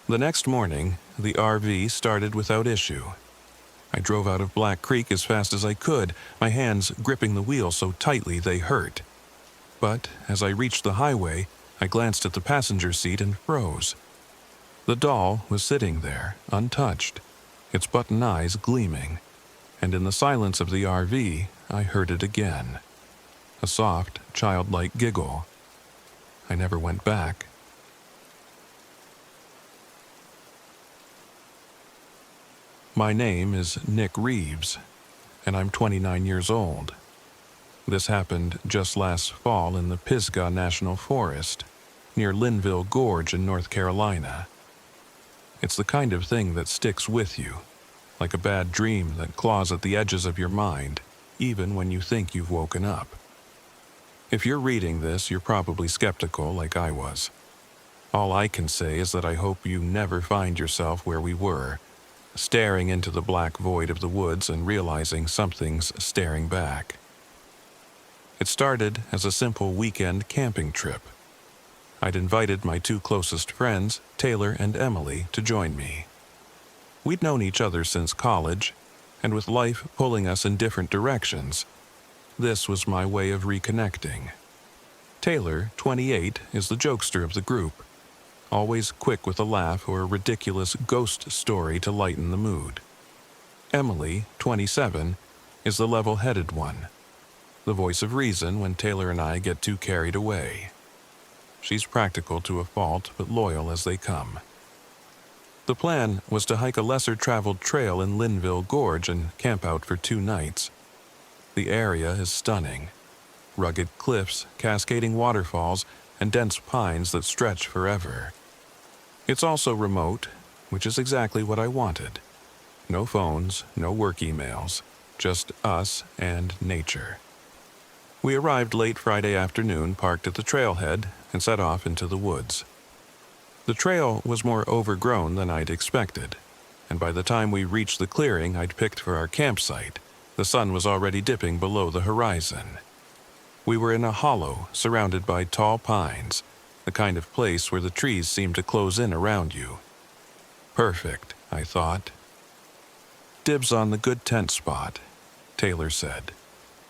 The next morning, the RV started without issue. I drove out of Black Creek as fast as I could, my hands gripping the wheel so tightly they hurt. But as I reached the highway, I glanced at the passenger seat and froze. The doll was sitting there, untouched, its button eyes gleaming, and in the silence of the RV, I heard it again. A soft, childlike giggle. I never went back. My name is Nick Reeves, and I'm 29 years old. This happened just last fall in the Pisgah National Forest, near Linville Gorge in North Carolina. It's the kind of thing that sticks with you, like a bad dream that claws at the edges of your mind, even when you think you've woken up. If you're reading this, you're probably skeptical like I was. All I can say is that I hope you never find yourself where we were, staring into the black void of the woods and realizing something's staring back. It started as a simple weekend camping trip. I'd invited my two closest friends, Taylor and Emily, to join me. We'd known each other since college, and with life pulling us in different directions, this was my way of reconnecting. Taylor, 28, is the jokester of the group, always quick with a laugh or a ridiculous ghost story to lighten the mood. Emily, 27, is the level-headed one, the voice of reason when Taylor and I get too carried away. She's practical to a fault, but loyal as they come. The plan was to hike a lesser-traveled trail in Linville Gorge and camp out for 2 nights. The area is stunning. Rugged cliffs, cascading waterfalls, and dense pines that stretch forever. It's also remote, which is exactly what I wanted. No phones, no work emails, just us and nature. We arrived late Friday afternoon, parked at the trailhead, and set off into the woods. The trail was more overgrown than I'd expected, and by the time we reached the clearing I'd picked for our campsite, the sun was already dipping below the horizon. We were in a hollow surrounded by tall pines, the kind of place where the trees seem to close in around you. Perfect, I thought. Dibs on the good tent spot, Taylor said,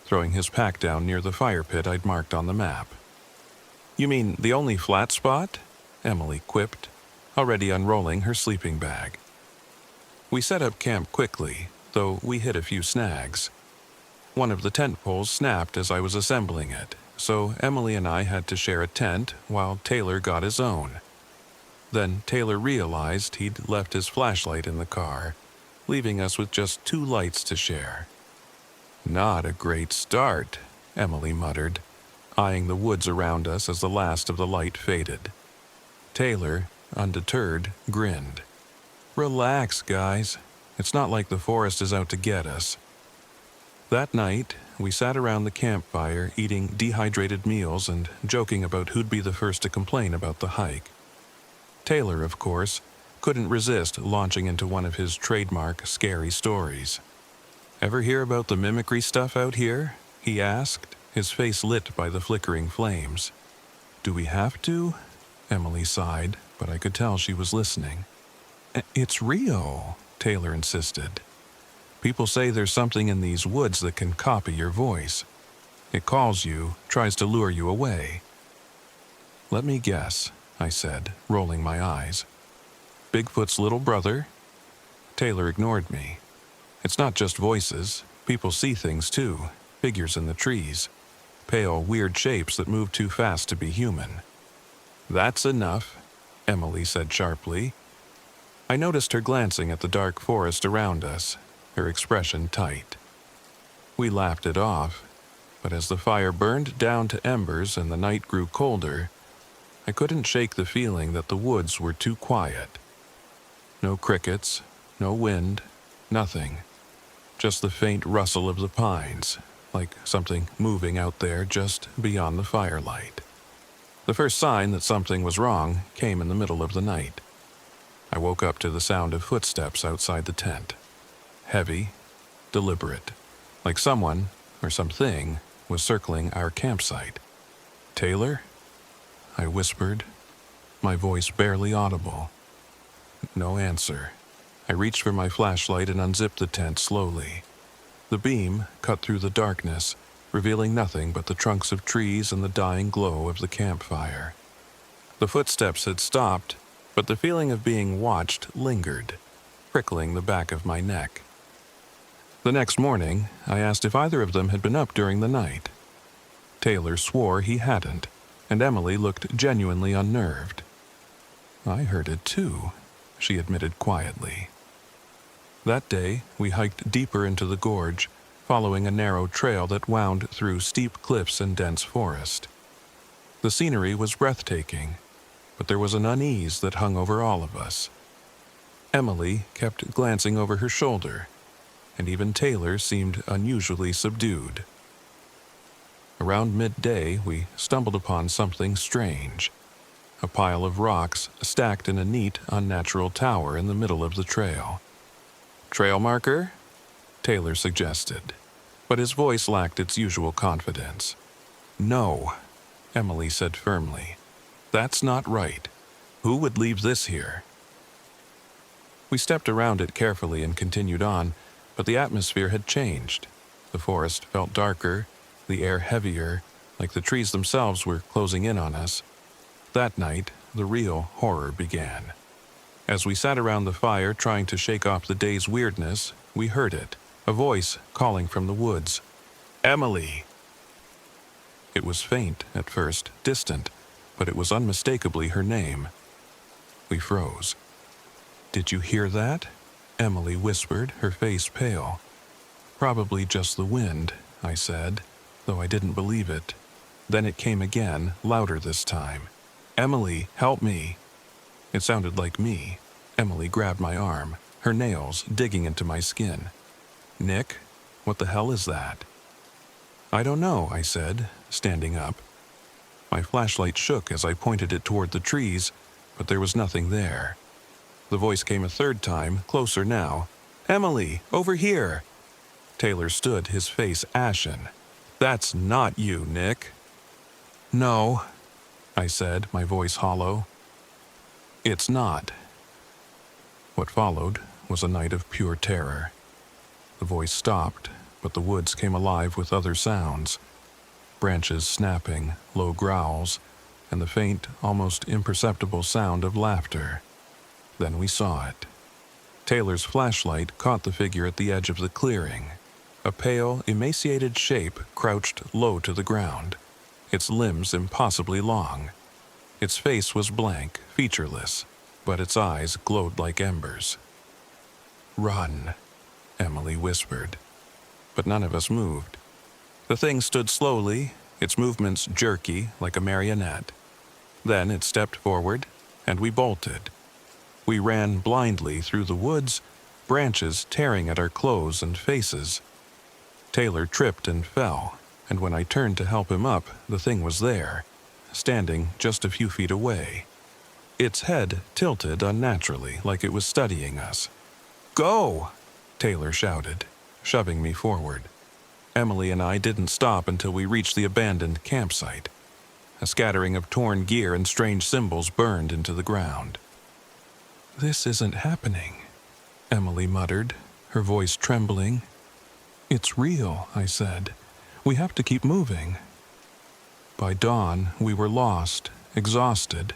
throwing his pack down near the fire pit I'd marked on the map. You mean the only flat spot? Emily quipped, already unrolling her sleeping bag. We set up camp quickly, though we hit a few snags. One of the tent poles snapped as I was assembling it, so Emily and I had to share a tent while Taylor got his own. Then Taylor realized he'd left his flashlight in the car, leaving us with just 2 lights to share. Not a great start, Emily muttered, eyeing the woods around us as the last of the light faded. Taylor, undeterred, grinned. Relax, guys. It's not like the forest is out to get us. That night, we sat around the campfire eating dehydrated meals and joking about who'd be the first to complain about the hike. Taylor, of course, couldn't resist launching into one of his trademark scary stories. Ever hear about the mimicry stuff out here? He asked, his face lit by the flickering flames. Do we have to? Emily sighed, but I could tell she was listening. It's real, Taylor insisted. People say there's something in these woods that can copy your voice. It calls you, tries to lure you away. Let me guess, I said, rolling my eyes. Bigfoot's little brother? Taylor ignored me. It's not just voices. People see things too, figures in the trees. Pale, weird shapes that move too fast to be human. That's enough, Emily said sharply. I noticed her glancing at the dark forest around us, her expression tight. We laughed it off, but as the fire burned down to embers and the night grew colder, I couldn't shake the feeling that the woods were too quiet. No crickets, no wind, nothing. Just the faint rustle of the pines, like something moving out there just beyond the firelight. The first sign that something was wrong came in the middle of the night. I woke up to the sound of footsteps outside the tent. Heavy, deliberate, like someone, or something, was circling our campsite. Taylor? I whispered, my voice barely audible. No answer. I reached for my flashlight and unzipped the tent slowly. The beam cut through the darkness, revealing nothing but the trunks of trees and the dying glow of the campfire. The footsteps had stopped, but the feeling of being watched lingered, prickling the back of my neck. The next morning, I asked if either of them had been up during the night. Taylor swore he hadn't, and Emily looked genuinely unnerved. I heard it too, she admitted quietly. That day, we hiked deeper into the gorge, following a narrow trail that wound through steep cliffs and dense forest. The scenery was breathtaking, but there was an unease that hung over all of us. Emily kept glancing over her shoulder, and even Taylor seemed unusually subdued. Around midday, we stumbled upon something strange. A pile of rocks stacked in a neat, unnatural tower in the middle of the trail. "Trail marker?" Taylor suggested, but his voice lacked its usual confidence. "No," Emily said firmly. "That's not right. Who would leave this here?" We stepped around it carefully and continued on, but the atmosphere had changed. The forest felt darker, the air heavier, like the trees themselves were closing in on us. That night, the real horror began. As we sat around the fire trying to shake off the day's weirdness, we heard it, a voice calling from the woods. "Emily!" It was faint at first, distant, but it was unmistakably her name. We froze. "Did you hear that?" Emily whispered, her face pale. "Probably just the wind," I said, though I didn't believe it. Then it came again, louder this time. "Emily, help me!" It sounded like me. Emily grabbed my arm, her nails digging into my skin. "Nick, what the hell is that?" "I don't know," I said, standing up. My flashlight shook as I pointed it toward the trees, but there was nothing there. The voice came a third time, closer now. "Emily, over here!" Taylor stood, his face ashen. "That's not you, Nick." "No," I said, my voice hollow. "It's not." What followed was a night of pure terror. The voice stopped, but the woods came alive with other sounds. Branches snapping, low growls, and the faint, almost imperceptible sound of laughter. Then we saw it. Taylor's flashlight caught the figure at the edge of the clearing. A pale, emaciated shape crouched low to the ground, its limbs impossibly long. Its face was blank, featureless, but its eyes glowed like embers. "Run," Emily whispered. But none of us moved. The thing stood slowly, its movements jerky like a marionette. Then it stepped forward, and we bolted. We ran blindly through the woods, branches tearing at our clothes and faces. Taylor tripped and fell, and when I turned to help him up, the thing was there, standing just a few feet away. Its head tilted unnaturally, like it was studying us. "Go!" Taylor shouted, shoving me forward. Emily and I didn't stop until we reached the abandoned campsite. A scattering of torn gear and strange symbols burned into the ground. "This isn't happening," Emily muttered, her voice trembling. "It's real," I said. "We have to keep moving." By dawn, we were lost, exhausted,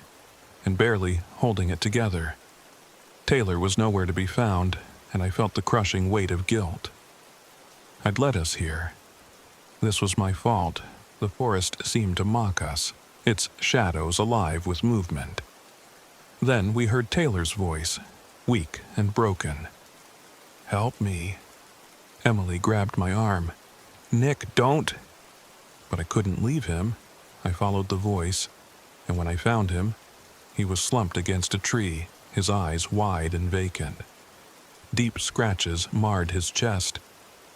and barely holding it together. Taylor was nowhere to be found, and I felt the crushing weight of guilt. I'd led us here. This was my fault. The forest seemed to mock us, its shadows alive with movement. Then we heard Taylor's voice, weak and broken. "Help me." Emily grabbed my arm. "Nick, don't." But I couldn't leave him. I followed the voice, and when I found him, he was slumped against a tree, his eyes wide and vacant. Deep scratches marred his chest,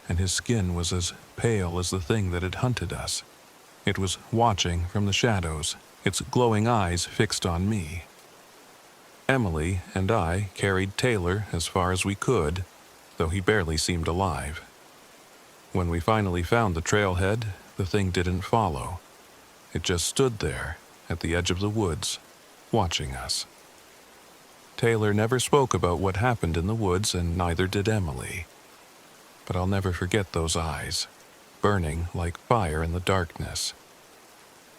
and his skin was as pale as the thing that had hunted us. It was watching from the shadows, its glowing eyes fixed on me. Emily and I carried Taylor as far as we could, though he barely seemed alive. When we finally found the trailhead, the thing didn't follow. It just stood there, at the edge of the woods, watching us. Taylor never spoke about what happened in the woods, and neither did Emily. But I'll never forget those eyes, burning like fire in the darkness.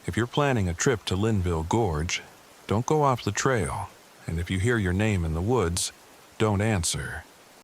If you're planning a trip to Linville Gorge, don't go off the trail, and if you hear your name in the woods, don't answer.